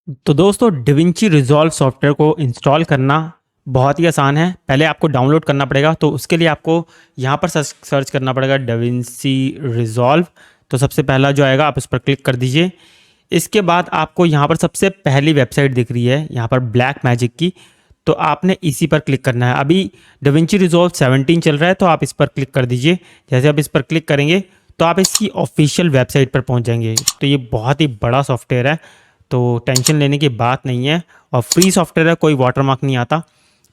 तो दोस्तों da Vinci resolve software को इंस्टॉल करना बहुत ही आसान है। पहले आपको डाउनलोड करना पड़ेगा, तो उसके लिए आपको यहाँ पर सर्च करना पड़ेगा डिविंची रिजॉल्व। तो सबसे पहला जो आएगा आप उस पर क्लिक कर दीजिए। इसके बाद आपको यहाँ पर सबसे पहली वेबसाइट दिख रही है यहाँ पर ब्लैक मैजिक की, तो आपने इसी पर क्लिक करना है। अभी डिविंची रिजॉल्व 17 चल रहा है, तो आप इस पर क्लिक कर दीजिए। जैसे आप इस पर क्लिक करेंगे तो आप इसकी ऑफिशियल वेबसाइट पर पहुँच जाएंगे। तो ये बहुत ही बड़ा सॉफ्टवेयर है, तो टेंशन लेने की बात नहीं है और फ्री सॉफ्टवेयर है, कोई वाटरमार्क नहीं आता।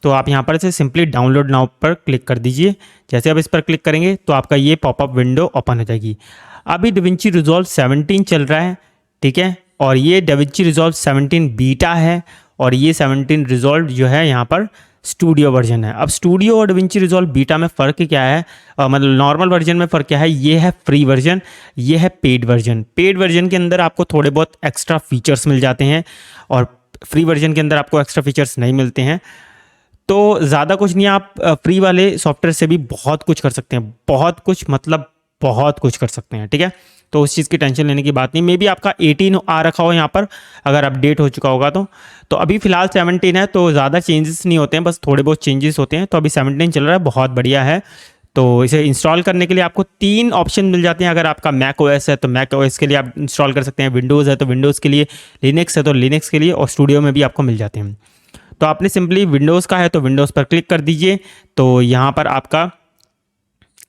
तो आप यहाँ पर से सिंपली डाउनलोड नाउ पर क्लिक कर दीजिए। जैसे आप इस पर क्लिक करेंगे तो आपका ये पॉपअप विंडो ओपन हो जाएगी। अभी डिविंची रिजॉल्व 17 चल रहा है, ठीक है, और ये डिविंची रिजॉल्व 17 बीटा है और ये 17 रिजॉल्व जो है यहाँ पर स्टूडियो वर्जन है। अब स्टूडियो और डिविंची रिजॉल्व बीटा में फ़र्क क्या है, मतलब नॉर्मल वर्जन में फ़र्क क्या है, ये है फ्री वर्जन, ये है पेड वर्जन। पेड वर्जन के अंदर आपको थोड़े बहुत एक्स्ट्रा फीचर्स मिल जाते हैं और फ्री वर्जन के अंदर आपको एक्स्ट्रा फीचर्स नहीं मिलते हैं। तो ज़्यादा कुछ नहीं है, आप फ्री वाले सॉफ्टवेयर से भी बहुत कुछ कर सकते हैं, बहुत कुछ मतलब बहुत कुछ कर सकते हैं, ठीक है। तो उस चीज़ की टेंशन लेने की बात नहीं। मे बी आपका 18 आ रखा हो यहाँ पर, अगर अपडेट हो चुका होगा तो अभी फ़िलहाल 17 है, तो ज़्यादा चेंजेस नहीं होते हैं, बस थोड़े बहुत चेंजेस होते हैं। तो अभी 17 चल रहा है, बहुत बढ़िया है। तो इसे इंस्टॉल करने के लिए आपको 3 ऑप्शन मिल जाते हैं। अगर आपका मैक ओएस है तो मैक ओएस के लिए आप इंस्टॉल कर सकते हैं, विंडोज़ है तो विंडोज़ के लिए, लिनक्स है तो लिनक्स के लिए, और स्टूडियो में भी आपको मिल जाते हैं। तो आपने सिंपली विंडोज़ का है तो विंडोज़ पर क्लिक कर दीजिए। तो यहाँ पर आपका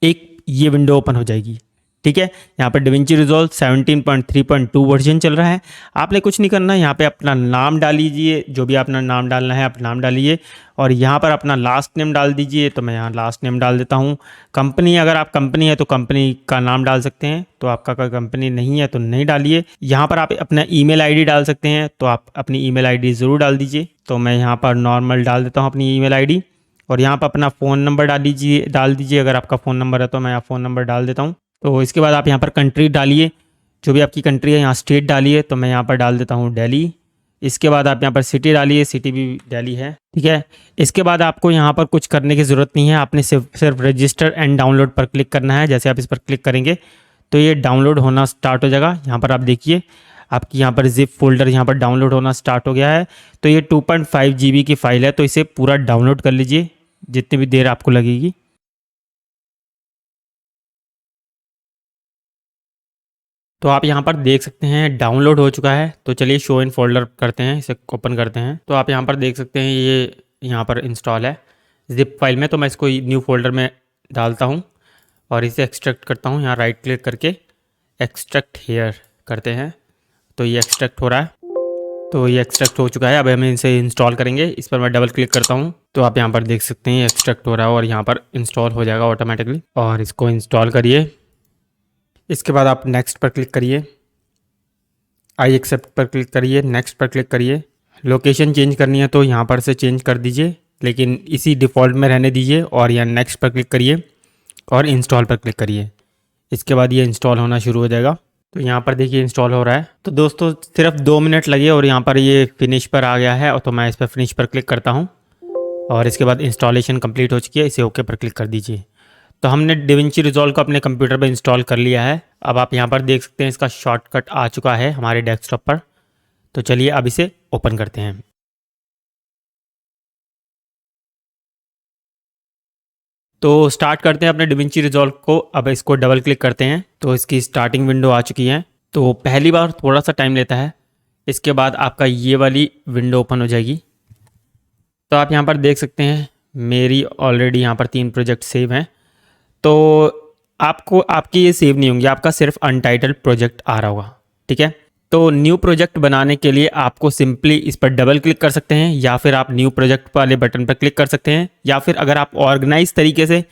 एक ये विंडो ओपन हो जाएगी, ठीक है। यहाँ पर डिविंची रिजॉल्व 17.3.2 वर्जन चल रहा है। आपने कुछ नहीं करना है, यहाँ पे अपना नाम डाल लीजिए, जो भी अपना नाम डालना है आप नाम डालिए, और यहाँ पर अपना लास्ट नेम डाल दीजिए। तो मैं यहाँ लास्ट नेम डाल देता हूँ। कंपनी, अगर आप कंपनी है तो कंपनी का नाम डाल सकते हैं, तो आपका कोई कंपनी नहीं है तो नहीं डालिए। यहाँ पर आप अपना ईमेल आईडी डाल सकते हैं, तो आप अपनी ईमेल आईडी ज़रूर डाल दीजिए। तो मैं यहाँ पर नॉर्मल डाल देता हूँ अपनी ईमेल आईडी, और यहाँ पर अपना फ़ोन नंबर डाल दीजिए। अगर आपका फ़ोन नंबर है तो मैं यहाँ फ़ोन नंबर डाल देता हूँ। तो इसके बाद आप यहाँ पर कंट्री डालिए, जो भी आपकी कंट्री है, यहाँ स्टेट डालिए। तो मैं यहाँ पर डाल देता हूँ दिल्ली। इसके बाद आप यहाँ पर सिटी डालिए, सिटी भी दिल्ली है, ठीक है। इसके बाद आपको यहाँ पर कुछ करने की ज़रूरत नहीं है, आपने सिर्फ रजिस्टर एंड डाउनलोड पर क्लिक करना है। जैसे आप इस पर क्लिक करेंगे तो ये डाउनलोड होना स्टार्ट हो जाएगा। यहाँ पर आप देखिए आपकी यहाँ पर जिप फोल्डर यहाँ पर डाउनलोड होना स्टार्ट हो गया है। तो ये 2.5 GB की फ़ाइल है, तो इसे पूरा डाउनलोड कर लीजिए जितनी भी देर आपको लगेगी। तो आप यहाँ पर देख सकते हैं डाउनलोड हो चुका है। तो चलिए शो इन फोल्डर करते हैं, इसे ओपन करते हैं। तो आप यहाँ पर देख सकते हैं ये यहाँ पर इंस्टॉल है जिप फाइल में। तो मैं इसको न्यू फोल्डर में डालता हूँ और इसे एक्सट्रैक्ट करता हूँ। यहाँ राइट क्लिक करके एक्सट्रैक्ट हेयर करते हैं, तो ये एक्सट्रैक्ट हो रहा है। तो ये एक्सट्रैक्ट हो चुका है। अब हम इसे इंस्टॉल करेंगे। इस पर मैं डबल क्लिक करता हूँ, तो आप यहाँ पर देख सकते हैं एक्सट्रैक्ट हो रहा है और यहाँ पर इंस्टॉल हो जाएगा ऑटोमेटिकली। और इसको इंस्टॉल करिए। इसके बाद आप नेक्स्ट पर क्लिक करिए, आई एक्सेप्ट पर क्लिक करिए, नेक्स्ट पर क्लिक करिए। लोकेशन चेंज करनी है तो यहाँ पर से चेंज कर दीजिए, लेकिन इसी डिफ़ॉल्ट में रहने दीजिए। और यहाँ नेक्स्ट पर क्लिक करिए और इंस्टॉल पर क्लिक करिए। इसके बाद ये इंस्टॉल होना शुरू हो जाएगा। तो यहाँ पर देखिए इंस्टॉल हो रहा है। तो दोस्तों सिर्फ 2 मिनट लगे और यहाँ पर ये फिनिश पर आ गया है, और तो मैं इस पर फिनिश पर क्लिक करता हूँ और इसके बाद इंस्टॉलेशन कंप्लीट हो चुकी है। इसे ओके पर क्लिक कर दीजिए। तो हमने डिविंची रिजॉल्व को अपने कंप्यूटर पर इंस्टॉल कर लिया है। अब आप यहाँ पर देख सकते हैं इसका शॉर्टकट आ चुका है हमारे डेस्कटॉप पर। तो चलिए अब इसे ओपन करते हैं। तो स्टार्ट करते हैं अपने डिविंची रिजॉल्व को। अब इसको डबल क्लिक करते हैं तो इसकी स्टार्टिंग विंडो आ चुकी है। तो पहली बार थोड़ा सा टाइम लेता है, इसके बाद आपका ये वाली विंडो ओपन हो जाएगी। तो आप यहाँ पर देख सकते हैं मेरी ऑलरेडी यहाँ पर 3 प्रोजेक्ट सेव हैं। तो आपको आपकी ये सेव नहीं होंगी, आपका सिर्फ अनटाइटल्ड प्रोजेक्ट आ रहा होगा, ठीक है। तो न्यू प्रोजेक्ट बनाने के लिए आपको सिंपली इस पर डबल क्लिक कर सकते हैं, या फिर आप न्यू प्रोजेक्ट वाले बटन पर क्लिक कर सकते हैं, या फिर अगर आप ऑर्गेनाइज तरीके से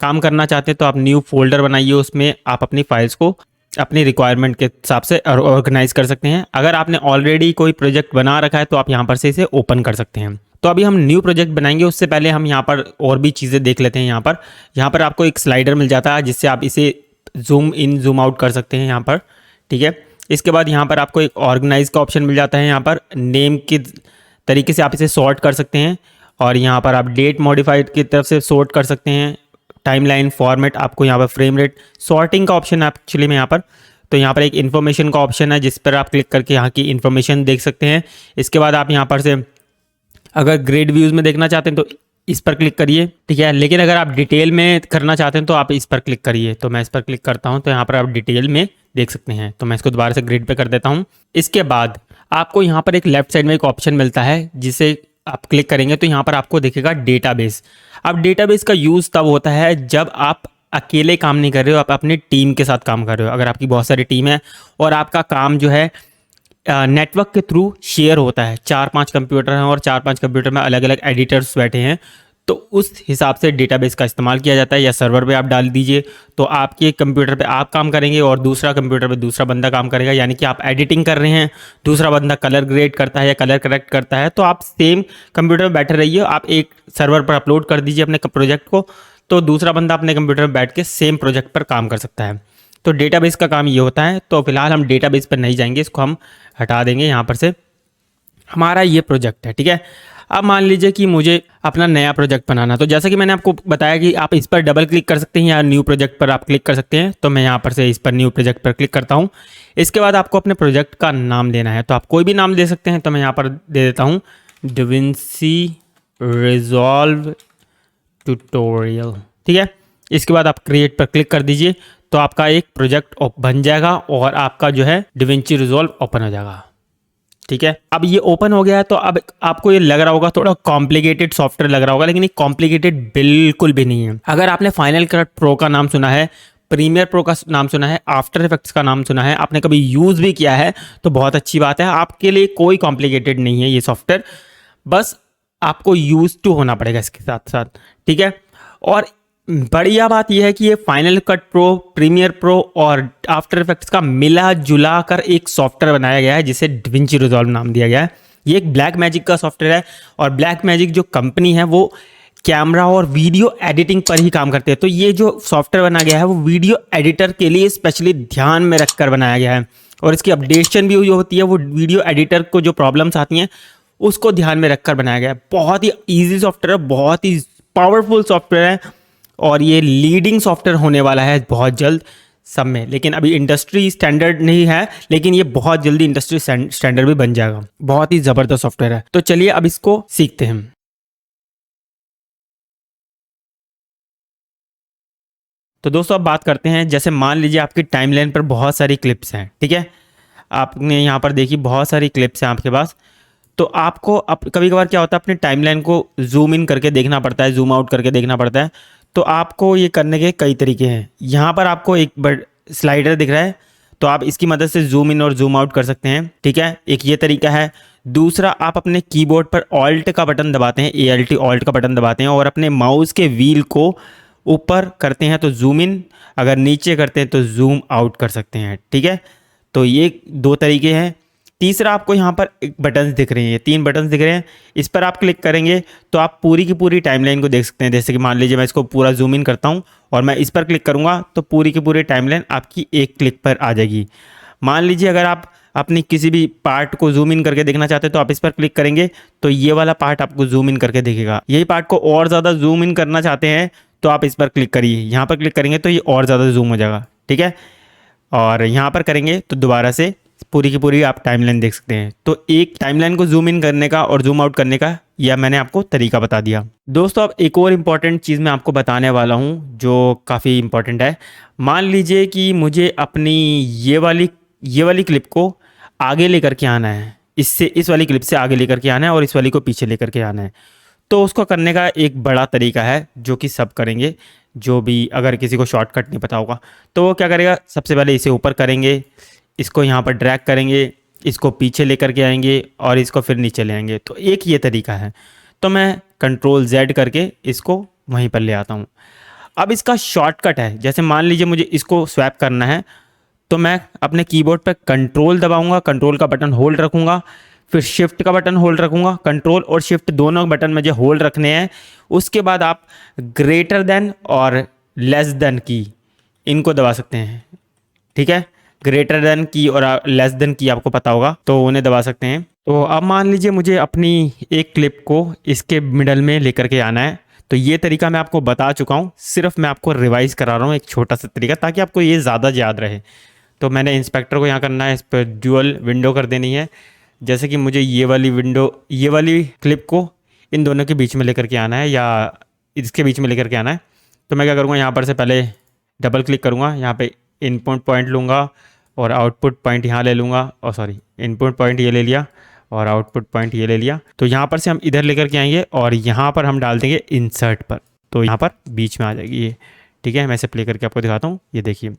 काम करना चाहते हैं तो आप न्यू फोल्डर बनाइए, उसमें आप अपनी फाइल्स को अपनी रिक्वायरमेंट के हिसाब से ऑर्गेनाइज कर सकते हैं। अगर आपने ऑलरेडी कोई प्रोजेक्ट बना रखा है तो आप यहाँ पर से इसे ओपन कर सकते हैं। तो अभी हम न्यू प्रोजेक्ट बनाएंगे, उससे पहले हम यहाँ पर और भी चीज़ें देख लेते हैं। यहाँ पर आपको एक स्लाइडर मिल जाता है जिससे आप इसे जूम इन जूम आउट कर सकते हैं यहाँ पर, ठीक है। इसके बाद यहाँ पर आपको एक ऑर्गेनाइज का ऑप्शन मिल जाता है। यहाँ पर नेम के तरीके से आप इसे सॉर्ट कर सकते हैं, और यहाँ पर आप डेट मॉडिफाइड की तरफ से सॉर्ट कर सकते हैं। टाइमलाइन फॉर्मेट आपको यहाँ पर फ्रेम रेट सॉर्टिंग का ऑप्शन एक्चुअली में यहाँ पर। तो यहाँ पर एक इन्फॉर्मेशन का ऑप्शन है जिस पर आप क्लिक करके यहाँ की इन्फॉर्मेशन देख सकते हैं। इसके बाद आप यहाँ पर से अगर ग्रेड व्यूज़ में देखना चाहते हैं तो इस पर क्लिक करिए, ठीक है। लेकिन अगर आप डिटेल में करना चाहते हैं तो आप इस पर क्लिक करिए। तो मैं इस पर क्लिक करता हूँ तो यहाँ पर आप डिटेल में देख सकते हैं। तो मैं इसको दोबारा से ग्रेड पे कर देता हूँ। इसके बाद आपको यहाँ पर एक लेफ्ट साइड में एक ऑप्शन मिलता है जिसे आप क्लिक करेंगे तो यहाँ पर आपको दिखेगा डेटाबेस। अब डेटाबेस का यूज़ तब होता है जब आप अकेले काम नहीं कर रहे हो, आप अपनी टीम के साथ काम कर रहे हो। अगर आपकी बहुत सारी टीम है और आपका काम जो है नेटवर्क के थ्रू शेयर होता है, 4-5 कंप्यूटर हैं और 4-5 कंप्यूटर में अलग अलग एडिटर्स बैठे हैं, तो उस हिसाब से डेटाबेस का इस्तेमाल किया जाता है। या सर्वर पे आप डाल दीजिए तो आपके कंप्यूटर पे आप काम करेंगे और दूसरा कंप्यूटर पे दूसरा बंदा काम करेगा। यानी कि आप एडिटिंग कर रहे हैं, दूसरा बंदा कलर ग्रेड करता है या कलर करेक्ट करता है, तो आप सेम कंप्यूटर में बैठे रहिए, आप एक सर्वर पर अपलोड कर दीजिए अपने प्रोजेक्ट को, तो दूसरा बंदा अपने कंप्यूटर में बैठ के सेम प्रोजेक्ट पर काम कर सकता है। तो डेटाबेस का काम ये होता है। तो फिलहाल हम डेटाबेस पर नहीं जाएंगे, इसको हम हटा देंगे यहाँ पर से। हमारा ये प्रोजेक्ट है, ठीक है। अब मान लीजिए कि मुझे अपना नया प्रोजेक्ट बनाना, तो जैसा कि मैंने आपको बताया कि आप इस पर डबल क्लिक कर सकते हैं या न्यू प्रोजेक्ट पर आप क्लिक कर सकते हैं। तो मैं यहाँ पर से इस पर न्यू प्रोजेक्ट पर क्लिक करता हूँ। इसके बाद आपको अपने प्रोजेक्ट का नाम देना है, तो आप कोई भी नाम दे सकते हैं। तो मैं यहाँ पर दे देता हूँ DaVinci Resolve ट्यूटोरियल, ठीक है। इसके बाद आप क्रिएट पर क्लिक कर दीजिए तो आपका एक प्रोजेक्ट बन जाएगा और आपका जो है DaVinci Resolve ओपन हो जाएगा, ठीक है। अब ये ओपन हो गया है तो अब आपको ये लग रहा होगा थोड़ा कॉम्प्लिकेटेड सॉफ्टवेयर लग रहा होगा, लेकिन ये कॉम्प्लिकेटेड बिल्कुल भी नहीं है। अगर आपने फाइनल कट प्रो का नाम सुना है, प्रीमियर प्रो का नाम सुना है, आफ्टर इफेक्ट्स का नाम सुना है, आपने कभी यूज़ भी किया है तो बहुत अच्छी बात है। आपके लिए कोई कॉम्प्लिकेटेड नहीं है ये सॉफ्टवेयर, बस आपको यूज टू होना पड़ेगा इसके साथ साथ, ठीक है। और बढ़िया बात यह है कि ये Final Cut Pro, Premiere Pro और आफ्टर इफेक्ट्स का मिला जुला कर एक सॉफ्टवेयर बनाया गया है जिसे DaVinci Resolve नाम दिया गया है। ये एक ब्लैक मैजिक का सॉफ्टवेयर है और ब्लैक मैजिक जो कंपनी है वो कैमरा और वीडियो एडिटिंग पर ही काम करते हैं। तो ये जो सॉफ्टवेयर बनाया गया है वो वीडियो एडिटर के लिए स्पेशली ध्यान में रखकर बनाया गया है और इसकी अपडेशन भी जो होती है वो वीडियो एडिटर को जो प्रॉब्लम्स आती हैं उसको ध्यान में रखकर बनाया गया है। बहुत ही ईजी सॉफ्टवेयर है, बहुत ही पावरफुल सॉफ्टवेयर है और ये लीडिंग सॉफ्टवेयर होने वाला है बहुत जल्द सब में। लेकिन अभी इंडस्ट्री स्टैंडर्ड नहीं है, लेकिन ये बहुत जल्दी इंडस्ट्री स्टैंडर्ड भी बन जाएगा। बहुत ही ज़बरदस्त सॉफ्टवेयर है। तो चलिए अब इसको सीखते हैं। तो दोस्तों अब बात करते हैं, जैसे मान लीजिए आपकी टाइमलाइन पर बहुत सारी क्लिप्स हैं, ठीक है। आपने यहाँ पर देखी बहुत सारी क्लिप्स हैं आपके पास, तो आपको कभी कभार क्या होता है अपनी टाइमलाइन को जूम इन करके देखना पड़ता है, जूम आउट करके देखना पड़ता है। तो आपको ये करने के कई तरीके हैं। यहाँ पर आपको एक स्लाइडर दिख रहा है, तो आप इसकी मदद से जूम इन और जूम आउट कर सकते हैं, ठीक है। एक ये तरीका है। दूसरा, आप अपने कीबोर्ड पर ऑल्ट का बटन दबाते हैं, ALT ऑल्ट का बटन दबाते हैं और अपने माउस के व्हील को ऊपर करते हैं तो जूम इन, अगर नीचे करते हैं तो जूम आउट कर सकते हैं, ठीक है। तो ये 2 तरीके हैं। तीसरा, आपको यहाँ पर एक बटन्स दिख रहे हैं, 3 बटन्स दिख रहे हैं, इस पर आप क्लिक करेंगे तो आप पूरी की पूरी टाइमलाइन को देख सकते हैं। जैसे कि मान लीजिए मैं इसको पूरा जूम इन करता हूँ और मैं इस पर क्लिक करूँगा तो पूरी की पूरी टाइमलाइन आपकी एक क्लिक पर आ जाएगी। मान लीजिए अगर आप अपनी किसी भी पार्ट को जूम इन करके देखना चाहते हैं तो आप इस पर क्लिक करेंगे तो ये वाला पार्ट आपको जूम इन करके देखेगा। यही पार्ट को और ज़्यादा जूम इन करना चाहते हैं तो आप इस पर क्लिक करिए, यहाँ पर क्लिक करेंगे तो ये और ज़्यादा जूम हो जाएगा, ठीक है। और यहाँ पर करेंगे तो दोबारा से पूरी की पूरी आप टाइमलाइन देख सकते हैं। तो एक टाइमलाइन को जूम इन करने का और जूम आउट करने का यह मैंने आपको तरीका बता दिया। दोस्तों अब एक और इम्पॉर्टेंट चीज़ मैं आपको बताने वाला हूँ जो काफ़ी इम्पॉर्टेंट है। मान लीजिए कि मुझे अपनी ये वाली क्लिप को आगे लेकर के आना है, इस वाली क्लिप से आगे लेकर के आना है और इस वाली को पीछे लेकर के आना है। तो उसको करने का एक बड़ा तरीका है जो कि सब करेंगे, जो भी अगर किसी को शॉर्टकट नहीं पता होगा तो वो क्या करेगा, सबसे पहले इसे ऊपर करेंगे, इसको यहाँ पर ड्रैग करेंगे, इसको पीछे लेकर के आएंगे और इसको फिर नीचे ले आएंगे। तो एक ये तरीका है। तो मैं Ctrl Z करके इसको वहीं पर ले आता हूँ। अब इसका शॉर्टकट है, जैसे मान लीजिए मुझे इसको स्वैप करना है तो मैं अपने कीबोर्ड पर कंट्रोल दबाऊंगा, कंट्रोल का बटन होल्ड रखूँगा, फिर शिफ्ट का बटन होल्ड रखूँगा। कंट्रोल और शिफ्ट दोनों बटन मुझे होल्ड रखने हैं। उसके बाद आप ग्रेटर देन और लेस देन की इनको दबा सकते हैं, ठीक है। ग्रेटर देन की और लेस देन की आपको पता होगा तो उन्हें दबा सकते हैं। तो अब मान लीजिए मुझे अपनी एक क्लिप को इसके मिडल में लेकर के आना है। तो ये तरीका मैं आपको बता चुका हूँ, सिर्फ मैं आपको रिवाइज करा रहा हूँ एक छोटा सा तरीका ताकि आपको ये ज़्यादा याद रहे। तो मैंने इंस्पेक्टर को यहाँ करना है, इस पर ड्यूअल विंडो कर देनी है। जैसे कि मुझे ये वाली विंडो, ये वाली क्लिप को इन दोनों के बीच में लेकर के आना है या इसके बीच में लेकर के आना है। तो मैं क्या करूँगा, यहाँ पर से पहले डबल क्लिक करूँगा, यहाँ पे इनपुट पॉइंट लूँगा और आउटपुट पॉइंट यहाँ ले लूँगा, और सॉरी इनपुट पॉइंट ये ले लिया और आउटपुट पॉइंट ये ले लिया। तो यहाँ पर से हम इधर लेकर के आएंगे और यहाँ पर हम डाल देंगे इंसर्ट पर, तो यहाँ पर बीच में आ जाएगी ये। ठीक है, मैं इसे प्ले करके आपको दिखाता हूँ, ये देखिए।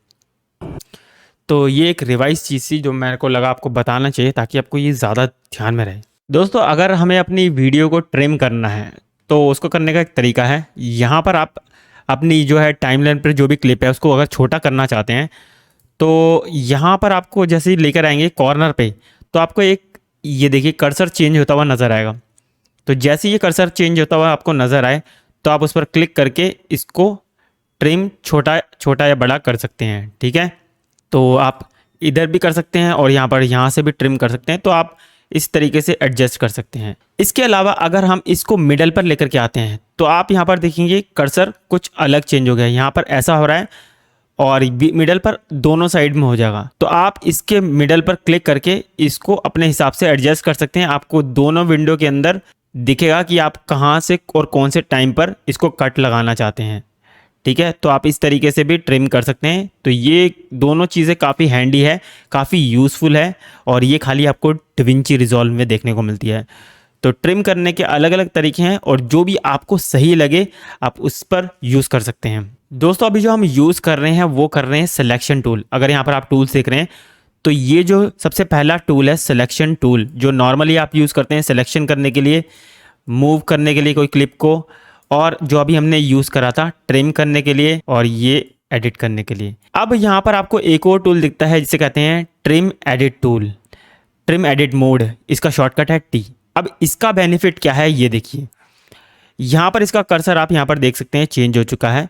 तो ये एक रिवाइज चीज़ थी जो मेरे को लगा आपको बताना चाहिए ताकि आपको ये ज़्यादा ध्यान में रहे। दोस्तों, अगर हमें अपनी वीडियो को ट्रिम करना है तो उसको करने का एक तरीका है। यहाँ पर आप अपनी जो है टाइमलाइन पर जो भी क्लिप है उसको अगर छोटा करना चाहते हैं तो यहाँ पर आपको जैसे ही लेकर आएंगे कॉर्नर पे, तो आपको एक ये देखिए कर्सर चेंज होता हुआ नज़र आएगा। तो जैसे ये कर्सर चेंज होता हुआ आपको नज़र आए तो आप उस पर क्लिक करके इसको ट्रिम छोटा या बड़ा कर सकते हैं। ठीक है, तो आप इधर भी कर सकते हैं और यहाँ से भी ट्रिम कर सकते हैं। तो आप इस तरीके से एडजस्ट कर सकते हैं। इसके अलावा अगर हम इसको मिडल पर लेकर के आते हैं तो आप यहाँ पर देखेंगे कर्सर कुछ अलग चेंज हो गया है। यहाँ पर ऐसा हो रहा है और मिडल पर दोनों साइड में हो जाएगा। तो आप इसके मिडल पर क्लिक करके इसको अपने हिसाब से एडजस्ट कर सकते हैं। आपको दोनों विंडो के अंदर दिखेगा कि आप कहाँ से और कौन से टाइम पर इसको कट लगाना चाहते हैं। ठीक है, तो आप इस तरीके से भी ट्रिम कर सकते हैं। तो ये दोनों चीज़ें काफ़ी हैंडी है, काफ़ी यूज़फुल है और ये खाली आपको DaVinci Resolve में देखने को मिलती है। तो ट्रिम करने के अलग अलग तरीके हैं और जो भी आपको सही लगे आप उस पर यूज़ कर सकते हैं। दोस्तों, अभी जो हम यूज़ कर रहे हैं वो कर रहे हैं सिलेक्शन टूल। अगर यहाँ पर आप टूल्स देख रहे हैं तो ये जो सबसे पहला टूल है सिलेक्शन टूल, जो नॉर्मली आप यूज़ करते हैं सिलेक्शन करने के लिए, मूव करने के लिए कोई क्लिप को, और जो अभी हमने यूज़ करा था ट्रिम करने के लिए और ये एडिट करने के लिए। अब यहाँ पर आपको एक और टूल दिखता है जिसे कहते हैं trim edit tool, trim edit mode, इसका शॉर्टकट है T। अब इसका बेनिफिट क्या है ये देखिए, यहाँ पर इसका कर्सर आप यहाँ पर देख सकते हैं चेंज हो चुका है।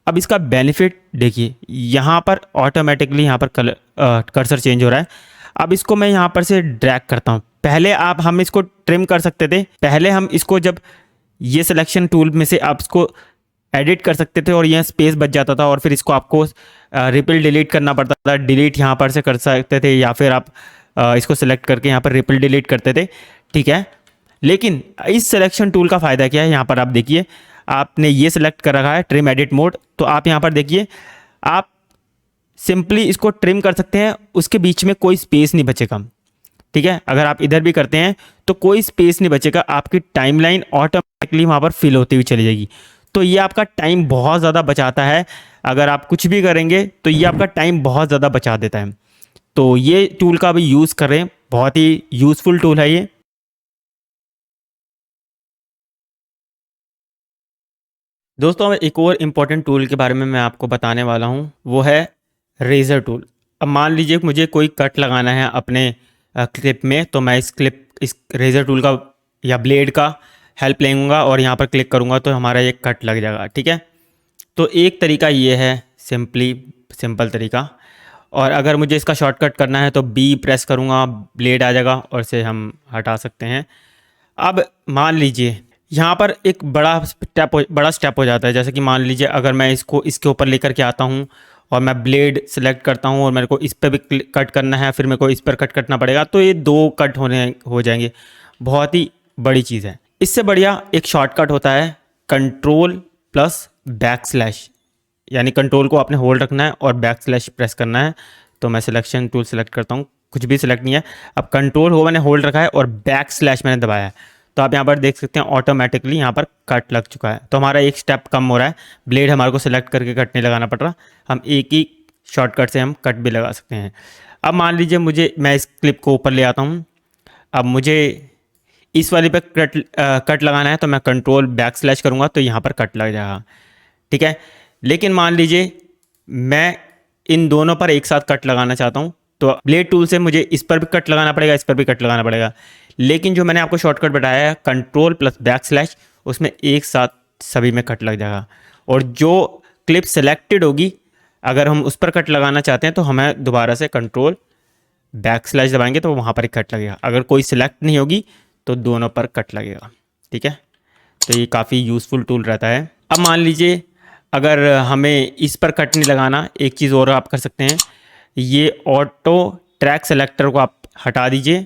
अब इसका बेनिफिट देखिए, यहाँ पर ऑटोमेटिकली यहाँ पर कर्सर चेंज हो रहा है। अब इसको मैं यहाँ पर से ड्रैग करता हूँ। पहले हम इसको ट्रिम कर सकते थे, पहले हम इसको जब ये सिलेक्शन टूल में से आप इसको एडिट कर सकते थे और यह स्पेस बच जाता था और फिर इसको आपको रिपील डिलीट करना पड़ता था। डिलीट यहाँ पर से कर सकते थे या फिर आप इसको सिलेक्ट करके यहाँ पर रिपील डिलीट करते थे। ठीक है, लेकिन इस सिलेक्शन टूल का फ़ायदा क्या है, यहाँ पर आप देखिए आपने ये सिलेक्ट कर रखा है ट्रिम एडिट मोड। तो आप यहाँ पर देखिए आप सिंपली इसको ट्रिम कर सकते हैं, उसके बीच में कोई स्पेस नहीं बचेगा। ठीक है, अगर आप इधर भी करते हैं तो कोई स्पेस नहीं बचेगा, आपकी टाइमलाइन ऑटोमेटिकली वहाँ पर फिल होती हुई चली जाएगी। तो ये आपका टाइम बहुत ज़्यादा बचाता है। अगर आप कुछ भी करेंगे तो ये आपका टाइम बहुत ज़्यादा बचा देता है। तो ये टूल का भी यूज़ करें, बहुत ही यूज़फुल टूल है ये। दोस्तों, एक और इम्पॉर्टेंट टूल के बारे में मैं आपको बताने वाला हूँ, वो है रेज़र टूल। अब मान लीजिए मुझे कोई कट लगाना है अपने क्लिप में, तो मैं इस रेज़र टूल का या ब्लेड का हेल्प लेंगा और यहाँ पर क्लिक करूँगा तो हमारा ये कट लग जाएगा। ठीक है, तो एक तरीका ये है सिंपल तरीका। और अगर मुझे इसका शॉर्टकट करना है तो B प्रेस करूँगा, ब्लेड आ जाएगा और इसे हम हटा सकते हैं। अब मान लीजिए यहाँ पर एक बड़ा स्टेप हो जाता है। जैसे कि मान लीजिए अगर मैं इसको इसके ऊपर लेकर के आता हूँ और मैं ब्लेड सेलेक्ट करता हूँ और मेरे को इस पर भी कट करना है, फिर मेरे को इस पर कट करना पड़ेगा, तो ये 2 कट हो जाएंगे। बहुत ही बड़ी चीज़ है। इससे बढ़िया एक शॉर्टकट होता है Ctrl+बैक स्लैश, यानी कंट्रोल को आपने होल्ड रखना है और बैक स्लैश प्रेस करना है। तो मैं सिलेक्शन टूल सेलेक्ट करता हूँ, कुछ भी सिलेक्ट नहीं है। अब कंट्रोल हो मैंने होल्ड रखा है और बैक स्लैश मैंने दबाया है, तो आप यहाँ पर देख सकते हैं ऑटोमेटिकली यहाँ पर कट लग चुका है। तो हमारा एक स्टेप कम हो रहा है, ब्लेड हमारे को सिलेक्ट करके कट नहीं लगाना पड़ रहा, हम एक ही शॉर्टकट से हम कट भी लगा सकते हैं। अब मान लीजिए मैं इस क्लिप को ऊपर ले आता हूँ। अब मुझे इस वाले पे कट लगाना है तो मैं कंट्रोल बैक स्लैश करूँगा तो यहाँ पर कट लग जाएगा। ठीक है, लेकिन मान लीजिए मैं इन दोनों पर एक साथ कट लगाना चाहता हूँ, तो ब्लेड टूल से मुझे इस पर भी कट लगाना पड़ेगा, इस पर भी कट लगाना पड़ेगा। लेकिन जो मैंने आपको शॉर्टकट बताया है Ctrl+बैक स्लैश, उसमें एक साथ सभी में कट लग जाएगा। और जो क्लिप सेलेक्टेड होगी अगर हम उस पर कट लगाना चाहते हैं तो हमें दोबारा से Ctrl+बैक स्लैश दबाएंगे तो वहाँ पर एक कट लगेगा। अगर कोई सिलेक्ट नहीं होगी तो दोनों पर कट लगेगा। ठीक है, तो ये काफ़ी यूज़फुल टूल रहता है। अब मान लीजिए अगर हमें इस पर कट नहीं लगाना, एक चीज़ और आप कर सकते हैं, ये ऑटो ट्रैक सेलेक्टर को आप हटा दीजिए।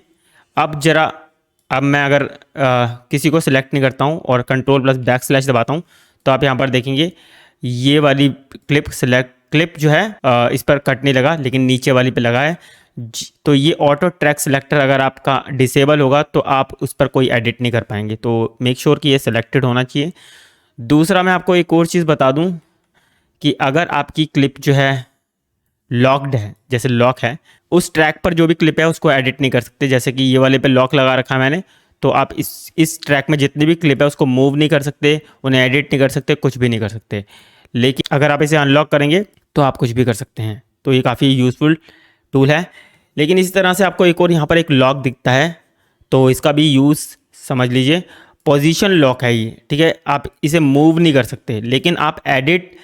अब मैं अगर किसी को सिलेक्ट नहीं करता हूँ और कंट्रोल+बैक स्लैश दबाता हूँ तो आप यहाँ पर देखेंगे ये वाली क्लिप जो है इस पर कट नहीं लगा, लेकिन नीचे वाली पे लगा है। तो ये ऑटो ट्रैक सेलेक्टर अगर आपका डिसेबल होगा तो आप उस पर कोई एडिट नहीं कर पाएंगे, तो मेक श्योर कि ये सिलेक्टेड होना चाहिए। दूसरा मैं आपको एक और चीज़ बता दूं कि अगर आपकी क्लिप जो है लॉक्ड है, जैसे लॉक है, उस ट्रैक पर जो भी क्लिप है उसको एडिट नहीं कर सकते। जैसे कि ये वाले पे लॉक लगा रखा है मैंने, तो आप इस ट्रैक में जितनी भी क्लिप है उसको मूव नहीं कर सकते, उन्हें एडिट नहीं कर सकते, कुछ भी नहीं कर सकते। लेकिन अगर आप इसे अनलॉक करेंगे तो आप कुछ भी कर सकते हैं। तो ये काफ़ी यूज़फुल टूल है। लेकिन इसी तरह से आपको एक और यहाँ पर एक लॉक दिखता है, तो इसका भी यूज़ समझ लीजिए। पोजीशन लॉक है ये, ठीक है। आप इसे मूव नहीं कर सकते, लेकिन आप एडिट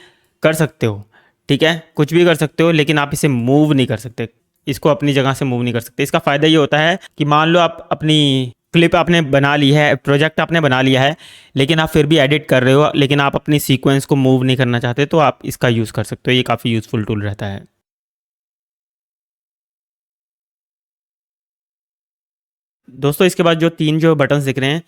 कर सकते हो, ठीक है, कुछ भी कर सकते हो, लेकिन आप इसे मूव नहीं कर सकते, इसको अपनी जगह से मूव नहीं कर सकते। इसका फ़ायदा ये होता है कि मान लो आप अपनी क्लिप आपने बना ली है, प्रोजेक्ट आपने बना लिया है, लेकिन आप फिर भी एडिट कर रहे हो, लेकिन आप अपनी सीक्वेंस को मूव नहीं करना चाहते, तो आप इसका यूज़ कर सकते हो। ये काफ़ी यूज़फुल टूल रहता है। दोस्तों इसके बाद जो 3 जो बटन्स दिख रहे हैं,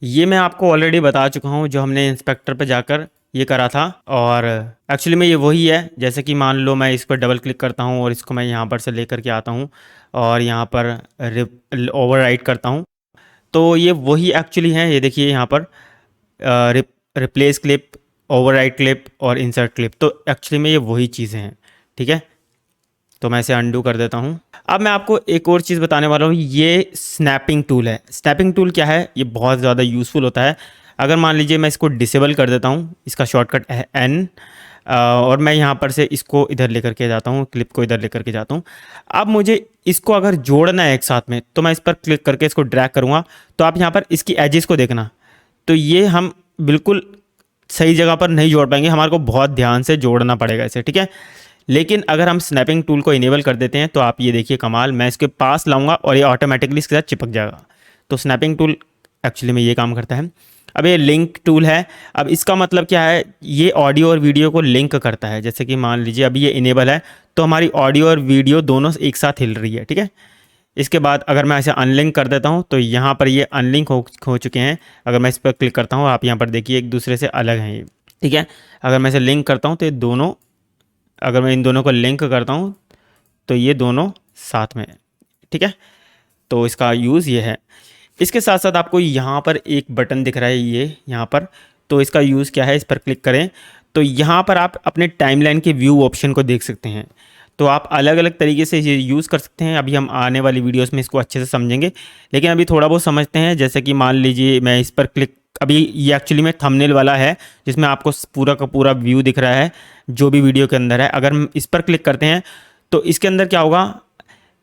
ये मैं आपको ऑलरेडी बता चुका हूँ, जो हमने इंस्पेक्टर पे जाकर ये करा था। और एक्चुअली में ये वही है। जैसे कि मान लो मैं इस पर डबल क्लिक करता हूँ और इसको मैं यहाँ पर से लेकर के आता हूँ और यहाँ पर ओवरराइट करता हूँ, तो ये वही एक्चुअली है। ये देखिए यहाँ पर रिप्लेस क्लिप, ओवरराइट क्लिप और इंसर्ट क्लिप, तो एक्चुअली में ये वही चीज़ें हैं, ठीक है। तो मैं इसे अंडू कर देता हूँ। अब मैं आपको एक और चीज़ बताने वाला हूँ, ये स्नैपिंग टूल है। स्नैपिंग टूल क्या है? ये बहुत ज़्यादा यूज़फुल होता है। अगर मान लीजिए मैं इसको डिसेबल कर देता हूँ, इसका शॉर्टकट है N, और मैं यहाँ पर से इसको इधर लेकर के जाता हूँ, क्लिप को इधर लेकर के जाता हूँ। अब मुझे इसको अगर जोड़ना है एक साथ में, तो मैं इस पर क्लिक करके इसको ड्रैग करूँगा, तो आप यहाँ पर इसकी एजेस को देखना, तो ये हम बिल्कुल सही जगह पर नहीं जोड़ पाएंगे, हमारे को बहुत ध्यान से जोड़ना पड़ेगा इसे, ठीक है। लेकिन अगर हम स्नैपिंग टूल को इनेबल कर देते हैं तो आप ये देखिए कमाल, मैं इसके पास लाऊंगा और ये ऑटोमेटिकली इसके साथ चिपक जाएगा। तो स्नैपिंग टूल एक्चुअली में ये काम करता है। अब ये लिंक टूल है। अब इसका मतलब क्या है? ये ऑडियो और वीडियो को लिंक करता है। जैसे कि मान लीजिए अभी ये इनेबल है, तो हमारी ऑडियो और वीडियो दोनों एक साथ हिल रही है, ठीक है। इसके बाद अगर मैं इसे अनलिंक कर देता हूँ तो यहाँ पर ये अनलिंक हो चुके हैं। अगर मैं इस पर क्लिक करता हूँ, आप यहाँ पर देखिए एक दूसरे से अलग हैं ये, ठीक है। अगर मैं इसे लिंक करता हूँ तो ये दोनों, अगर मैं इन दोनों को लिंक करता हूँ तो ये दोनों साथ में है, ठीक है। तो इसका यूज़ ये है। इसके साथ साथ आपको यहाँ पर एक बटन दिख रहा है, ये यहाँ पर, तो इसका यूज़ क्या है? इस पर क्लिक करें तो यहाँ पर आप अपने टाइमलाइन के व्यू ऑप्शन को देख सकते हैं। तो आप अलग अलग तरीके से ये यूज़ कर सकते हैं। अभी हम आने वाली वीडियोस में इसको अच्छे से समझेंगे, लेकिन अभी थोड़ा बहुत समझते हैं। जैसे कि मान लीजिए मैं इस पर क्लिक, अभी ये एक्चुअली में थंबनेल वाला है जिसमें आपको पूरा का पूरा व्यू दिख रहा है जो भी वीडियो के अंदर है। अगर हम इस पर क्लिक करते हैं तो इसके अंदर क्या होगा?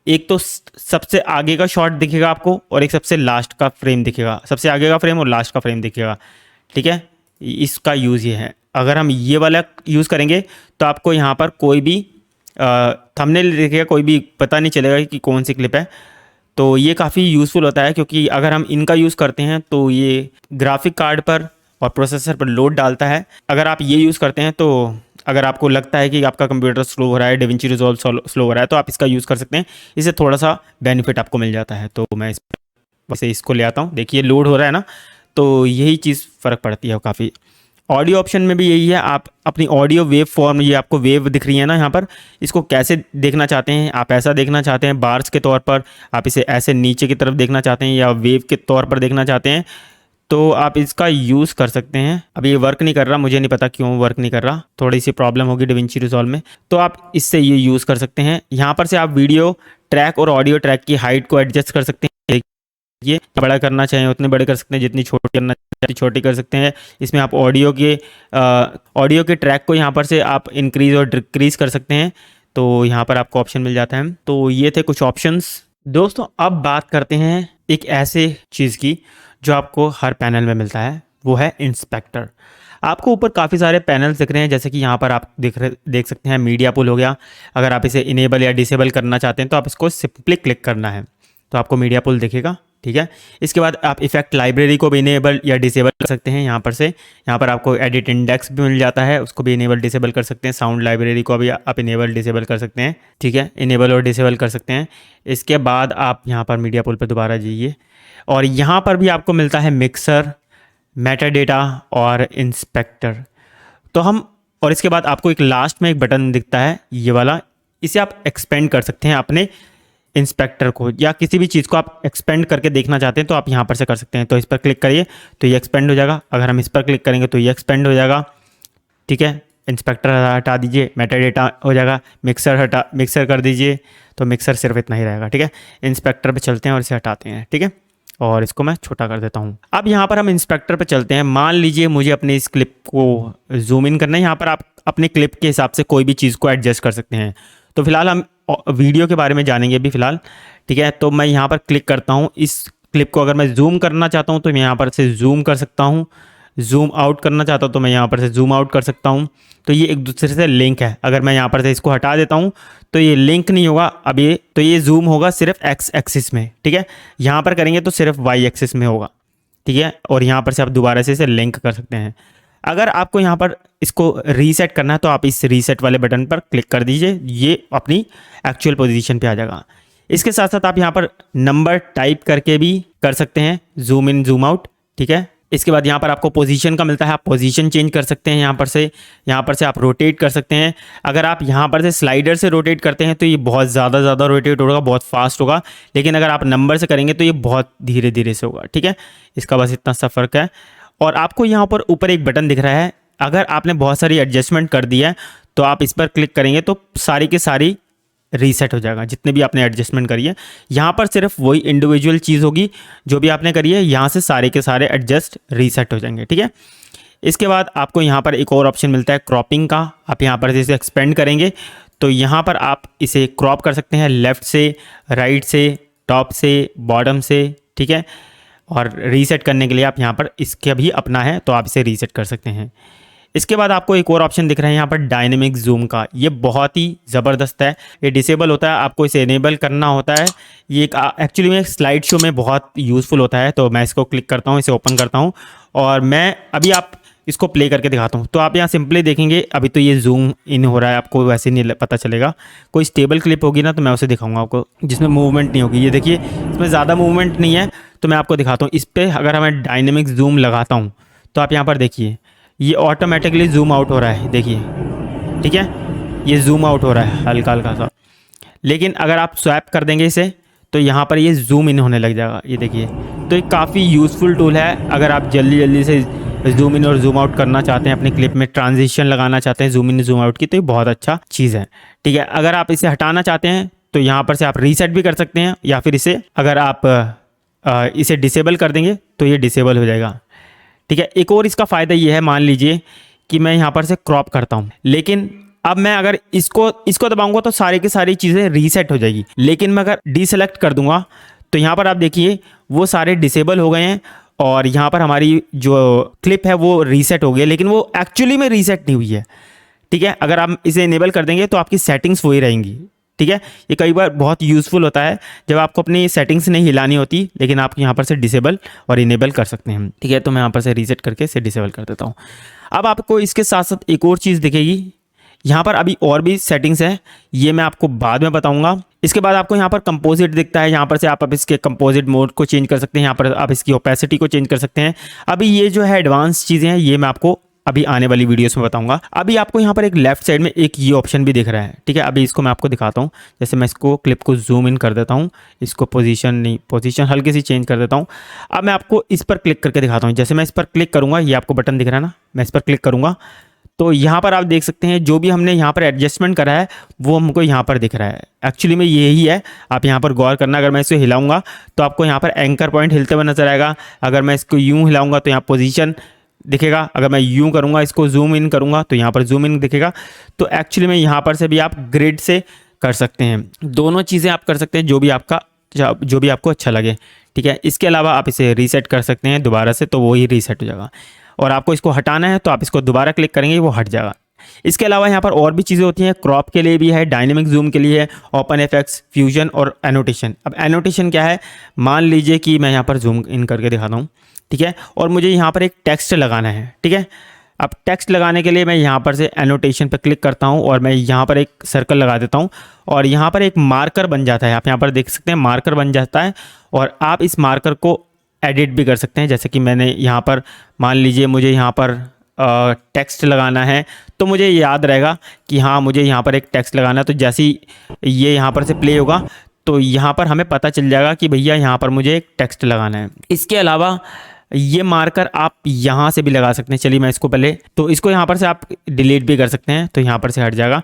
एक तो सबसे आगे का शॉट दिखेगा आपको और एक सबसे लास्ट का फ्रेम दिखेगा, सबसे आगे का फ्रेम और लास्ट का फ्रेम दिखेगा, ठीक है। इसका यूज़ ये है। अगर हम ये वाला यूज़ करेंगे तो आपको यहाँ पर कोई भी थंबनेल दिखेगा, कोई भी पता नहीं चलेगा कि कौन सी क्लिप है। तो ये काफ़ी यूज़फुल होता है, क्योंकि अगर हम इनका यूज़ करते हैं तो ये ग्राफिक कार्ड पर और प्रोसेसर पर लोड डालता है। अगर आप ये यूज़ करते हैं तो अगर आपको लगता है कि आपका कंप्यूटर स्लो हो रहा है, डेविंची रिजॉल्व स्लो हो रहा है, तो आप इसका यूज़ कर सकते हैं। इससे थोड़ा सा बेनिफिट आपको मिल जाता है। तो मैं वैसे इसको ले आता हूँ, देखिए लोड हो रहा है ना, तो यही चीज़ फ़र्क पड़ती है काफ़ी। ऑडियो ऑप्शन में भी यही है। आप अपनी ऑडियो वेव फॉर्म, ये आपको वेव दिख रही है ना यहाँ पर, इसको कैसे देखना चाहते हैं? आप ऐसा देखना चाहते हैं बार्स के तौर पर, आप इसे ऐसे नीचे की तरफ देखना चाहते हैं, या वेव के तौर पर देखना चाहते हैं, तो आप इसका यूज़ कर सकते हैं। अब ये वर्क नहीं कर रहा, मुझे नहीं पता क्यों वर्क नहीं कर रहा, थोड़ी सी प्रॉब्लम होगी डिविंची रिजॉल्व में। तो आप इससे ये यूज़ कर सकते हैं। यहाँ पर से आप वीडियो ट्रैक और ऑडियो ट्रैक की हाइट को एडजस्ट कर सकते हैं। ये बड़ा करना चाहें उतने बड़े कर सकते हैं, जितनी छोटी करना चाहें छोटी कर सकते हैं। इसमें आप ऑडियो के ट्रैक को यहाँ पर से आप इंक्रीज़ और डिक्रीज़ कर सकते हैं। तो यहाँ पर आपको ऑप्शन मिल जाता है। तो ये थे कुछ ऑप्शंस। दोस्तों अब बात करते हैं एक ऐसे चीज़ की जो आपको हर पैनल में मिलता है, वो है इंस्पेक्टर। आपको ऊपर काफ़ी सारे पैनल्स दिख रहे हैं, जैसे कि यहाँ पर आप देख सकते हैं मीडिया पुल हो गया। अगर आप इसे इनेबल या डिसेबल करना चाहते हैं तो आप इसको सिंपली क्लिक करना है, तो आपको मीडिया पुल दिखेगा। ठीक है। इसके बाद आप इफेक्ट लाइब्रेरी को भी इनेबल या डिसेबल कर सकते हैं यहाँ पर से। यहाँ पर आपको एडिट इंडेक्स भी मिल जाता है, उसको भी इनेबल डिसेबल कर सकते हैं। साउंड लाइब्रेरी को भी आप इनेबल डिसेबल कर सकते हैं, ठीक है, इनेबल और डिसेबल कर सकते हैं। इसके बाद आप यहाँ पर मीडिया पूल पर दोबारा जाइए और यहाँ पर भी आपको मिलता है मिक्सर, मेटाडेटा और इंस्पेक्टर। तो हम और इसके बाद आपको एक लास्ट में एक बटन दिखता है ये वाला, इसे आप एक्सपेंड कर सकते हैं अपने इंस्पेक्टर को, या किसी भी चीज़ को आप एक्सपेंड करके देखना चाहते हैं तो आप यहाँ पर से कर सकते हैं। तो इस पर क्लिक करिए तो ये एक्सपेंड हो जाएगा, अगर हम इस पर क्लिक करेंगे तो ये एक्सपेंड हो जाएगा, ठीक है। इंस्पेक्टर हटा दीजिए, मेटाडेटा हो जाएगा, मिक्सर कर दीजिए तो मिक्सर सिर्फ इतना ही रहेगा, ठीक है। इंस्पेक्टर पे चलते हैं और इसे हटाते हैं, ठीक है, और इसको मैं छोटा कर देता हूँ। अब यहाँ पर हम इंस्पेक्टर पे चलते हैं। मान लीजिए मुझे अपनी इस क्लिप को जूम इन करना है, यहाँ पर आप अपने क्लिप के हिसाब से कोई भी चीज़ को एडजस्ट कर सकते हैं। तो फिलहाल हम वीडियो के बारे में जानेंगे अभी फ़िलहाल, ठीक है। तो मैं यहाँ पर क्लिक करता हूँ, इस क्लिप को अगर मैं जूम करना चाहता हूँ तो मैं यहाँ पर से जूम कर सकता हूँ, जूम आउट करना चाहता हूँ तो मैं यहाँ पर से जूम आउट कर सकता हूँ। तो ये एक दूसरे से लिंक है, अगर मैं यहाँ पर से इसको हटा देता हूँ तो ये लिंक नहीं होगा अब ये, तो ये जूम होगा सिर्फ एक्स एक्सिस में, ठीक है। यहाँ पर करेंगे तो सिर्फ वाई एक्सिस में होगा, ठीक है। और यहाँ पर से आप दोबारा से इसे लिंक कर सकते हैं। अगर आपको यहाँ पर इसको रीसेट करना है तो आप इस रीसेट वाले बटन पर क्लिक कर दीजिए, ये अपनी एक्चुअल पोजीशन पे आ जाएगा। इसके साथ साथ आप यहाँ पर नंबर टाइप करके भी कर सकते हैं, जूम इन जूम आउट, ठीक है। इसके बाद यहाँ पर आपको पोजीशन का मिलता है, आप पोजीशन चेंज कर सकते हैं। यहाँ पर से आप रोटेट कर सकते हैं। अगर आप यहाँ पर से स्लाइडर से रोटेट करते हैं तो ये बहुत ज़्यादा रोटेट होगा, बहुत फास्ट होगा, लेकिन अगर आप नंबर से करेंगे तो ये बहुत धीरे धीरे से होगा, ठीक है। इसका बस इतना सा फ़र्क है। और आपको यहाँ पर ऊपर एक बटन दिख रहा है, अगर आपने बहुत सारी एडजस्टमेंट कर दी है तो आप इस पर क्लिक करेंगे तो सारी की सारी रीसेट हो जाएगा, जितने भी आपने एडजस्टमेंट करी है। यहाँ पर सिर्फ वही इंडिविजुअल चीज़ होगी जो भी आपने करी है, यहाँ से सारे के सारे एडजस्ट रीसेट हो जाएंगे, ठीक है। इसके बाद आपको यहाँ पर एक और ऑप्शन मिलता है क्रॉपिंग का। आप यहाँ पर इसे एक्सपेंड करेंगे तो यहाँ पर आप इसे क्रॉप कर सकते हैं, लेफ़्ट से, राइट से, टॉप से, बॉटम से, ठीक है। और रीसेट करने के लिए आप यहाँ पर इसके भी अपना है तो आप इसे रीसेट कर सकते हैं। इसके बाद आपको एक और ऑप्शन दिख रहा है यहाँ पर डायनेमिक जूम का, ये बहुत ही ज़बरदस्त है। ये डिसेबल होता है, आपको इसे इनेबल करना होता है। ये एक्चुअली में स्लाइड शो में बहुत यूज़फुल होता है। तो मैं इसको क्लिक करता हूँ, इसे ओपन करता हूँ और मैं अभी आप इसको प्ले करके दिखाता हूँ। तो आप यहाँ सिंपली देखेंगे अभी तो ये जूम इन हो रहा है, आपको वैसे नहीं पता चलेगा। कोई स्टेबल क्लिप होगी ना तो मैं उसे दिखाऊंगा आपको, जिसमें मूवमेंट नहीं होगी। ये देखिए इसमें ज़्यादा मूवमेंट नहीं है तो मैं आपको दिखाता हूँ। इस पर अगर मैं डायनेमिक जूम लगाता हूँ तो आप यहाँ पर देखिए ये ऑटोमेटिकली जूम आउट हो रहा है, देखिए, ठीक है। ये जूम आउट हो रहा है हल्का हल्का सा, लेकिन अगर आप स्वैप कर देंगे इसे तो यहाँ पर ये जूम इन होने लग जाएगा, ये देखिए। तो ये काफ़ी यूज़फुल टूल है अगर आप जल्दी से जूम इन और जूम आउट करना चाहते हैं, अपने क्लिप में ट्रांजिशन लगाना चाहते हैं जूम इन जूम आउट की, तो ये बहुत अच्छा चीज़ है, ठीक है। अगर आप इसे हटाना चाहते हैं तो यहाँ पर से आप रीसेट भी कर सकते हैं, या फिर इसे अगर आप इसे डिसेबल कर देंगे तो ये डिसेबल हो जाएगा, ठीक है। एक और इसका फ़ायदा ये है, मान लीजिए कि मैं यहाँ पर से क्रॉप करता हूँ, लेकिन अब मैं अगर इसको दबाऊंगा तो सारी की सारी चीज़ें रीसेट हो जाएगी, लेकिन मैं अगर डीसेलेक्ट कर दूंगा तो यहाँ पर आप देखिए वो सारे डिसेबल हो गए हैं और यहाँ पर हमारी जो क्लिप है वो रीसेट हो गई है, लेकिन वो एक्चुअली में रीसेट नहीं हुई है, ठीक है। अगर आप इसे इनेबल कर देंगे तो आपकी सेटिंग्स वही रहेंगी, ठीक है। ये कई बार बहुत यूज़फुल होता है जब आपको अपनी सेटिंग्स नहीं हिलानी होती, लेकिन आप यहाँ पर से डिसेबल और इनेबल कर सकते हैं, ठीक है। तो मैं यहाँ पर से रीसेट करके इसे डिसेबल कर देता हूँ। अब आपको इसके साथ साथ एक और चीज़ दिखेगी, यहाँ पर अभी और भी सेटिंग्स हैं, ये मैं आपको बाद में बताऊंगा। इसके बाद आपको यहाँ पर कंपोजिट दिखता है, यहाँ पर से आप इसके कंपोजिट मोड को चेंज कर सकते हैं, यहाँ पर आप इसकी ओपेसिटी को चेंज कर सकते हैं। अभी ये जो है एडवांस चीज़ें हैं, ये मैं आपको अभी आने वाली वीडियोस में बताऊंगा। अभी आपको यहाँ पर एक लेफ्ट साइड में एक ये ऑप्शन भी दिख रहा है, ठीक है। अभी इसको मैं आपको दिखाता हूँ। जैसे मैं इसको क्लिप को जूम इन कर देता हूँ, इसको पोजीशन हल्की सी चेंज कर देता हूँ। अब मैं आपको इस पर क्लिक करके दिखाता हूँ। जैसे मैं इस पर क्लिक करूँगा, ये आपको बटन दिख रहा है ना, मैं इस पर क्लिक करूँगा तो यहाँ पर आप देख सकते हैं जो भी हमने यहाँ पर एडजस्टमेंट करा है वो हमको यहाँ पर दिख रहा है। एक्चुअली में यही है, आप यहाँ पर गौर करना। अगर मैं इसे हिलाऊंगा तो आपको यहाँ पर एंकर पॉइंट हिलते हुए नजर आएगा। अगर मैं इसको यूँ हिलाऊंगा तो यहाँ पोजीशन दिखेगा। अगर मैं यूँ करूँगा, इसको जूम इन करूँगा तो यहाँ पर जूम इन दिखेगा। तो एक्चुअली में यहाँ पर से भी आप ग्रिड से कर सकते हैं, दोनों चीज़ें आप कर सकते हैं, जो भी आपको अच्छा लगे, ठीक है। इसके अलावा आप इसे रीसेट कर सकते हैं दोबारा से, तो वो ही रीसेट हो जाएगा। और आपको इसको हटाना है तो आप इसको दोबारा क्लिक करेंगे, वो हट जाएगा। इसके अलावा यहाँ पर और भी चीज़ें होती हैं, क्रॉप के लिए भी है, डायनेमिक जूम के लिए है, ओपन एफेक्ट्स, फ्यूजन और एनोटेशन। अब एनोटेशन क्या है, मान लीजिए कि मैं यहाँ पर जूम इन करके दिखाता हूँ, ठीक है, और मुझे यहाँ पर एक टेक्स्ट लगाना है, ठीक है। अब टेक्स्ट लगाने के लिए मैं यहाँ पर से एनोटेशन पर क्लिक करता हूँ और मैं यहाँ पर एक सर्कल लगा देता हूँ और यहाँ पर एक मार्कर बन जाता है। आप यहाँ पर देख सकते हैं मार्कर बन जाता है और आप इस मार्कर को एडिट भी कर सकते हैं। जैसे कि मैंने यहाँ पर मान लीजिए मुझे यहाँ पर टेक्स्ट लगाना है, तो मुझे याद रहेगा कि हाँ मुझे यहाँ पर एक टेक्स्ट लगाना है। तो जैसे ही ये यहाँ पर से प्ले होगा तो यहाँ पर हमें पता चल जाएगा कि भैया यहाँ पर मुझे एक टेक्स्ट लगाना है। इसके अलावा ये मार्कर आप यहाँ से भी लगा सकते हैं। चलिए मैं इसको पहले, तो इसको यहाँ पर से आप डिलीट भी कर सकते हैं, तो यहाँ पर से हट जाएगा।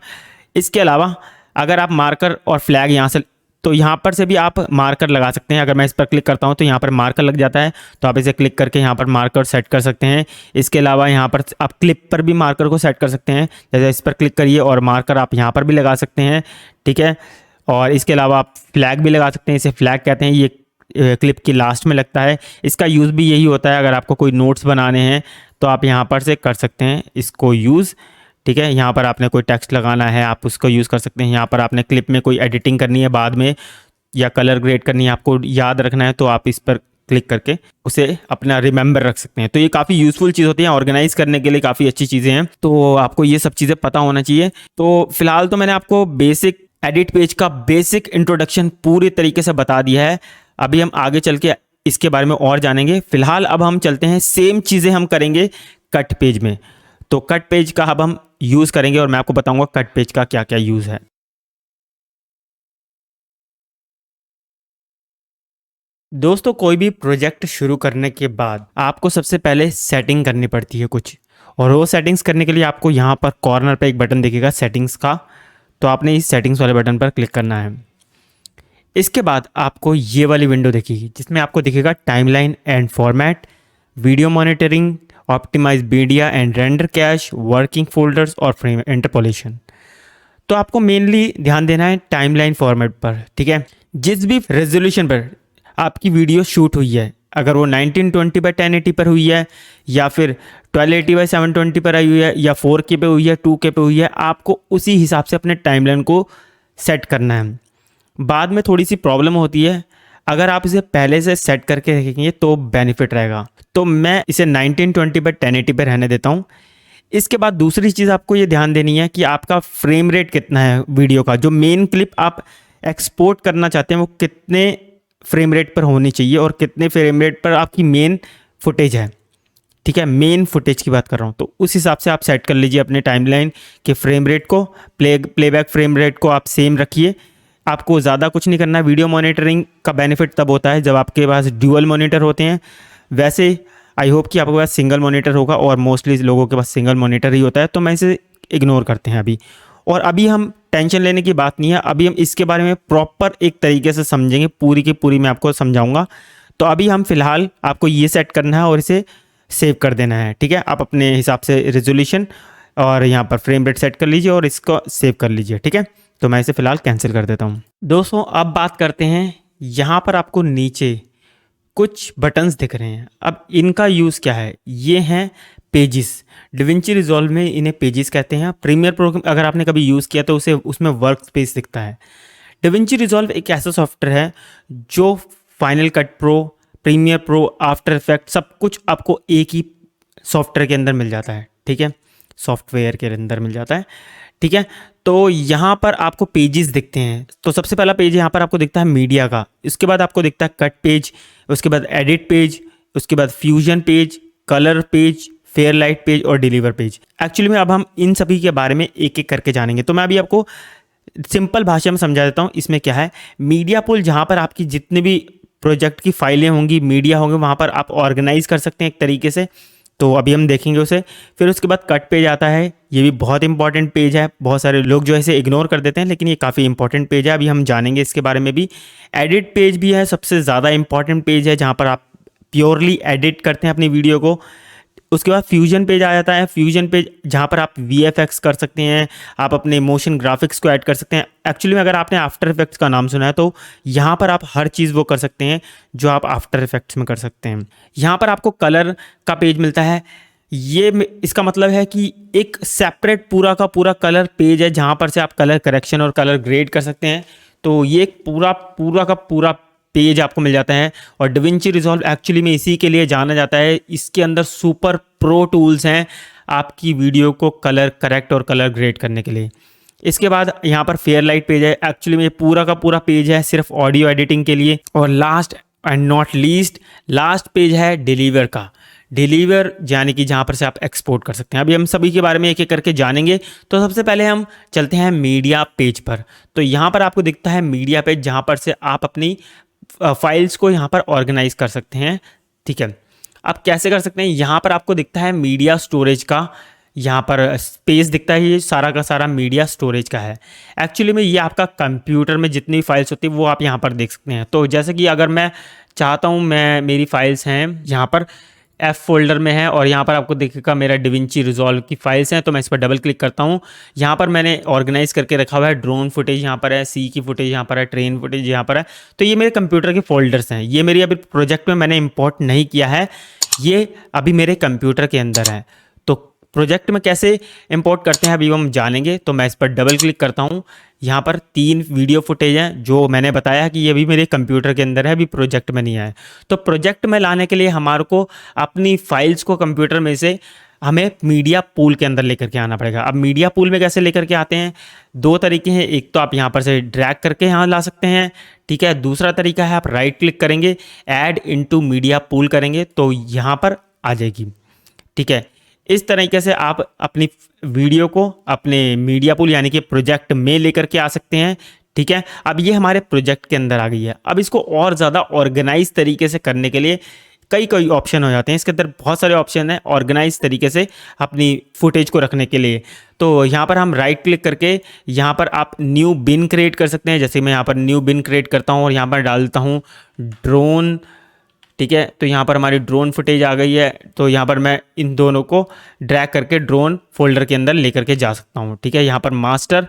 इसके अलावा अगर आप मार्कर और फ्लैग यहाँ से, तो यहाँ पर से भी आप मार्कर लगा सकते हैं। अगर मैं इस पर क्लिक करता हूँ तो यहाँ पर मार्कर लग जाता है, तो आप इसे क्लिक करके यहाँ पर मार्कर सेट कर सकते हैं। इसके अलावा यहाँ पर आप क्लिप पर भी मार्कर को सेट कर सकते हैं, जैसे इस पर क्लिक करिए और मार्कर आप यहाँ पर भी लगा सकते हैं, ठीक है। और इसके अलावा आप फ्लैग भी लगा सकते हैं, इसे फ्लैग कहते हैं, ये क्लिप की लास्ट में लगता है। इसका यूज़ भी यही होता है, अगर आपको कोई नोट्स बनाने हैं तो आप यहाँ पर से कर सकते हैं इसको यूज़, ठीक है। यहाँ पर आपने कोई टेक्स्ट लगाना है आप उसको यूज़ कर सकते हैं। यहाँ पर आपने क्लिप में कोई एडिटिंग करनी है बाद में या कलर ग्रेड करनी है, आपको याद रखना है, तो आप इस पर क्लिक करके उसे अपना रिमेंबर रख सकते हैं। तो ये काफ़ी यूज़फुल चीज़ होती है, ऑर्गेनाइज करने के लिए काफ़ी अच्छी चीज़ें हैं, तो आपको ये सब चीज़ें पता होना चाहिए। तो फिलहाल तो मैंने आपको बेसिक एडिट पेज का बेसिक इंट्रोडक्शन पूरी तरीके से बता दिया है। अभी हम आगे चल के इसके बारे में और जानेंगे। फिलहाल अब हम चलते हैं, सेम चीज़ें हम करेंगे कट पेज में। तो कट पेज का अब हम यूज़ करेंगे और मैं आपको बताऊंगा कट पेज का क्या क्या यूज़ है। दोस्तों, कोई भी प्रोजेक्ट शुरू करने के बाद आपको सबसे पहले सेटिंग करनी पड़ती है कुछ, और वो सेटिंग्स करने के लिए आपको यहाँ पर कॉर्नर पे एक बटन दिखेगा सेटिंग्स का, तो आपने इस सेटिंग्स वाले बटन पर क्लिक करना है। इसके बाद आपको ये वाली विंडो दिखेगी जिसमें आपको दिखेगा timeline and format, video monitoring, optimize media and render cache, working folders और फ्रेम इंटरपोलेशन। तो आपको मेनली ध्यान देना है टाइमलाइन फॉर्मेट पर, ठीक है। जिस भी रेजोल्यूशन पर आपकी वीडियो शूट हुई है, अगर वो 1920x1080 पर हुई है या फिर 1280x720 पर आई हुई है या 4K पे हुई है, 2K पे हुई है, आपको उसी हिसाब से अपने टाइमलाइन को सेट करना है। बाद में थोड़ी सी प्रॉब्लम होती है, अगर आप इसे पहले से सेट करके रखेंगे तो बेनिफिट रहेगा। तो मैं इसे 1920x1080 पर रहने देता हूँ। इसके बाद दूसरी चीज़ आपको ये ध्यान देनी है कि आपका फ्रेम रेट कितना है वीडियो का, जो मेन क्लिप आप एक्सपोर्ट करना चाहते हैं वो कितने फ्रेम रेट पर होनी चाहिए और कितने फ्रेम रेट पर आपकी मेन फुटेज है, ठीक है। मेन फुटेज की बात कर रहा हूँ, तो उस हिसाब से आप सेट कर लीजिए अपने टाइमलाइन के फ्रेम रेट को। प्लेबैक फ्रेम रेट को आप सेम रखिए, आपको ज़्यादा कुछ नहीं करना है। वीडियो मॉनिटरिंग का बेनिफिट तब होता है जब आपके पास ड्यूअल मॉनिटर होते हैं। वैसे आई होप कि आपके पास सिंगल मॉनिटर होगा और मोस्टली लोगों के पास सिंगल मॉनिटर ही होता है, तो मैं इसे इग्नोर करते हैं अभी। और अभी हम टेंशन लेने की बात नहीं है, अभी हम इसके बारे में प्रॉपर एक तरीके से समझेंगे, पूरी की पूरी मैं आपको समझाऊंगा। तो अभी हम फिलहाल आपको ये सेट करना है और इसे सेव कर देना है, ठीक है। आप अपने हिसाब से रेजोल्यूशन और यहाँ पर फ्रेम रेट सेट कर लीजिए और इसको सेव कर लीजिए, ठीक है। तो मैं इसे फ़िलहाल कैंसिल कर देता हूँ। दोस्तों, अब बात करते हैं, यहाँ पर आपको नीचे कुछ बटन्स दिख रहे हैं। अब इनका यूज़ क्या है, ये हैं पेजेस। डिविंची रिजॉल्व में इन्हें पेजेस कहते हैं। प्रीमियर प्रो अगर आपने कभी यूज़ किया तो उसे उसमें वर्क स्पेस दिखता है। डिविंची रिजॉल्व एक ऐसा सॉफ्टवेयर है जो Final Cut Pro, Premiere Pro, After Effect सब कुछ आपको एक ही सॉफ्टवेयर के अंदर मिल जाता है, ठीक है। सॉफ्टवेयर के अंदर मिल जाता है, ठीक है। तो यहाँ पर आपको पेजेस दिखते हैं। तो सबसे पहला पेज यहाँ पर आपको दिखता है मीडिया का, इसके बाद आपको दिखता है कट पेज, उसके बाद एडिट पेज, उसके बाद fusion page, colour page, fair light page और डिलीवर पेज। एक्चुअली में अब हम इन सभी के बारे में एक एक करके जानेंगे। तो मैं अभी आपको सिंपल भाषा में समझा देता हूँ। इसमें क्या है, मीडिया पूल, जहाँ पर आपकी जितने भी प्रोजेक्ट की फाइलें होंगी, मीडिया होंगे, वहाँ पर आप ऑर्गेनाइज कर सकते हैं एक तरीके से। तो अभी हम देखेंगे उसे। फिर उसके बाद कट पेज आता है, ये भी बहुत इंपॉर्टेंट पेज है। बहुत सारे लोग जो है इसे इग्नोर कर देते हैं, लेकिन ये काफ़ी इंपॉर्टेंट पेज है, अभी हम जानेंगे इसके बारे में भी। एडिट पेज भी है, सबसे ज़्यादा इंपॉर्टेंट पेज है, जहाँ पर आप प्योरली एडिट करते हैं अपनी वीडियो को। उसके बाद फ्यूजन पेज आ जाता है। फ्यूजन पेज जहाँ पर आप VFX कर सकते हैं, आप अपने मोशन ग्राफिक्स को ऐड कर सकते हैं। एक्चुअली में अगर आपने आफ्टर इफेक्ट्स का नाम सुना है तो यहाँ पर आप हर चीज़ वो कर सकते हैं जो आप आफ्टर इफेक्ट्स में कर सकते हैं। यहाँ पर आपको कलर का पेज मिलता है। इसका मतलब है कि एक सेपरेट पूरा का पूरा कलर पेज है जहाँ पर से आप कलर करेक्शन और कलर ग्रेड कर सकते हैं। तो ये एक पूरा पूरा का पूरा पेज आपको मिल जाता है। और डविंची रिजॉल्व एक्चुअली में इसी के लिए जाना जाता है, इसके अंदर सुपर प्रो टूल्स हैं आपकी वीडियो को कलर करेक्ट और कलर ग्रेड करने के लिए। इसके बाद यहाँ पर फेयर लाइट पेज है, एक्चुअली में पूरा का पूरा पेज है सिर्फ ऑडियो एडिटिंग के लिए। और last and not least last page है डिलीवर का। डिलीवर यानी कि जहाँ पर से आप एक्सपोर्ट कर सकते हैं। अभी हम सभी के बारे में एक एक करके जानेंगे। तो सबसे पहले हम चलते हैं मीडिया पेज पर। तो यहाँ पर आपको दिखता है मीडिया पेज, जहाँ पर से आप अपनी फाइल्स को यहाँ पर ऑर्गेनाइज कर सकते हैं। ठीक है, आप कैसे कर सकते हैं? यहाँ पर आपको दिखता है मीडिया स्टोरेज का, यहाँ पर स्पेस दिखता है, ये सारा का सारा मीडिया स्टोरेज का है। एक्चुअली में ये आपका कंप्यूटर में जितनी फाइल्स होती है वो आप यहाँ पर देख सकते हैं। तो जैसे कि अगर मैं चाहता हूँ, मेरी फाइल्स हैं यहाँ पर F फोल्डर में है और यहाँ पर आपको दिखेगा मेरा डिविंची रिजॉल्व की फाइल्स हैं। तो मैं इस पर डबल क्लिक करता हूँ। यहाँ पर मैंने ऑर्गेनाइज करके रखा हुआ है, ड्रोन फुटेज यहाँ पर है, सी की फुटेज यहाँ पर है, ट्रेन फुटेज यहाँ पर है। तो ये मेरे कंप्यूटर के फोल्डर्स हैं। ये मेरी अभी प्रोजेक्ट में मैंने इंपोर्ट नहीं किया है, ये अभी मेरे कंप्यूटर के अंदर है। तो प्रोजेक्ट में कैसे इंपोर्ट करते हैं अभी हम जानेंगे। तो मैं इस पर डबल क्लिक करता हूँ। यहाँ पर 3 वीडियो फुटेज हैं जो मैंने बताया कि ये भी मेरे कंप्यूटर के अंदर है, अभी प्रोजेक्ट में नहीं आया। तो प्रोजेक्ट में लाने के लिए हमारे को अपनी फाइल्स को कंप्यूटर में से हमें मीडिया पूल के अंदर लेकर के आना पड़ेगा। अब मीडिया पूल में कैसे लेकर के आते हैं? 2 तरीके हैं। एक तो आप यहाँ पर से ड्रैग करके यहाँ ला सकते हैं, ठीक है। दूसरा तरीका है आप राइट क्लिक करेंगे, ऐड इनटू मीडिया पूल करेंगे तो यहाँ पर आ जाएगी, ठीक है। इस तरीके से आप अपनी वीडियो को अपने मीडिया पूल यानी कि प्रोजेक्ट में लेकर के आ सकते हैं, ठीक है। अब ये हमारे प्रोजेक्ट के अंदर आ गई है। अब इसको और ज़्यादा ऑर्गेनाइज तरीके से करने के लिए कई ऑप्शन हो जाते हैं। इसके अंदर बहुत सारे ऑप्शन हैं ऑर्गेनाइज तरीके से अपनी फुटेज को रखने के लिए। तो यहाँ पर हम राइट क्लिक करके यहाँ पर आप न्यू बिन क्रिएट कर सकते हैं। जैसे मैं यहाँ पर न्यू बिन क्रिएट करता हूँ और यहाँ पर डालता हूँ ड्रोन, ठीक है। तो यहाँ पर हमारी ड्रोन फुटेज आ गई है। तो यहाँ पर मैं इन दोनों को ड्रैग करके ड्रोन फोल्डर के अंदर लेकर के जा सकता हूँ, ठीक है। यहाँ पर मास्टर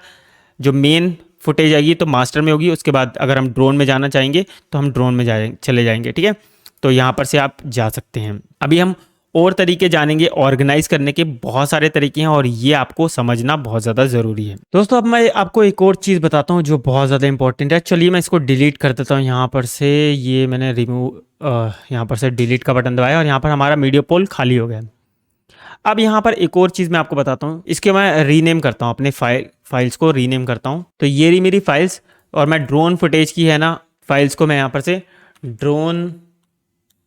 जो मेन फुटेज आएगी तो मास्टर में होगी। उसके बाद अगर हम ड्रोन में जाना चाहेंगे तो हम ड्रोन में चले जाएंगे, ठीक है। तो यहाँ पर से आप जा सकते हैं। अभी हम और तरीके जानेंगे ऑर्गेनाइज करने के, बहुत सारे तरीके हैं और ये आपको समझना बहुत ज़्यादा ज़रूरी है। दोस्तों अब मैं आपको एक और चीज़ बताता हूँ जो बहुत ज़्यादा इंपॉर्टेंट है। चलिए मैं इसको डिलीट कर देता हूँ यहाँ पर से। ये मैंने रिमूव यहाँ पर से डिलीट का बटन दबाया और यहाँ पर हमारा मीडिया पोल खाली हो गया। अब यहाँ पर एक और चीज़ मैं आपको बताता हूँ, इसके मैं रीनेम करता हूँ, अपने फाइल्स को रीनेम करता हूँ। तो ये रही मेरी फाइल्स और मैं ड्रोन फुटेज की है ना फाइल्स को मैं यहाँ पर से ड्रोन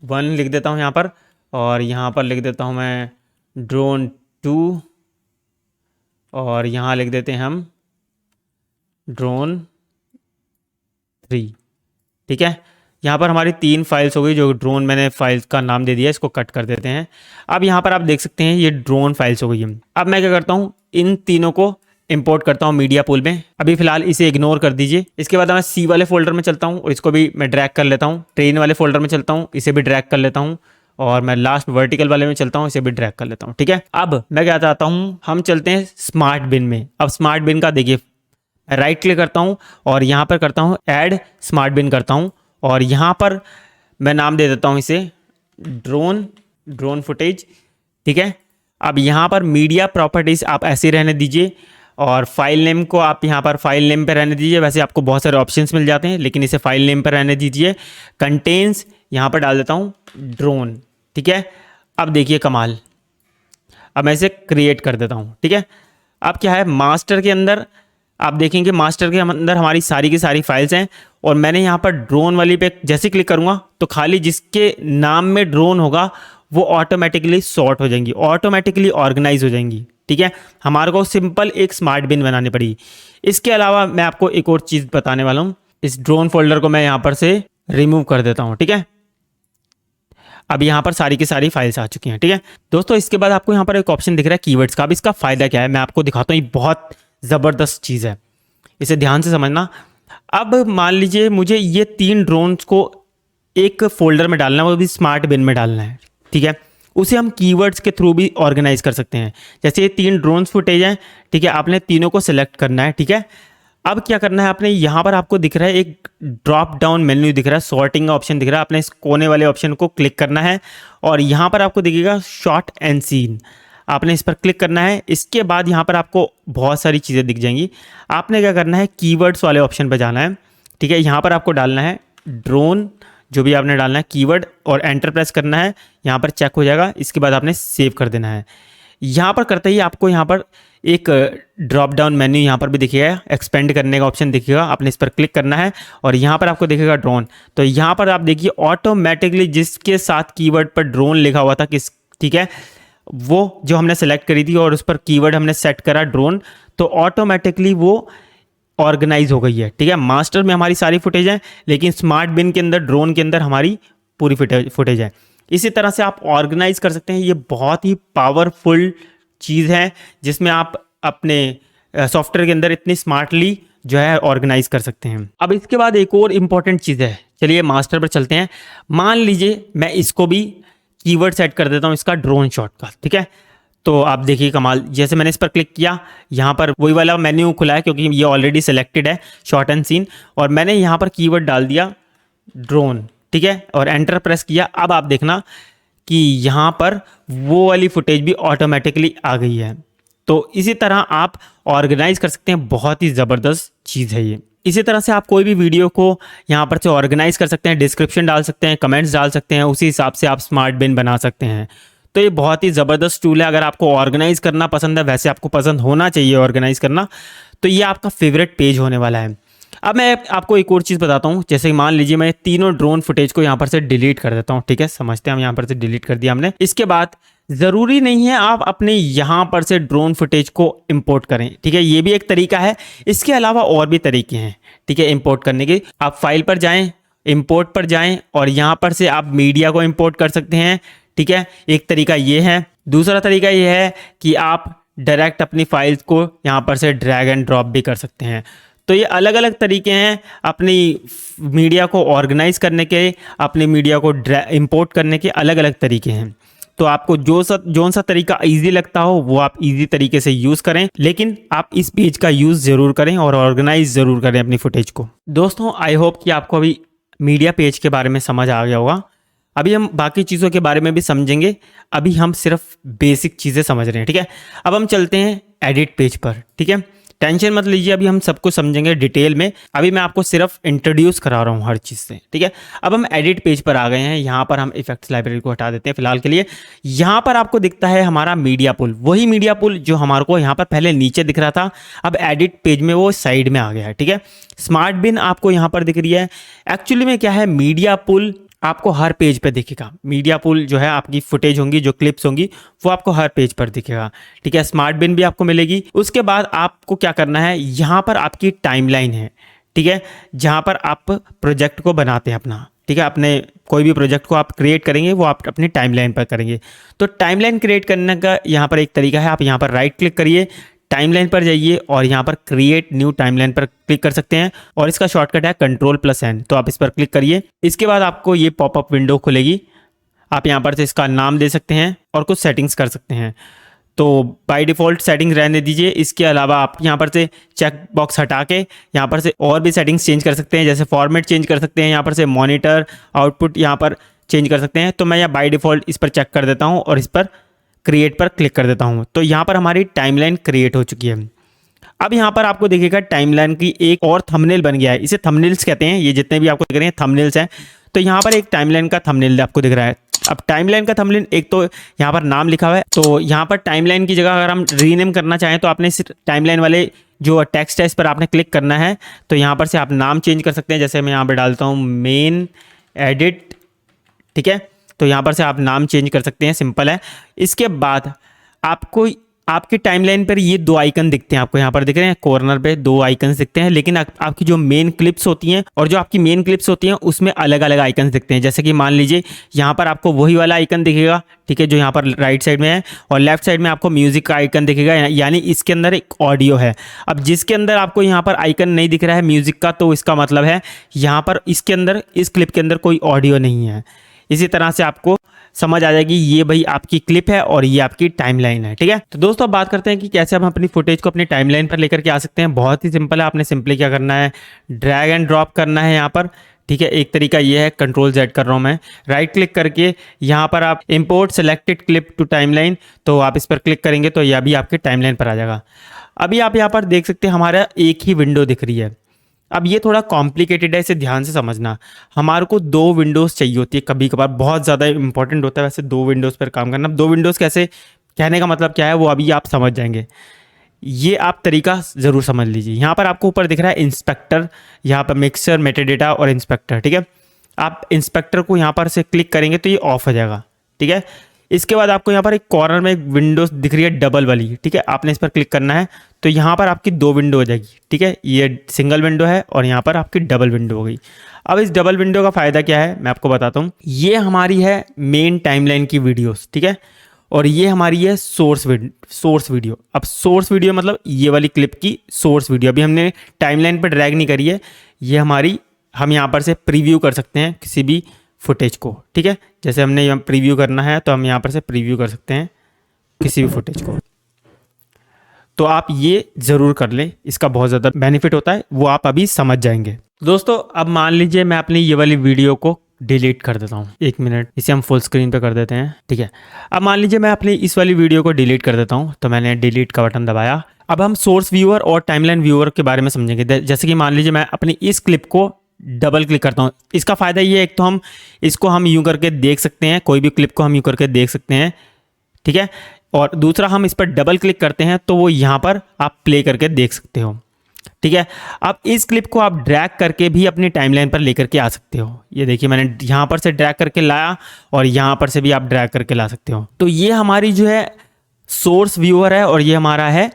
1 लिख देता हूँ यहाँ पर, और यहाँ पर लिख देता हूँ मैं ड्रोन 2 और यहाँ लिख देते हैं हम ड्रोन 3, ठीक है। यहाँ पर हमारी 3 फाइल्स हो गई। जो ड्रोन मैंने फाइल्स का नाम दे दिया, इसको कट कर देते हैं। अब यहाँ पर आप देख सकते हैं ये ड्रोन फाइल्स हो गई है। अब मैं क्या करता हूँ, इन तीनों को इंपोर्ट करता हूँ मीडिया पूल में। अभी फिलहाल इसे इग्नोर कर दीजिए। इसके बाद मैं सी वाले फोल्डर में चलता हूँ और इसको भी मैं ड्रैग कर लेता हूँ। ट्रेन वाले फोल्डर में चलता हूँ, इसे भी ड्रैग कर लेता हूँ और मैं लास्ट वर्टिकल वाले में चलता हूँ, इसे भी ड्रैग कर लेता हूँ, ठीक है। अब मैं क्या चाहता हूँ, हम चलते हैं स्मार्ट बिन में। अब स्मार्ट बिन का देखिए, राइट क्लिक करता हूँ और यहाँ पर करता हूँ ऐड स्मार्ट बिन करता हूँ और यहाँ पर मैं नाम दे देता हूँ इसे ड्रोन फुटेज, ठीक है। अब यहाँ पर मीडिया प्रॉपर्टीज़ आप ऐसे रहने दीजिए और फाइल नेम को आप यहाँ पर फाइल नेम पे रहने दीजिए। वैसे आपको बहुत सारे ऑप्शंस मिल जाते हैं लेकिन इसे फाइल नेम पर रहने दीजिए। कंटेन्स यहाँ पर डाल देता हूँ ड्रोन, ठीक है। अब देखिए कमाल, अब मैं इसे क्रिएट कर देता हूँ, ठीक है। अब क्या है, मास्टर के अंदर आप देखेंगे, मास्टर के अंदर हमारी सारी की सारी फाइल्स हैं और मैंने यहाँ पर ड्रोन वाली पे जैसे क्लिक करूँगा तो खाली जिसके नाम में ड्रोन होगा वो ऑटोमेटिकली सॉर्ट हो जाएंगी, ऑटोमेटिकली ऑर्गेनाइज हो जाएंगी, ठीक है। हमारे को सिंपल एक स्मार्ट बिन बनानी पड़ेगी। इसके अलावा मैं आपको एक और चीज़ बताने वाला हूँ। इस ड्रोन फोल्डर को मैं यहाँ पर से रिमूव कर देता हूँ, ठीक है। अब यहाँ पर सारी की सारी फाइल्स आ चुकी हैं, ठीक है। दोस्तों इसके बाद आपको यहाँ पर एक ऑप्शन दिख रहा है कीवर्ड्स का। अब इसका फ़ायदा क्या है मैं आपको दिखाता हूँ। ये बहुत ज़बरदस्त चीज़ है, इसे ध्यान से समझना। अब मान लीजिए मुझे ये 3 ड्रोन्स को एक फोल्डर में डालना है, वो भी स्मार्ट बिन में डालना है, ठीक है। उसे हम कीवर्ड्स के थ्रू भी ऑर्गेनाइज कर सकते हैं। जैसे ये 3 ड्रोन्स फुटेज हैं, ठीक है। आपने तीनों को सिलेक्ट करना है, ठीक है। अब क्या करना है आपने, यहाँ पर आपको दिख रहा है एक ड्रॉप डाउन मेन्यू दिख रहा है, सॉर्टिंग का ऑप्शन दिख रहा है, आपने इस कोने वाले ऑप्शन को क्लिक करना है और यहाँ पर आपको दिखेगा शॉर्ट एंड सीन, आपने इस पर क्लिक करना है। इसके बाद यहाँ पर आपको बहुत सारी चीज़ें दिख जाएंगी। आपने क्या करना है, कीवर्ड्स वाले ऑप्शन पर जाना है, ठीक है। यहाँ पर आपको डालना है ड्रोन, जो भी आपने डालना है कीवर्ड, और एंटर प्रेस करना है। यहाँ पर चेक हो जाएगा, इसके बाद आपने सेव कर देना है। यहाँ पर करते ही आपको यहाँ पर एक ड्रॉप डाउन मेन्यू यहाँ पर भी दिखेगा, एक्सपेंड करने का ऑप्शन दिखेगा, आपने इस पर क्लिक करना है और यहाँ पर आपको दिखेगा ड्रोन। तो यहाँ पर आप देखिए ऑटोमेटिकली जिसके साथ कीवर्ड पर ड्रोन लिखा हुआ था ठीक है, वो जो हमने सेलेक्ट करी थी और उस पर कीवर्ड हमने सेट करा ड्रोन, तो ऑटोमेटिकली वो ऑर्गेनाइज हो गई है, ठीक है। मास्टर में हमारी सारी फुटेज है, लेकिन स्मार्ट बिन के अंदर, ड्रोन के अंदर हमारी पूरी फुटेज है। इसी तरह से आप ऑर्गेनाइज कर सकते हैं। ये बहुत ही पावरफुल चीज़ है जिसमें आप अपने सॉफ्टवेयर के अंदर इतनी स्मार्टली जो है ऑर्गेनाइज कर सकते हैं। अब इसके बाद एक और इम्पॉर्टेंट चीज़ है, चलिए मास्टर पर चलते हैं। मान लीजिए मैं इसको भी कीवर्ड सेट कर देता हूँ इसका ड्रोन शॉट का, ठीक है। तो आप देखिए कमाल, जैसे मैंने इस पर क्लिक किया, यहाँ पर वही वाला मेन्यू खुला है क्योंकि ये ऑलरेडी सिलेक्टेड है शॉर्ट एंड सीन, और मैंने यहाँ पर कीवर्ड डाल दिया ड्रोन, ठीक है, और एंटर प्रेस किया। अब आप देखना कि यहाँ पर वो वाली फुटेज भी ऑटोमेटिकली आ गई है। तो इसी तरह आप ऑर्गेनाइज कर सकते हैं, बहुत ही ज़बरदस्त चीज़ है ये। इसी तरह से आप कोई भी वीडियो को यहाँ पर से ऑर्गेनाइज कर सकते हैं, डिस्क्रिप्शन डाल सकते हैं, कमेंट्स डाल सकते हैं, उसी हिसाब से आप स्मार्ट बिन बना सकते हैं। तो ये बहुत ही ज़बरदस्त टूल है। अगर आपको ऑर्गेनाइज करना पसंद है, वैसे आपको पसंद होना चाहिए ऑर्गेनाइज करना, तो ये आपका फेवरेट पेज होने वाला है। अब मैं आपको एक और चीज़ बताता हूँ, जैसे मान लीजिए मैं तीनों ड्रोन फुटेज को यहाँ पर से डिलीट कर देता हूँ, ठीक है। समझते हैं हम, यहाँ पर से डिलीट कर दिया हमने। इसके बाद ज़रूरी नहीं है आप अपने यहाँ पर से ड्रोन फुटेज को इंपोर्ट करें, ठीक है। ये भी एक तरीका है, इसके अलावा और भी तरीके हैं, ठीक है, इंपोर्ट करने के। आप फाइल पर जाएँ, इंपोर्ट पर जाएँ और यहाँ पर से आप मीडिया को इंपोर्ट कर सकते हैं, ठीक है। एक तरीका ये है। दूसरा तरीका ये है कि आप डायरेक्ट अपनी फाइल्स को यहाँ पर से ड्रैग एंड ड्रॉप भी कर सकते हैं। तो ये अलग अलग तरीके हैं अपनी मीडिया को ऑर्गेनाइज करने के, अपनी मीडिया को इंपोर्ट करने के अलग अलग तरीके हैं। तो आपको जो सा तरीका इजी लगता हो वो आप इजी तरीके से यूज़ करें, लेकिन आप इस पेज का यूज़ ज़रूर करें और ऑर्गेनाइज ज़रूर करें अपनी फुटेज को। दोस्तों आई होप कि आपको अभी मीडिया पेज के बारे में समझ आ गया होगा। अभी हम बाकी चीज़ों के बारे में भी समझेंगे, अभी हम सिर्फ बेसिक चीज़ें समझ रहे हैं, ठीक है। अब हम चलते हैं एडिट पेज पर, ठीक है। टेंशन मत लीजिए, अभी हम सब कुछ समझेंगे डिटेल में। अभी मैं आपको सिर्फ इंट्रोड्यूस करा रहा हूँ हर चीज़ से, ठीक है। अब हम एडिट पेज पर आ गए हैं। यहाँ पर हम इफेक्ट्स लाइब्रेरी को हटा देते हैं फिलहाल के लिए। यहाँ पर आपको दिखता है हमारा मीडिया पुल, वही मीडिया पुल जो हमारे को यहाँ पर पहले नीचे दिख रहा था, अब एडिट पेज में वो साइड में आ गया है, ठीक है। स्मार्ट बिन आपको यहाँ पर दिख रही है। एक्चुअली में क्या है, मीडिया पुल आपको हर पेज पे दिखेगा। मीडिया पुल जो है आपकी फुटेज होंगी, जो क्लिप्स होंगी, वो आपको हर पेज पर दिखेगा, ठीक है। स्मार्ट बिन भी आपको मिलेगी। उसके बाद आपको क्या करना है, यहाँ पर आपकी टाइमलाइन है, ठीक है, जहाँ पर आप प्रोजेक्ट को बनाते हैं अपना, ठीक है। अपने कोई भी प्रोजेक्ट को आप क्रिएट करेंगे वो आप अपनी टाइमलाइन पर करेंगे। तो टाइमलाइन क्रिएट करने का यहाँ पर एक तरीका है, आप यहाँ पर राइट क्लिक करिए, टाइमलाइन पर जाइए और यहाँ पर क्रिएट न्यू टाइमलाइन पर क्लिक कर सकते हैं और इसका शॉर्टकट है Ctrl+N। तो आप इस पर क्लिक करिए। इसके बाद आपको ये पॉपअप विंडो खुलेगी। आप यहाँ पर से इसका नाम दे सकते हैं और कुछ सेटिंग्स कर सकते हैं। तो बाय डिफ़ॉल्ट सेटिंग्स रहने दीजिए। इसके अलावा आप यहाँ पर से चेक बॉक्स हटा के यहाँ पर से और भी सेटिंग्स चेंज कर सकते हैं, जैसे फॉर्मेट चेंज कर सकते हैं, यहाँ पर से मॉनिटर आउटपुट यहाँ पर चेंज कर सकते हैं। तो मैं यहाँ बाय डिफ़ॉल्ट इस पर चेक कर देता हूँ और इस पर क्रिएट पर क्लिक कर देता हूँ। तो यहाँ पर हमारी टाइमलाइन क्रिएट हो चुकी है। अब यहाँ पर आपको देखिएगा टाइमलाइन की एक और थंबनेल बन गया है। इसे थंबनेल्स कहते हैं, ये जितने भी आपको दिख रहे हैं थंबनेल्स हैं। तो यहाँ पर एक टाइमलाइन का थंबनेल आपको दिख रहा है। अब टाइमलाइन का थंबनेल, एक तो यहाँ पर नाम लिखा हुआ है, तो यहाँ पर टाइमलाइन की जगह अगर हम रीनेम करना चाहें तो आपने सिर्फ टाइमलाइन वाले जो टेक्स्ट है इस पर आपने क्लिक करना है। तो यहाँ पर से आप नाम चेंज कर सकते हैं, जैसे मैं यहाँ पर डालता हूँ मेन एडिट, ठीक है। तो यहाँ पर से आप नाम चेंज कर सकते हैं, सिंपल है। इसके बाद आपको आपकी टाइमलाइन पर ये दो आइकन दिखते हैं, आपको यहाँ पर दिख रहे हैं कॉर्नर पे दो आइकन्स दिखते हैं, लेकिन आपकी जो मेन क्लिप्स होती हैं और जो आपकी मेन क्लिप्स होती हैं उसमें अलग अलग आइकन्स दिखते हैं। जैसे कि मान लीजिए यहाँ पर आपको वही वाला आइकन दिखेगा, ठीक है, जो यहाँ पर राइट साइड में है, और लेफ्ट साइड में आपको म्यूजिक का आइकन दिखेगा, यानी इसके अंदर एक ऑडियो है। अब जिसके अंदर आपको यहाँ पर आइकन नहीं दिख रहा है म्यूजिक का, तो इसका मतलब है यहाँ पर इसके अंदर, इस क्लिप के अंदर कोई ऑडियो नहीं है। इसी तरह से आपको समझ आ जाएगी ये भाई आपकी क्लिप है और ये आपकी टाइमलाइन है, ठीक है। तो दोस्तों अब बात करते हैं कि कैसे हम अपनी फुटेज को अपनी टाइमलाइन पर लेकर के आ सकते हैं। बहुत ही सिंपल है, आपने सिंपली क्या करना है, ड्रैग एंड ड्रॉप करना है यहाँ पर, ठीक है। एक तरीका ये है, कंट्रोल Z कर रहा हूँ मैं, राइट क्लिक करके यहाँ पर आप import selected clip to timeline, तो आप इस पर क्लिक करेंगे तो यह भी आपके टाइमलाइन पर आ जाएगा। अभी आप यहाँ पर देख सकते हैं हमारा एक ही विंडो दिख रही है। अब ये थोड़ा कॉम्प्लिकेटेड है, इसे ध्यान से समझना। हमारे को 2 विंडोज़ चाहिए होती है, कभी कभार बहुत ज़्यादा इंपॉर्टेंट होता है वैसे 2 विंडोज़ पर काम करना। 2 विंडोज़ कैसे, कहने का मतलब क्या है वो अभी आप समझ जाएंगे। ये आप तरीका ज़रूर समझ लीजिए। यहाँ पर आपको ऊपर दिख रहा है इंस्पेक्टर, यहाँ पर मिक्सर, मेटाडेटा और इंस्पेक्टर, ठीक है। आप इंस्पेक्टर को यहाँ पर से क्लिक करेंगे तो ये ऑफ हो जाएगा, ठीक है। इसके बाद आपको यहाँ पर एक कॉर्नर में एक विंडोज दिख रही है डबल वाली, ठीक है। आपने इस पर क्लिक करना है तो यहाँ पर आपकी 2 विंडो हो जाएगी, ठीक है। ये सिंगल विंडो है और यहाँ पर आपकी डबल विंडो हो गई। अब इस डबल विंडो का फ़ायदा क्या है मैं आपको बताता हूँ। ये हमारी है मेन टाइमलाइन की वीडियोस, ठीक है, और ये हमारी है सोर्स वीडियो। अब सोर्स वीडियो मतलब ये वाली क्लिप की सोर्स वीडियो, अभी हमने टाइमलाइन पर ड्रैग नहीं करी है, ये हमारी, हम यहाँ पर से प्रीव्यू कर सकते हैं किसी भी फुटेज को, ठीक है। जैसे हमने यहाँ प्रीव्यू करना है तो हम यहाँ पर से प्रीव्यू कर सकते हैं किसी भी फुटेज को। तो आप ये ज़रूर कर लें, इसका बहुत ज़्यादा बेनिफिट होता है, वो आप अभी समझ जाएंगे। दोस्तों अब मान लीजिए मैं अपनी ये वाली वीडियो को डिलीट कर देता हूँ, 1 मिनट, इसे हम फुल स्क्रीन पे कर देते हैं, ठीक है। अब मान लीजिए मैं अपनी इस वाली वीडियो को डिलीट कर देता हूँ, तो मैंने डिलीट का बटन दबाया। अब हम सोर्स व्यूअर और टाइमलाइन व्यूअर के बारे में समझेंगे। जैसे कि मान लीजिए मैं अपनी इस क्लिप को डबल क्लिक करता हूँ। इसका फ़ायदा ये है, एक तो हम इसको हम यूँ करके देख सकते हैं, कोई भी क्लिप को हम यूँ करके देख सकते हैं, ठीक है। और दूसरा हम इस पर डबल क्लिक करते हैं तो वो यहाँ पर आप प्ले करके देख सकते हो, ठीक है। अब इस क्लिप को आप ड्रैग करके भी अपनी टाइमलाइन पर लेकर के आ सकते हो। ये देखिए मैंने यहाँ पर से ड्रैग करके लाया और यहाँ पर से भी आप ड्रैग करके ला सकते हो। तो ये हमारी जो है सोर्स व्यूअर है और ये हमारा है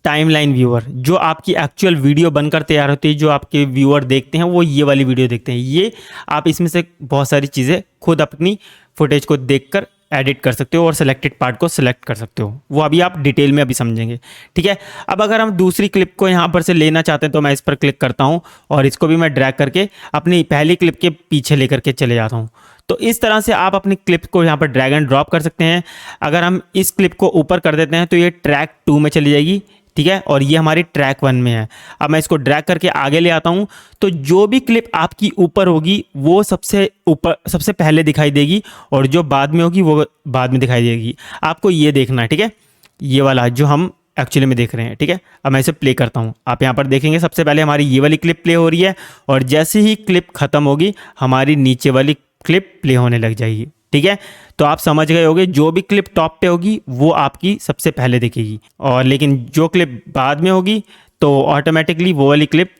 टाइमलाइन व्यूअर। जो आपकी एक्चुअल वीडियो बनकर तैयार होती है, जो आपके व्यूअर देखते हैं वो ये वाली वीडियो देखते हैं। ये आप इसमें से बहुत सारी चीज़ें खुद अपनी फुटेज को देखकर एडिट कर सकते हो और सिलेक्टेड पार्ट को सिलेक्ट कर सकते हो, वो अभी आप डिटेल में अभी समझेंगे, ठीक है। अब अगर हम दूसरी क्लिप को यहाँ पर से लेना चाहते हैं तो मैं इस पर क्लिक करता हूँ और इसको भी मैं ड्रैग करके अपनी पहली क्लिप के पीछे लेकर के चले जाता हूँ। तो इस तरह से आप अपनी क्लिप को यहाँ पर ड्रैग एंड ड्रॉप कर सकते हैं। अगर हम इस क्लिप को ऊपर कर देते हैं तो ये ट्रैक 2 में चली जाएगी, ठीक है, और ये हमारी ट्रैक 1 में है। अब मैं इसको ड्रैग करके आगे ले आता हूँ तो जो भी क्लिप आपकी ऊपर होगी वो सबसे ऊपर, सबसे पहले दिखाई देगी और जो बाद में होगी वो बाद में दिखाई देगी। आपको ये देखना है, ठीक है, ये वाला जो हम एक्चुअली में देख रहे हैं, ठीक है। अब मैं इसे प्ले करता हूँ, आप यहाँ पर देखेंगे सबसे पहले हमारी ये वाली क्लिप प्ले हो रही है और जैसे ही क्लिप ख़त्म होगी हमारी नीचे वाली क्लिप प्ले होने लग जाएगी, ठीक है। तो आप समझ गए होंगे, जो भी क्लिप टॉप पे होगी वो आपकी सबसे पहले दिखेगी, और लेकिन जो क्लिप बाद में होगी तो ऑटोमेटिकली वो वाली क्लिप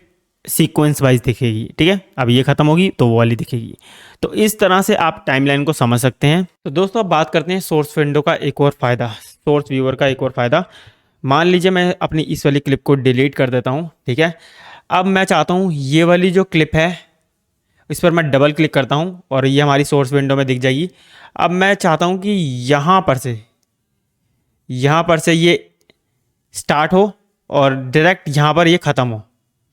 सीक्वेंस वाइज दिखेगी, ठीक है। अब ये खत्म होगी तो वो वाली दिखेगी। तो इस तरह से आप टाइमलाइन को समझ सकते हैं। तो दोस्तों अब बात करते हैं सोर्स विंडो का एक और फ़ायदा, सोर्स व्यूअर का एक और फ़ायदा। मान लीजिए मैं अपनी इस वाली क्लिप को डिलीट कर देता हूँ, ठीक है। अब मैं चाहता हूँ ये वाली जो क्लिप है इस पर मैं डबल क्लिक करता हूँ और ये हमारी सोर्स विंडो में दिख जाएगी। अब मैं चाहता हूँ कि यहाँ पर से ये स्टार्ट हो और डायरेक्ट यहाँ पर ये ख़त्म हो,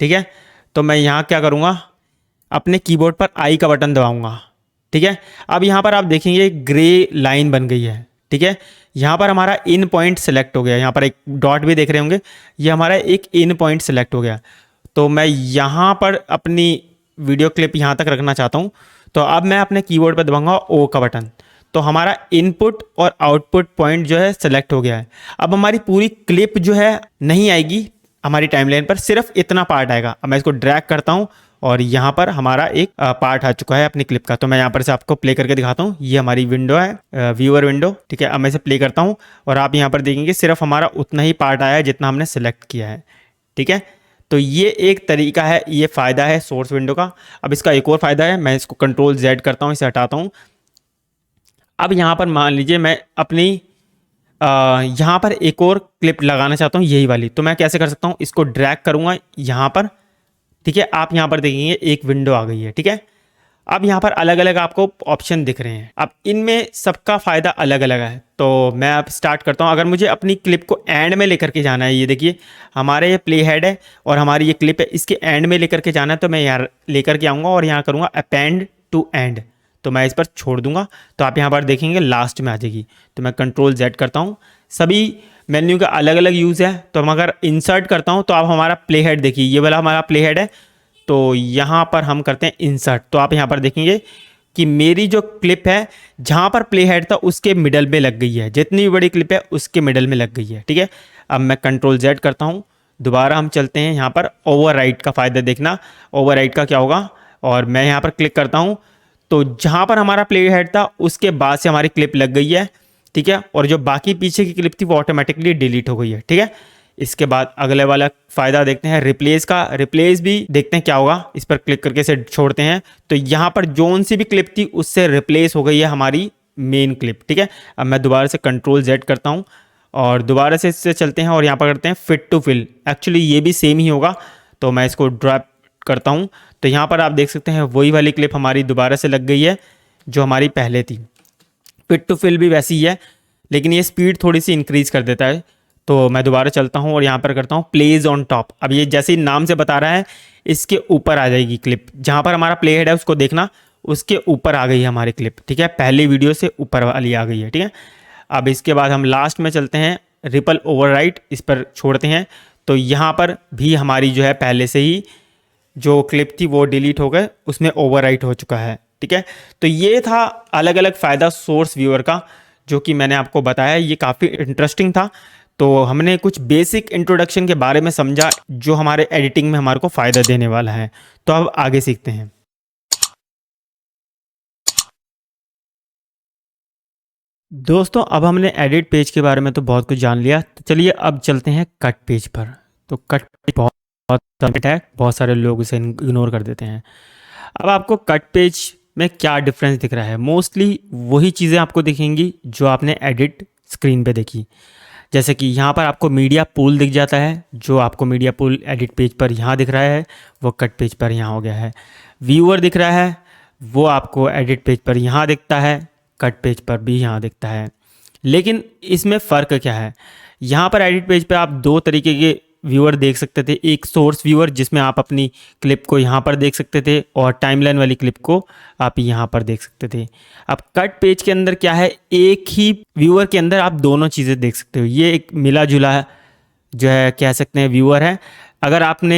ठीक है। तो मैं यहाँ क्या करूँगा, अपने कीबोर्ड पर आई का बटन दबाऊँगा, ठीक है। अब यहाँ पर आप देखेंगे ग्रे लाइन बन गई है, ठीक है। यहाँ पर हमारा इन पॉइंट सेलेक्ट हो गया, यहाँ पर एक डॉट भी देख रहे होंगे, ये हमारा एक इन पॉइंट सेलेक्ट हो गया। तो मैं यहाँ पर अपनी वीडियो क्लिप यहाँ तक रखना चाहता हूँ, तो अब मैं अपने कीबोर्ड पर दबाऊंगा ओ का बटन, तो हमारा इनपुट और आउटपुट पॉइंट जो है सेलेक्ट हो गया है। अब हमारी पूरी क्लिप जो है नहीं आएगी हमारी टाइमलाइन पर, सिर्फ इतना पार्ट आएगा। अब मैं इसको ड्रैग करता हूँ और यहाँ पर हमारा एक पार्ट आ चुका है अपनी क्लिप का। तो मैं यहाँ पर से आपको प्ले करके दिखाता हूँ। ये हमारी विंडो है, व्यूअर विंडो, ठीक है। अब मैं इसे प्ले करता हूँ और आप यहाँ पर देखेंगे सिर्फ हमारा उतना ही पार्ट आया है जितना हमने सेलेक्ट किया है, ठीक है। तो ये एक तरीका है, ये फ़ायदा है सोर्स विंडो का। अब इसका एक और फ़ायदा है, मैं इसको कंट्रोल Z करता हूँ, इसे हटाता हूँ। अब यहाँ पर मान लीजिए मैं अपनी यहाँ पर एक और क्लिप लगाना चाहता हूँ, यही वाली। तो मैं कैसे कर सकता हूँ, इसको ड्रैग करूँगा यहाँ पर, ठीक है। आप यहाँ पर देखेंगे एक विंडो आ गई है, ठीक है। अब यहाँ पर अलग अलग आपको ऑप्शन दिख रहे हैं। अब इनमें सबका फ़ायदा अलग अलग है। तो मैं अब स्टार्ट करता हूँ। अगर मुझे अपनी क्लिप को एंड में लेकर के जाना है, ये देखिए हमारे ये प्ले हेड है और हमारी ये क्लिप है, इसके एंड में लेकर के जाना है, तो मैं यहाँ लेकर के आऊँगा और यहाँ करूँगा अपेंड टू एंड। तो मैं इस पर छोड़ दूंगा, तो आप यहाँ पर देखेंगे लास्ट में आ जाएगी। तो मैं कंट्रोल Z करता हूँ। सभी मेन्यू का अलग अलग यूज़ है। तो हम अगर इंसर्ट करता हूँ तो आप हमारा प्ले हेड देखिए, ये वाला हमारा प्ले हेड है। तो यहाँ पर हम करते हैं इंसर्ट, तो आप यहाँ पर देखेंगे कि मेरी जो क्लिप है जहाँ पर प्ले हेड था उसके मिडल में लग गई है, जितनी भी बड़ी क्लिप है उसके मिडल में लग गई है। ठीक है, अब मैं कंट्रोल Z करता हूँ, दोबारा हम चलते हैं यहाँ पर ओवरराइट का फ़ायदा देखना। ओवरराइट का क्या होगा, और मैं यहाँ पर क्लिक करता हूँ तो जहाँ पर हमारा प्ले हेड था उसके बाद से हमारी क्लिप लग गई है। ठीक है, और जो बाकी पीछे की क्लिप थी वो ऑटोमेटिकली डिलीट हो गई है। ठीक है, इसके बाद अगले वाला फ़ायदा देखते हैं रिप्लेस का। रिप्लेस भी देखते हैं क्या होगा, इस पर क्लिक करके इसे छोड़ते हैं तो यहाँ पर जोन सी भी क्लिप थी उससे रिप्लेस हो गई है हमारी मेन क्लिप। ठीक है, अब मैं दोबारा से कंट्रोल Z करता हूँ और दोबारा से इससे चलते हैं और यहाँ पर करते हैं फिट टू फिल। एक्चुअली ये भी सेम ही होगा, तो मैं इसको ड्रॉप करता हूँ। तो यहाँ पर आप देख सकते हैं वही वाली क्लिप हमारी दोबारा से लग गई है जो हमारी पहले थी। फिट टू फिल भी वैसी ही है, लेकिन ये स्पीड थोड़ी सी इंक्रीज़ कर देता है। तो मैं दोबारा चलता हूँ और यहाँ पर करता हूँ प्लेज ऑन टॉप। अब ये जैसे ही नाम से बता रहा है इसके ऊपर आ जाएगी क्लिप, जहाँ पर हमारा प्ले हेड है उसको देखना, उसके ऊपर आ गई है हमारी क्लिप। ठीक है, पहली वीडियो से ऊपर वाली आ गई है। ठीक है, अब इसके बाद हम लास्ट में चलते हैं रिपल ओवरराइट, इस पर छोड़ते हैं। तो यहाँ पर भी हमारी जो है पहले से ही जो क्लिप थी वो डिलीट हो गए, उसमें ओवरराइट हो चुका है। ठीक है, तो ये था अलग अलग फ़ायदा सोर्स व्यूअर का जो कि मैंने आपको बताया, ये काफ़ी इंटरेस्टिंग था। तो हमने कुछ बेसिक इंट्रोडक्शन के बारे में समझा जो हमारे एडिटिंग में हमारे को फ़ायदा देने वाला है। तो अब आगे सीखते हैं। दोस्तों अब हमने एडिट पेज के बारे में तो बहुत कुछ जान लिया, तो चलिए अब चलते हैं कट पेज पर। तो कट पेज बहुत है, बहुत सारे लोग इसे इग्नोर कर देते हैं। अब आपको कट पेज में क्या डिफरेंस दिख रहा है, मोस्टली वही चीज़ें आपको दिखेंगी जो आपने एडिट स्क्रीन पे देखी। जैसे कि यहाँ पर आपको मीडिया पूल दिख जाता है, जो आपको मीडिया पूल एडिट पेज पर यहाँ दिख रहा है वो कट पेज पर यहाँ हो गया है। व्यूअर दिख रहा है वो आपको एडिट पेज पर यहाँ दिखता है, कट पेज पर भी यहाँ दिखता है। लेकिन इसमें फ़र्क क्या है, यहाँ पर एडिट पेज पे आप दो तरीके के व्यूअर देख सकते थे। एक सोर्स व्यूअर जिसमें आप अपनी क्लिप को यहाँ पर देख सकते थे और टाइमलाइन वाली क्लिप को आप यहाँ पर देख सकते थे। अब कट पेज के अंदर क्या है, एक ही व्यूअर के अंदर आप दोनों चीज़ें देख सकते हो। ये एक मिला जुला जो है कह सकते हैं व्यूअर है। अगर आपने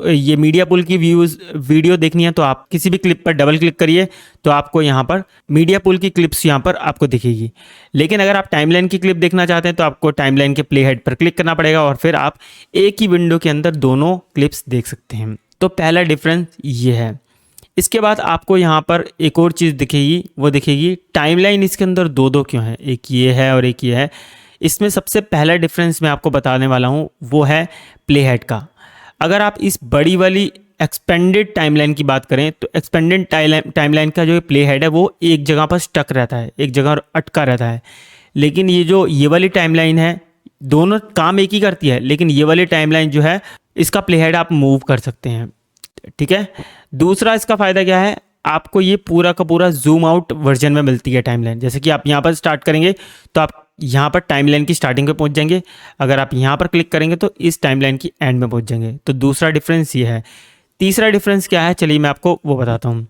ये मीडिया पुल की वीडियो देखनी है तो आप किसी भी क्लिप पर डबल क्लिक करिए तो आपको यहाँ पर मीडिया पुल की क्लिप्स यहाँ पर आपको दिखेगी। लेकिन अगर आप टाइमलाइन की क्लिप देखना चाहते हैं तो आपको टाइमलाइन के प्ले हेड पर क्लिक करना पड़ेगा और फिर आप एक ही विंडो के अंदर दोनों क्लिप्स देख सकते हैं। तो पहला डिफरेंस ये है। इसके बाद आपको यहाँ पर एक और चीज़ दिखेगी, वो दिखेगी टाइमलाइन इसके अंदर दो दो क्यों है, एक ये है और एक ये है। इसमें सबसे पहला डिफरेंस मैं आपको बताने वाला हूँ वो है प्ले हेड का। अगर आप इस बड़ी वाली एक्सपेंडेड टाइमलाइन की बात करें तो एक्सपेंडेड टाइमलाइन का जो प्ले हेड है वो एक जगह पर स्टक रहता है, एक जगह अटका रहता है। लेकिन ये वाली टाइमलाइन है, दोनों काम एक ही करती है, लेकिन ये वाली टाइमलाइन जो है इसका प्ले हेड आप मूव कर सकते हैं। ठीक है, दूसरा इसका फ़ायदा क्या है, आपको ये पूरा का पूरा जूम आउट वर्जन में मिलती है टाइमलाइन। जैसे कि आप यहाँ पर स्टार्ट करेंगे तो आप यहाँ पर टाइमलाइन की स्टार्टिंग पे पहुँच जाएंगे, अगर आप यहाँ पर क्लिक करेंगे तो इस टाइमलाइन की एंड में पहुँच जाएंगे। तो दूसरा डिफरेंस ये है। तीसरा डिफरेंस क्या है, चलिए मैं आपको वो बताता हूँ।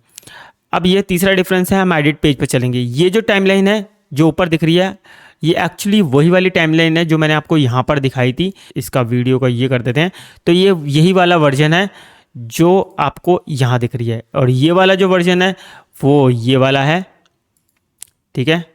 अब ये तीसरा डिफरेंस है, हम एडिट पेज पर चलेंगे। ये जो टाइमलाइन है जो ऊपर दिख रही है ये एक्चुअली वही वाली टाइमलाइन है जो मैंने आपको यहाँ पर दिखाई थी। इसका वीडियो का ये कर देते हैं, तो ये यही वाला वर्जन है जो आपको यहाँ दिख रही है, और ये वाला जो वर्जन है वो ये वाला है। ठीक है,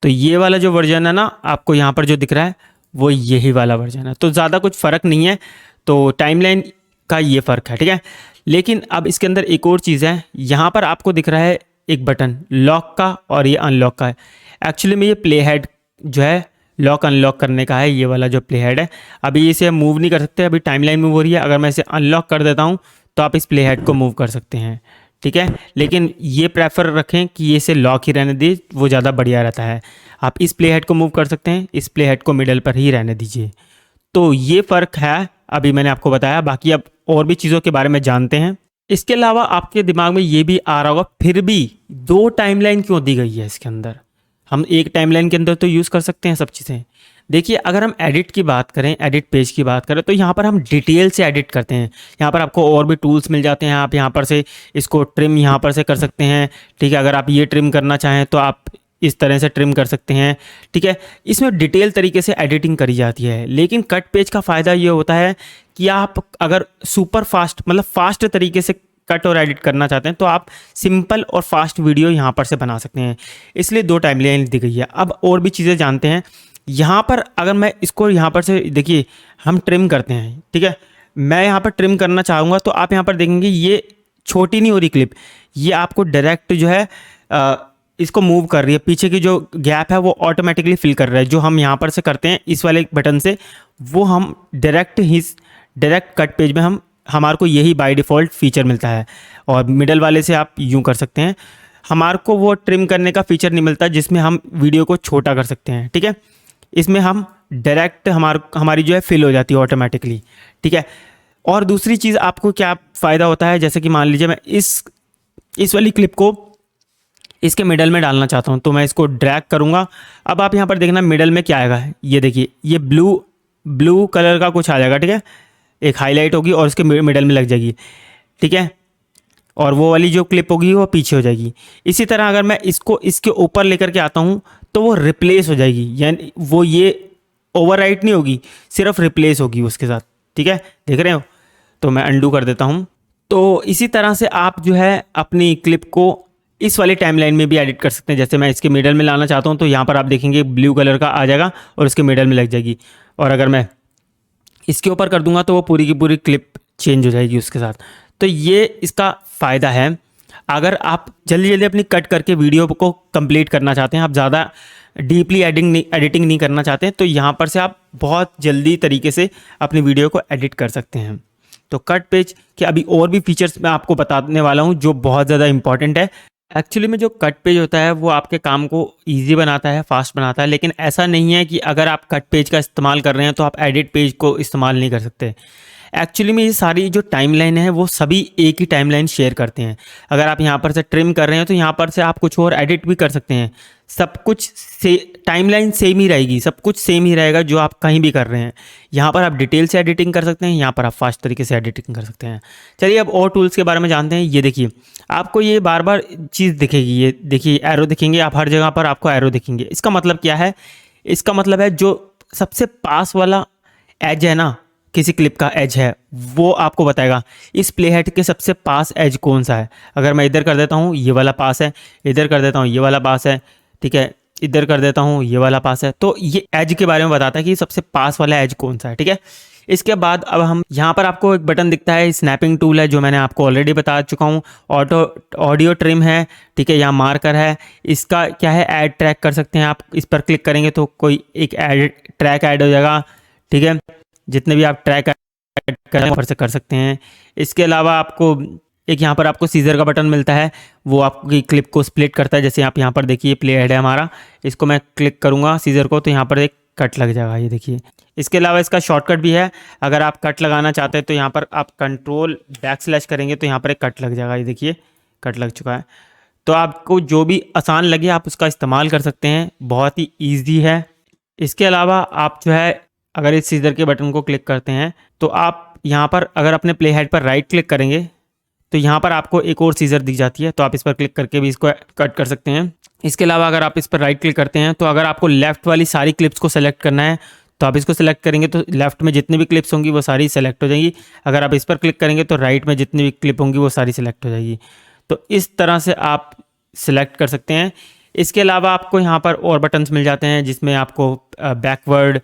तो ये वाला जो वर्जन है ना आपको यहाँ पर जो दिख रहा है वो यही वाला वर्जन है। तो ज़्यादा कुछ फ़र्क नहीं है, तो टाइमलाइन का ये फ़र्क है। ठीक है, लेकिन अब इसके अंदर एक और चीज़ है, यहाँ पर आपको दिख रहा है एक बटन लॉक का और ये अनलॉक का है। एक्चुअली में ये प्ले हेड जो है लॉक अनलॉक करने का है, ये वाला जो प्ले हेड है। अभी इसे मूव नहीं कर सकते, अभी टाइमलाइन मूव हो रही है। अगर मैं इसे अनलॉक कर देता हूँ तो आप इस प्ले हेड को मूव कर सकते हैं। ठीक है, लेकिन ये प्रेफर रखें कि ये इसे लॉक ही रहने दीजिए, वो ज़्यादा बढ़िया रहता है। आप इस प्ले हेड को मूव कर सकते हैं, इस प्ले हेड को मिडल पर ही रहने दीजिए। तो ये फ़र्क है, अभी मैंने आपको बताया। बाकी अब और भी चीज़ों के बारे में जानते हैं। इसके अलावा आपके दिमाग में ये भी आ रहा होगा फिर भी दो टाइमलाइन क्यों दी गई है इसके अंदर, हम एक टाइमलाइन के अंदर तो यूज़ कर सकते हैं सब चीज़ें। देखिए अगर हम एडिट की बात करें, एडिट पेज की बात करें, तो यहाँ पर हम डिटेल से एडिट करते हैं। यहाँ पर आपको और भी टूल्स मिल जाते हैं, आप यहाँ पर से इसको ट्रिम यहाँ पर से कर सकते हैं। ठीक है, अगर आप ये ट्रिम करना चाहें तो आप इस तरह से ट्रिम कर सकते हैं। ठीक है, इसमें डिटेल तरीके से एडिटिंग करी जाती है। लेकिन कट पेज का फ़ायदा ये होता है कि आप अगर सुपर फास्ट मतलब फास्ट तरीके से कट और एडिट करना चाहते हैं तो आप सिंपल और फास्ट वीडियो यहाँ पर से बना सकते हैं। इसलिए 2 टाइमलाइन दी गई है। अब और भी चीज़ें जानते हैं। यहाँ पर अगर मैं इसको यहाँ पर से देखिए हम ट्रिम करते हैं। ठीक है, मैं यहाँ पर ट्रिम करना चाहूँगा तो आप यहाँ पर देखेंगे ये छोटी नहीं हो रही क्लिप, ये आपको डायरेक्ट जो है इसको मूव कर रही है। पीछे की जो गैप है वो ऑटोमेटिकली फिल कर रहा है। जो हम यहाँ पर से करते हैं इस वाले बटन से, वो हम डायरेक्ट कट पेज में हमारे को यही बाय डिफ़ॉल्ट फीचर मिलता है। और मिडल वाले से आप यूँ कर सकते हैं। हमारे को वो ट्रिम करने का फीचर नहीं मिलता जिसमें हम वीडियो को छोटा कर सकते हैं। ठीक है, इसमें हम डायरेक्ट हमारी जो है फिल हो जाती है ऑटोमेटिकली। ठीक है, और दूसरी चीज़ आपको क्या फ़ायदा होता है, जैसे कि मान लीजिए मैं इस वाली क्लिप को इसके मिडल में डालना चाहता हूँ तो मैं इसको ड्रैग करूँगा। अब आप यहाँ पर देखना मिडल में क्या आएगा, ये देखिए ये ब्लू कलर का कुछ आ जाएगा। ठीक है, एक हाईलाइट होगी और उसके मिडल में लग जाएगी। ठीक है, और वो वाली जो क्लिप होगी वो पीछे हो जाएगी। इसी तरह अगर मैं इसको इसके ऊपर लेकर के आता हूँ तो वो रिप्लेस हो जाएगी, यानी वो ये ओवरराइट नहीं होगी, सिर्फ रिप्लेस होगी उसके साथ। ठीक है, देख रहे हो, तो मैं अंडू कर देता हूँ। तो इसी तरह से आप जो है अपनी क्लिप को इस वाली टाइमलाइन में भी एडिट कर सकते हैं। जैसे मैं इसके मिडल में लाना चाहता हूँ तो यहाँ पर आप देखेंगे ब्लू कलर का आ जाएगा और इसके मिडल में लग जाएगी। और अगर मैं इसके ऊपर कर दूंगा तो वो पूरी की पूरी क्लिप चेंज हो जाएगी उसके साथ। तो ये इसका फ़ायदा है। अगर आप जल्दी जल्दी अपनी कट करके वीडियो को कंप्लीट करना चाहते हैं, आप ज़्यादा डीपली एडिटिंग नहीं करना चाहते हैं, तो यहाँ पर से आप बहुत जल्दी तरीके से अपनी वीडियो को एडिट कर सकते हैं। तो कट पेज के अभी और भी फीचर्स मैं आपको बताने वाला हूँ जो बहुत ज़्यादा इंपॉर्टेंट है। एक्चुअली में जो कट पेज होता है वो आपके काम को ईजी बनाता है, फास्ट बनाता है। लेकिन ऐसा नहीं है कि अगर आप कट पेज का इस्तेमाल कर रहे हैं तो आप एडिट पेज को इस्तेमाल नहीं कर सकते। एक्चुअली में ये सारी जो टाइमलाइन है वो सभी एक ही टाइमलाइन शेयर करते हैं। अगर आप यहाँ पर से ट्रिम कर रहे हैं तो यहाँ पर से आप कुछ और एडिट भी कर सकते हैं। सब कुछ से टाइमलाइन सेम ही रहेगी, सब कुछ सेम ही रहेगा जो आप कहीं भी कर रहे हैं। यहाँ पर आप डिटेल से एडिटिंग कर सकते हैं, यहाँ पर आप फास्ट तरीके से एडिटिंग कर सकते हैं। चलिए अब और टूल्स के बारे में जानते हैं। ये देखिए आपको ये बार बार चीज़ दिखेगी, ये देखिए एरो दिखेंगे, आप हर जगह पर आपको एरो दिखेंगे। इसका मतलब क्या है, इसका मतलब है जो सबसे पास वाला एज है ना, किसी क्लिप का एज है, वो आपको बताएगा इस प्ले हेड के सबसे पास एज कौन सा है। अगर मैं इधर कर देता हूँ ये वाला पास है, इधर कर देता हूँ ये वाला पास है, ठीक है, इधर कर देता हूँ ये वाला पास है, तो ये एज के बारे में बताता है कि सबसे पास वाला एज कौन सा है। ठीक है, इसके बाद अब हम यहाँ पर आपको एक बटन दिखता है, स्नैपिंग टूल है जो मैंने आपको ऑलरेडी बता चुका हूँ। ऑडियो ट्रिम है, ठीक है, यहाँ मार्कर है। इसका क्या है, ऐड ट्रैक कर सकते हैं आप। इस पर क्लिक करेंगे तो कोई एक ट्रैक ऐड हो जाएगा। ठीक है, जितने भी आप ट्रैक ऐड करें ऊपर से कर सकते हैं। इसके अलावा आपको एक यहाँ पर आपको सीजर का बटन मिलता है, वो आपकी क्लिप को स्प्लिट करता है। जैसे आप यहाँ पर देखिए प्ले हेड है हमारा, इसको मैं क्लिक करूँगा सीजर को तो यहाँ पर एक कट लग जाएगा, ये देखिए। इसके अलावा इसका शॉर्टकट भी है, अगर आप कट लगाना चाहते हैं तो यहाँ पर आप कंट्रोल बैकस्लैश करेंगे तो यहाँ पर एक कट लग जाएगा, ये देखिए कट लग चुका है। तो आपको जो भी आसान लगे आप उसका इस्तेमाल कर सकते हैं, बहुत ही ईजी है। इसके अलावा आप जो है अगर इस सीजर के बटन को क्लिक करते हैं तो आप यहाँ पर अगर अपने प्ले हेड पर राइट क्लिक करेंगे तो यहाँ पर आपको एक और सीजर दिख जाती है, तो आप इस पर क्लिक करके भी इसको कट कर सकते हैं। इसके अलावा अगर आप इस पर राइट क्लिक करते हैं तो अगर आपको लेफ़्ट वाली सारी क्लिप्स को सेलेक्ट करना है तो आप इसको सेलेक्ट करेंगे तो लेफ़्ट में जितनी भी क्लिप्स होंगी वो सारी सेलेक्ट हो जाएंगी। अगर आप इस पर क्लिक करेंगे तो राइट में जितनी भी क्लिप होंगी वो सारी सेलेक्ट हो जाएगी। तो इस तरह से आप सेलेक्ट कर सकते हैं। इसके अलावा आपको यहाँ पर और बटन्स मिल जाते हैं जिसमें आपको बैकवर्ड,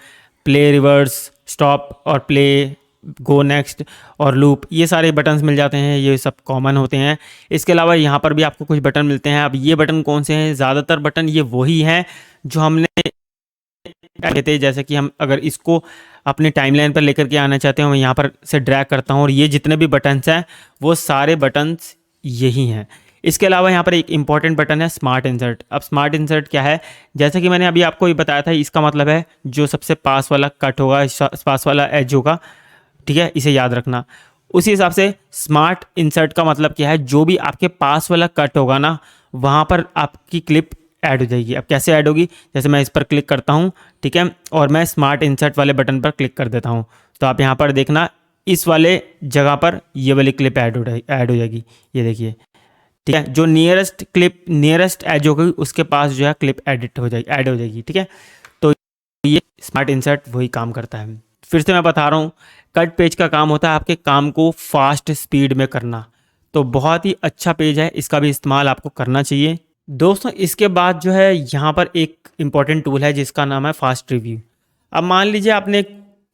प्ले रिवर्स, स्टॉप और प्ले, गो नेक्स्ट और लूप, ये सारे बटन्स मिल जाते हैं, ये सब कॉमन होते हैं। इसके अलावा यहाँ पर भी आपको कुछ बटन मिलते हैं। अब ये बटन कौन से हैं, ज़्यादातर बटन ये वही हैं जो हमने कहते हैं। जैसे कि हम अगर इसको अपने टाइमलाइन पर लेकर के आना चाहते हैं, मैं यहाँ पर से ड्रैग करता हूँ और ये जितने भी बटन्स हैं वो सारे बटन्स यही हैं। इसके अलावा यहाँ पर एक इंपॉर्टेंट बटन है स्मार्ट इंसर्ट। अब स्मार्ट इंसर्ट क्या है, जैसे कि मैंने अभी आपको ये बताया था, इसका मतलब है जो सबसे पास वाला कट होगा, पास वाला एज होगा, ठीक है, इसे याद रखना। उसी हिसाब से स्मार्ट इंसर्ट का मतलब क्या है, जो भी आपके पास वाला कट होगा ना वहाँ पर आपकी क्लिप ऐड हो जाएगी। अब कैसे ऐड होगी, जैसे मैं इस पर क्लिक करता हूँ, ठीक है, और मैं स्मार्ट इंसर्ट वाले बटन पर क्लिक कर देता हूँ, तो आप यहाँ पर देखना इस वाले जगह पर ये वाली क्लिप ऐड हो जाएगी। ये देखिए, ठीक है, जो नियरेस्ट क्लिप नियरेस्ट एज होगी उसके पास जो है क्लिप एडिट हो जाएगी, ऐड हो जाएगी, ठीक है। तो ये स्मार्ट इंसर्ट वही काम करता है। फिर से मैं बता रहा हूँ, कट पेज का काम होता है आपके काम को फास्ट स्पीड में करना। तो बहुत ही अच्छा पेज है, इसका भी इस्तेमाल आपको करना चाहिए दोस्तों। इसके बाद जो है यहाँ पर एक इम्पॉर्टेंट टूल है जिसका नाम है फास्ट रिव्यू। अब मान लीजिए आपने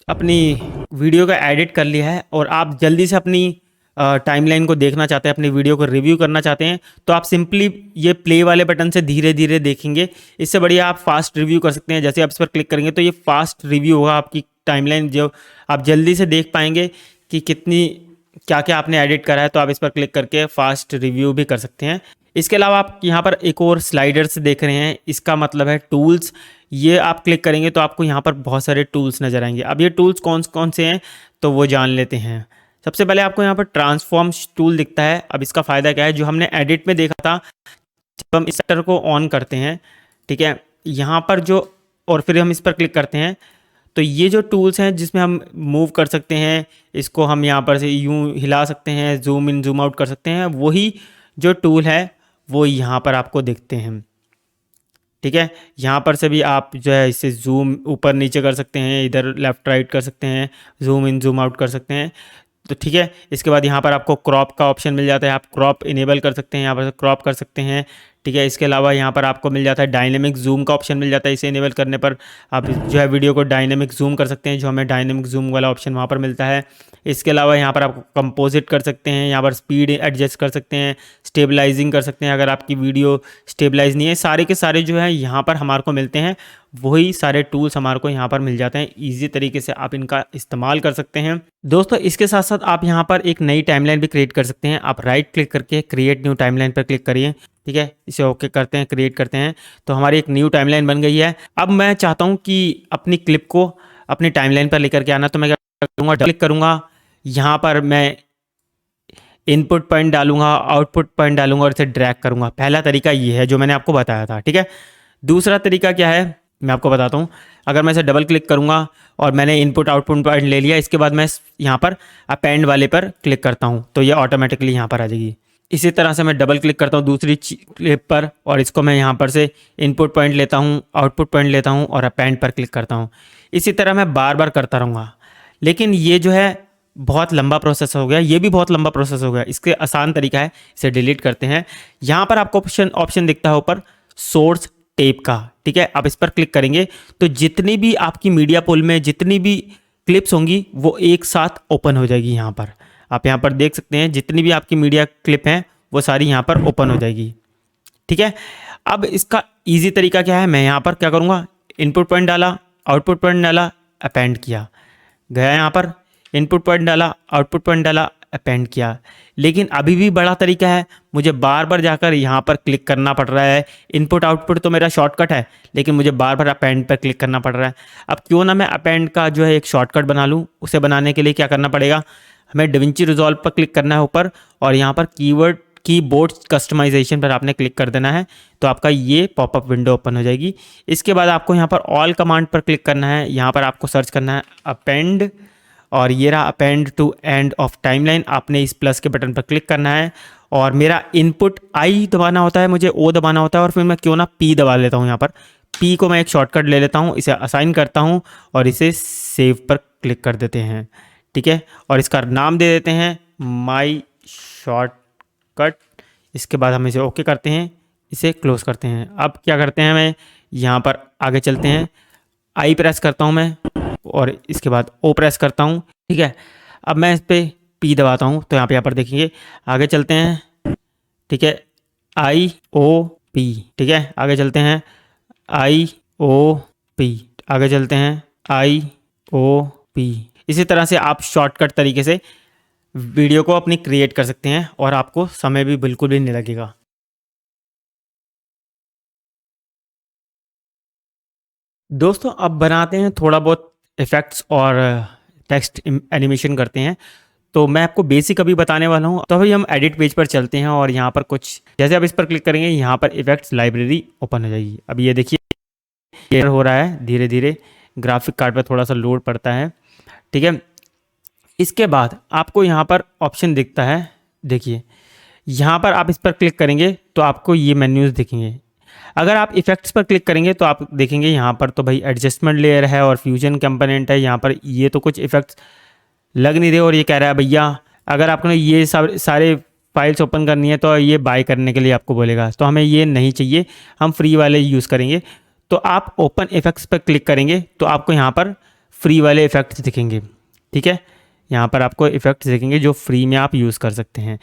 अपनी वीडियो का एडिट कर लिया है और आप जल्दी से अपनी टाइमलाइन को देखना चाहते हैं, अपनी वीडियो को रिव्यू करना चाहते हैं, तो आप सिंपली ये प्ले वाले बटन से धीरे धीरे देखेंगे। इससे बढ़िया आप फास्ट रिव्यू कर सकते हैं। जैसे आप इस पर क्लिक करेंगे तो ये फास्ट रिव्यू होगा आपकी टाइमलाइन, जो आप जल्दी से देख पाएंगे कि कितनी क्या क्या आपने एडिट करा है। तो आप इस पर क्लिक करके फास्ट रिव्यू भी कर सकते हैं। इसके अलावा आप यहाँ पर एक और स्लाइडर्स देख रहे हैं, इसका मतलब है टूल्स। ये आप क्लिक करेंगे तो आपको यहाँ पर बहुत सारे टूल्स नज़र आएंगे। अब ये टूल्स कौन कौन से हैं तो वो जान लेते हैं। सबसे पहले आपको यहाँ पर ट्रांसफॉर्म टूल दिखता है। अब इसका फ़ायदा क्या है, जो हमने एडिट में देखा था, जब हम इस सेक्टर को ऑन करते हैं, ठीक है, यहाँ पर जो, और फिर हम इस पर क्लिक करते हैं, तो ये जो टूल्स हैं जिसमें हम मूव कर सकते हैं, इसको हम यहाँ पर से यूँ हिला सकते हैं, जूम इन जूम आउट कर सकते हैं, वही जो टूल है वो यहाँ पर आपको दिखते हैं, ठीक है। यहाँ पर से भी आप जो है इसे जूम ऊपर नीचे कर सकते हैं, इधर लेफ़्ट राइट कर सकते हैं, जूम इन जूम आउट कर सकते हैं, तो ठीक है। इसके बाद यहाँ पर आपको क्रॉप का ऑप्शन मिल जाता है, आप क्रॉप इनेबल कर सकते हैं, यहाँ पर क्रॉप कर सकते हैं, ठीक है। इसके अलावा यहाँ पर आपको मिल जाता है डायनेमिक जूम का ऑप्शन मिल जाता है। इसे इनेबल करने पर आप जो है वीडियो को डायनेमिक जूम कर सकते हैं, जो हमें डायनेमिक जूम वाला ऑप्शन वहाँ पर मिलता है। इसके अलावा यहाँ पर आप कंपोजिट कर सकते हैं, यहाँ पर स्पीड एडजस्ट कर सकते हैं, स्टेबलाइजिंग कर सकते हैं अगर आपकी वीडियो स्टेबलाइज नहीं है। सारे के सारे जो है यहाँ पर हमारे को मिलते हैं, वही सारे टूल्स हमारे को यहाँ पर मिल जाते हैं। ईजी तरीके से आप इनका इस्तेमाल कर सकते हैं दोस्तों। इसके साथ साथ आप यहाँ पर एक नई टाइमलाइन भी क्रिएट कर सकते हैं। आप राइट क्लिक करके क्रिएट न्यू टाइमलाइन पर क्लिक करिए, ठीक है। इसे ओके करते हैं, क्रिएट करते हैं, तो हमारी एक न्यू टाइमलाइन बन गई है। अब मैं चाहता हूँ कि अपनी क्लिप को अपनी टाइमलाइन पर लेकर के आना, तो मैं क्या करूँगा, क्लिक करूँगा, यहाँ पर मैं इनपुट पॉइंट डालूंगा, आउटपुट पॉइंट डालूंगा और इसे ड्रैग करूँगा। पहला तरीका ये है जो मैंने आपको बताया था, ठीक है। दूसरा तरीका क्या है मैं आपको बताता हूँ। अगर मैं इसे डबल क्लिक करूँगा और मैंने इनपुट आउटपुट पॉइंट ले लिया, इसके बाद मैं यहाँ पर अपेंड वाले पर क्लिक करता हूँ, तो ये ऑटोमेटिकली यहाँ पर आ जाएगी। इसी तरह से मैं डबल क्लिक करता हूँ दूसरी क्लिप पर और इसको मैं यहाँ पर से इनपुट पॉइंट लेता हूँ, आउटपुट पॉइंट लेता हूँ और अपेंड पर क्लिक करता हूँ। इसी तरह मैं बार बार करता रहूँगा। लेकिन ये जो है बहुत लंबा प्रोसेस हो गया, ये भी बहुत लंबा प्रोसेस हो गया। इसके आसान तरीका है, इसे डिलीट करते हैं। यहाँ पर आपको ऑप्शन दिखता है ऊपर सोर्स टेप का, ठीक है। आप इस पर क्लिक करेंगे तो जितनी भी आपकी मीडिया पूल में जितनी भी क्लिप्स होंगी वो एक साथ ओपन हो जाएगी। यहाँ पर आप यहाँ पर देख सकते हैं जितनी भी आपकी मीडिया क्लिप हैं वो सारी यहाँ पर ओपन हो जाएगी, ठीक है। अब इसका इजी तरीका क्या है, मैं यहाँ पर क्या करूँगा, इनपुट पॉइंट डाला, आउटपुट पॉइंट डाला, अपेंड किया, गया यहाँ पर इनपुट पॉइंट डाला, आउटपुट पॉइंट डाला, अपेंड किया। लेकिन अभी भी बड़ा तरीका है, मुझे बार बार जाकर यहाँ पर क्लिक करना पड़ रहा है। इनपुट आउटपुट तो मेरा शॉर्टकट है, लेकिन मुझे बार बार अपेंड पर क्लिक करना पड़ रहा है। अब क्यों ना मैं अपेंड का जो है एक शॉर्टकट बना लूँ। उसे बनाने के लिए क्या करना पड़ेगा, हमें DaVinci Resolve पर क्लिक करना है ऊपर और यहाँ पर कीबोर्ड कस्टमाइजेशन पर आपने क्लिक कर देना है, तो आपका ये पॉपअप विंडो ओपन हो जाएगी। इसके बाद आपको यहाँ पर ऑल कमांड पर क्लिक करना है, यहाँ पर आपको सर्च करना है अपेंड, और ये रहा append to end of timeline. आपने इस प्लस के बटन पर क्लिक करना है और मेरा इनपुट आई दबाना होता है, मुझे ओ दबाना होता है, और फिर मैं क्यों ना पी दबा लेता हूँ। यहाँ पर पी को मैं एक शॉर्टकट ले लेता हूँ, इसे असाइन करता हूँ और इसे सेव पर क्लिक कर देते हैं, ठीक है। और इसका नाम दे देते हैं माई शॉर्टकट। इसके बाद हम इसे ओके करते हैं, इसे क्लोज करते हैं। अब क्या करते हैं, मैं यहाँ पर आगे चलते हैं, आई प्रेस करता हूँ मैं और इसके बाद ओ प्रेस करता हूँ, ठीक है। अब मैं इस पर पी दबाता हूँ, तो यहाँ पर देखेंगे, आगे चलते हैं, ठीक है, आई ओ पी, ठीक है। आगे चलते हैं आई ओ पी, आगे चलते हैं आई ओ पी। इसी तरह से आप शॉर्टकट तरीके से वीडियो को अपनी क्रिएट कर सकते हैं और आपको समय भी बिल्कुल भी नहीं लगेगा। दोस्तों अब बनाते हैं थोड़ा बहुत इफ़ेक्ट्स और टेक्स्ट एनिमेशन करते हैं। तो मैं आपको बेसिक अभी बताने वाला हूँ। तो अभी हम एडिट पेज पर चलते हैं और यहाँ पर कुछ जैसे आप इस पर क्लिक करेंगे यहाँ पर इफेक्ट्स लाइब्रेरी ओपन हो जाएगी। अभी ये देखिए ये हो रहा है धीरे धीरे, ग्राफिक कार्ड पर थोड़ा सा लोड पड़ता है, ठीक है। इसके बाद आपको यहाँ पर ऑप्शन दिखता है, देखिए यहाँ पर आप इस पर क्लिक करेंगे तो आपको ये मेन्यूज़ दिखेंगे। अगर आप इफेक्ट्स पर क्लिक करेंगे तो आप देखेंगे यहाँ पर तो भाई एडजस्टमेंट लेयर है और फ्यूजन कंपोनेंट है। यहाँ पर ये तो कुछ इफेक्ट्स लग नहीं रहे और ये कह रहा है भैया अगर आपने ये सारे फाइल्स ओपन करनी है तो ये बाय करने के लिए आपको बोलेगा, तो हमें ये नहीं चाहिए, हम फ्री वाले यूज़ करेंगे। तो आप ओपन इफेक्ट्स पर क्लिक करेंगे तो आपको यहाँ पर फ्री वाले इफेक्ट्स दिखेंगे, ठीक है। यहाँ पर आपको इफेक्ट्स दिखेंगे जो फ्री में आप यूज़ कर सकते हैं।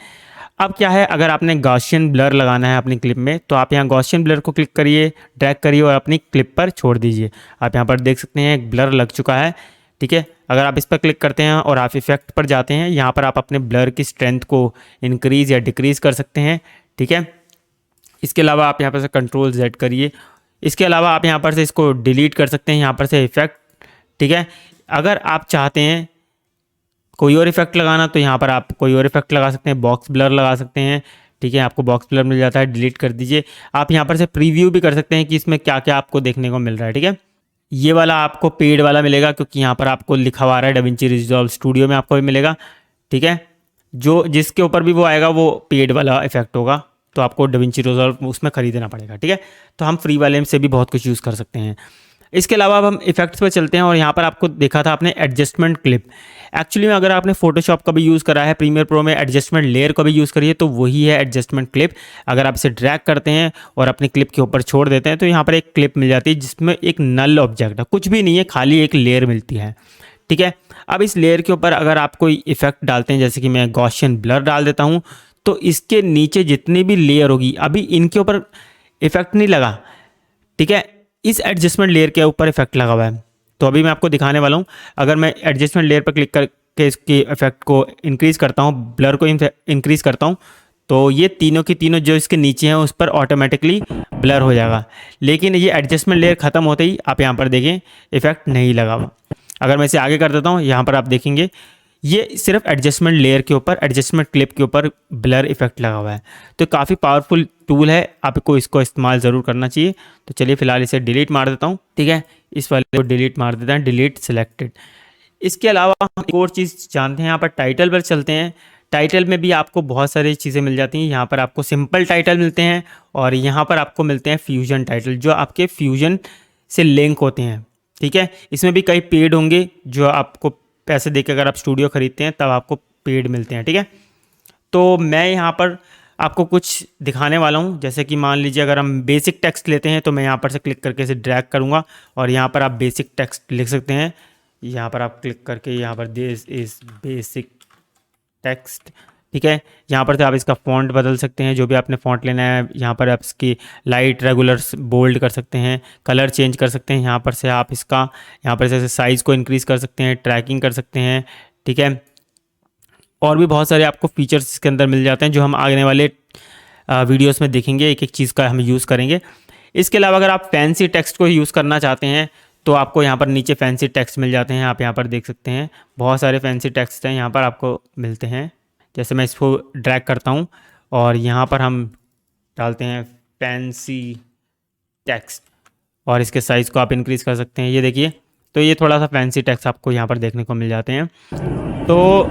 अब क्या है, अगर आपने गॉसियन ब्लर लगाना है अपनी क्लिप में तो आप यहाँ गॉसियन ब्लर को क्लिक करिए, ड्रैग करिए और अपनी क्लिप पर छोड़ दीजिए। आप यहाँ पर देख सकते हैं एक ब्लर लग चुका है, ठीक है। अगर आप इस पर क्लिक करते हैं और आप इफेक्ट पर जाते हैं, यहाँ पर आप अपने ब्लर की स्ट्रेंथ को इंक्रीज़ या डिक्रीज़ कर सकते हैं, ठीक है। इसके अलावा आप यहाँ पर से कंट्रोल Z करिए। इसके अलावा आप यहाँ पर से इसको डिलीट कर सकते हैं, यहाँ पर से इफेक्ट, ठीक है। अगर आप चाहते हैं कोई और इफेक्ट लगाना तो यहाँ पर आप कोई और इफेक्ट लगा सकते हैं, बॉक्स ब्लर लगा सकते हैं, ठीक है। आपको बॉक्स ब्लर मिल जाता है, डिलीट कर दीजिए। आप यहाँ पर से प्रीव्यू भी कर सकते हैं कि इसमें क्या क्या आपको देखने को मिल रहा है, ठीक है। ये वाला आपको पेड वाला मिलेगा क्योंकि यहाँ पर आपको लिखा हुआ आ रहा है DaVinci Resolve स्टूडियो में आपको भी मिलेगा, ठीक है। जो जिसके ऊपर भी वो आएगा वो पेड वाला इफेक्ट होगा, तो आपको DaVinci Resolve उसमें ख़रीदना पड़ेगा, ठीक है। तो हम फ्री वाले से भी बहुत कुछ यूज़ कर सकते हैं। इसके अलावा अब हम इफेक्ट्स पर चलते हैं और यहाँ पर आपको देखा था आपने एडजस्टमेंट क्लिप। एक्चुअली में अगर आपने फोटोशॉप का भी यूज़ करा है, प्रीमियर प्रो में एडजस्टमेंट लेयर का भी यूज़ करिए तो वही है एडजस्टमेंट क्लिप। अगर आप इसे ड्रैग करते हैं और अपनी क्लिप के ऊपर छोड़ देते हैं तो यहाँ पर एक क्लिप मिल जाती है जिसमें एक नल ऑब्जेक्ट है, कुछ भी नहीं है, खाली एक लेयर मिलती है, ठीक है। अब इस लेयर के ऊपर अगर आप कोई इफेक्ट डालते हैं, जैसे कि मैं गॉसियन ब्लर डाल देता हूँ, तो इसके नीचे जितनी भी लेयर होगी, अभी इनके ऊपर इफेक्ट नहीं लगा, ठीक है, इस एडजस्टमेंट लेयर के ऊपर इफेक्ट लगा हुआ है। तो अभी मैं आपको दिखाने वाला हूँ। अगर मैं एडजस्टमेंट लेयर पर क्लिक करके इसके इफेक्ट को इंक्रीज़ करता हूँ, ब्लर को इंक्रीज़ करता हूँ, तो ये तीनों की तीनों जो इसके नीचे हैं उस पर ऑटोमेटिकली ब्लर हो जाएगा। लेकिन ये एडजस्टमेंट लेयर ख़त्म होते ही आप यहाँ पर देखें इफेक्ट नहीं लगा हुआ। अगर मैं इसे आगे कर देता हूँ, यहाँ पर आप देखेंगे ये सिर्फ एडजस्टमेंट लेयर के ऊपर, एडजस्टमेंट क्लिप के ऊपर ब्लर इफेक्ट लगा हुआ है। तो काफ़ी पावरफुल टूल है, आपको इसको इस्तेमाल ज़रूर करना चाहिए। तो चलिए फ़िलहाल इसे डिलीट मार देता हूँ, ठीक है। इस वाले को डिलीट मार देते हैं, डिलीट सिलेक्टेड। इसके अलावा हम एक और चीज़ जानते हैं, यहाँ पर टाइटल पर चलते हैं। टाइटल में भी आपको बहुत सारी चीज़ें मिल जाती हैं। यहाँ पर आपको सिंपल टाइटल मिलते हैं और यहाँ पर आपको मिलते हैं फ्यूजन टाइटल, जो आपके फ्यूजन से लिंक होते हैं, ठीक है। इसमें भी कई पेड होंगे जो आपको पैसे देकर अगर आप स्टूडियो ख़रीदते हैं तब आपको पेड मिलते हैं, ठीक है। तो मैं यहाँ पर आपको कुछ दिखाने वाला हूँ। जैसे कि मान लीजिए अगर हम बेसिक टेक्स्ट लेते हैं तो मैं यहाँ पर से क्लिक करके इसे ड्रैग करूँगा और यहाँ पर आप बेसिक टेक्स्ट लिख सकते हैं। यहाँ पर आप क्लिक करके यहाँ पर दिस इज़ बेसिक टेक्स्ट, ठीक है। यहाँ पर से आप इसका फ़ॉन्ट बदल सकते हैं, जो भी आपने फ़ॉन्ट लेना है। यहाँ पर आप इसकी लाइट रेगुलर बोल्ड कर सकते हैं, कलर चेंज कर सकते हैं। यहाँ पर से आप इसका यहाँ पर से साइज़ को इंक्रीज़ कर सकते हैं, ट्रैकिंग कर सकते हैं, ठीक है। और भी बहुत सारे आपको फीचर्स इसके अंदर मिल जाते हैं जो हम आने वाले वीडियोस में देखेंगे, एक एक चीज़ का हम यूज़ करेंगे। इसके अलावा अगर आप फैंसी टेक्स्ट को यूज़ करना चाहते हैं तो आपको यहाँ पर नीचे फैंसी टेक्स्ट मिल जाते हैं। आप यहाँ पर देख सकते हैं बहुत सारे फैंसी टेक्स्ट हैं यहाँ पर आपको मिलते हैं। जैसे मैं इसको ड्रैग करता हूँ और यहाँ पर हम डालते हैं फैंसी टेक्स्ट और इसके साइज़ को आप इंक्रीज़ कर सकते हैं। ये देखिए, तो ये थोड़ा सा फैंसी टेक्स्ट आपको यहाँ पर देखने को मिल जाते हैं। तो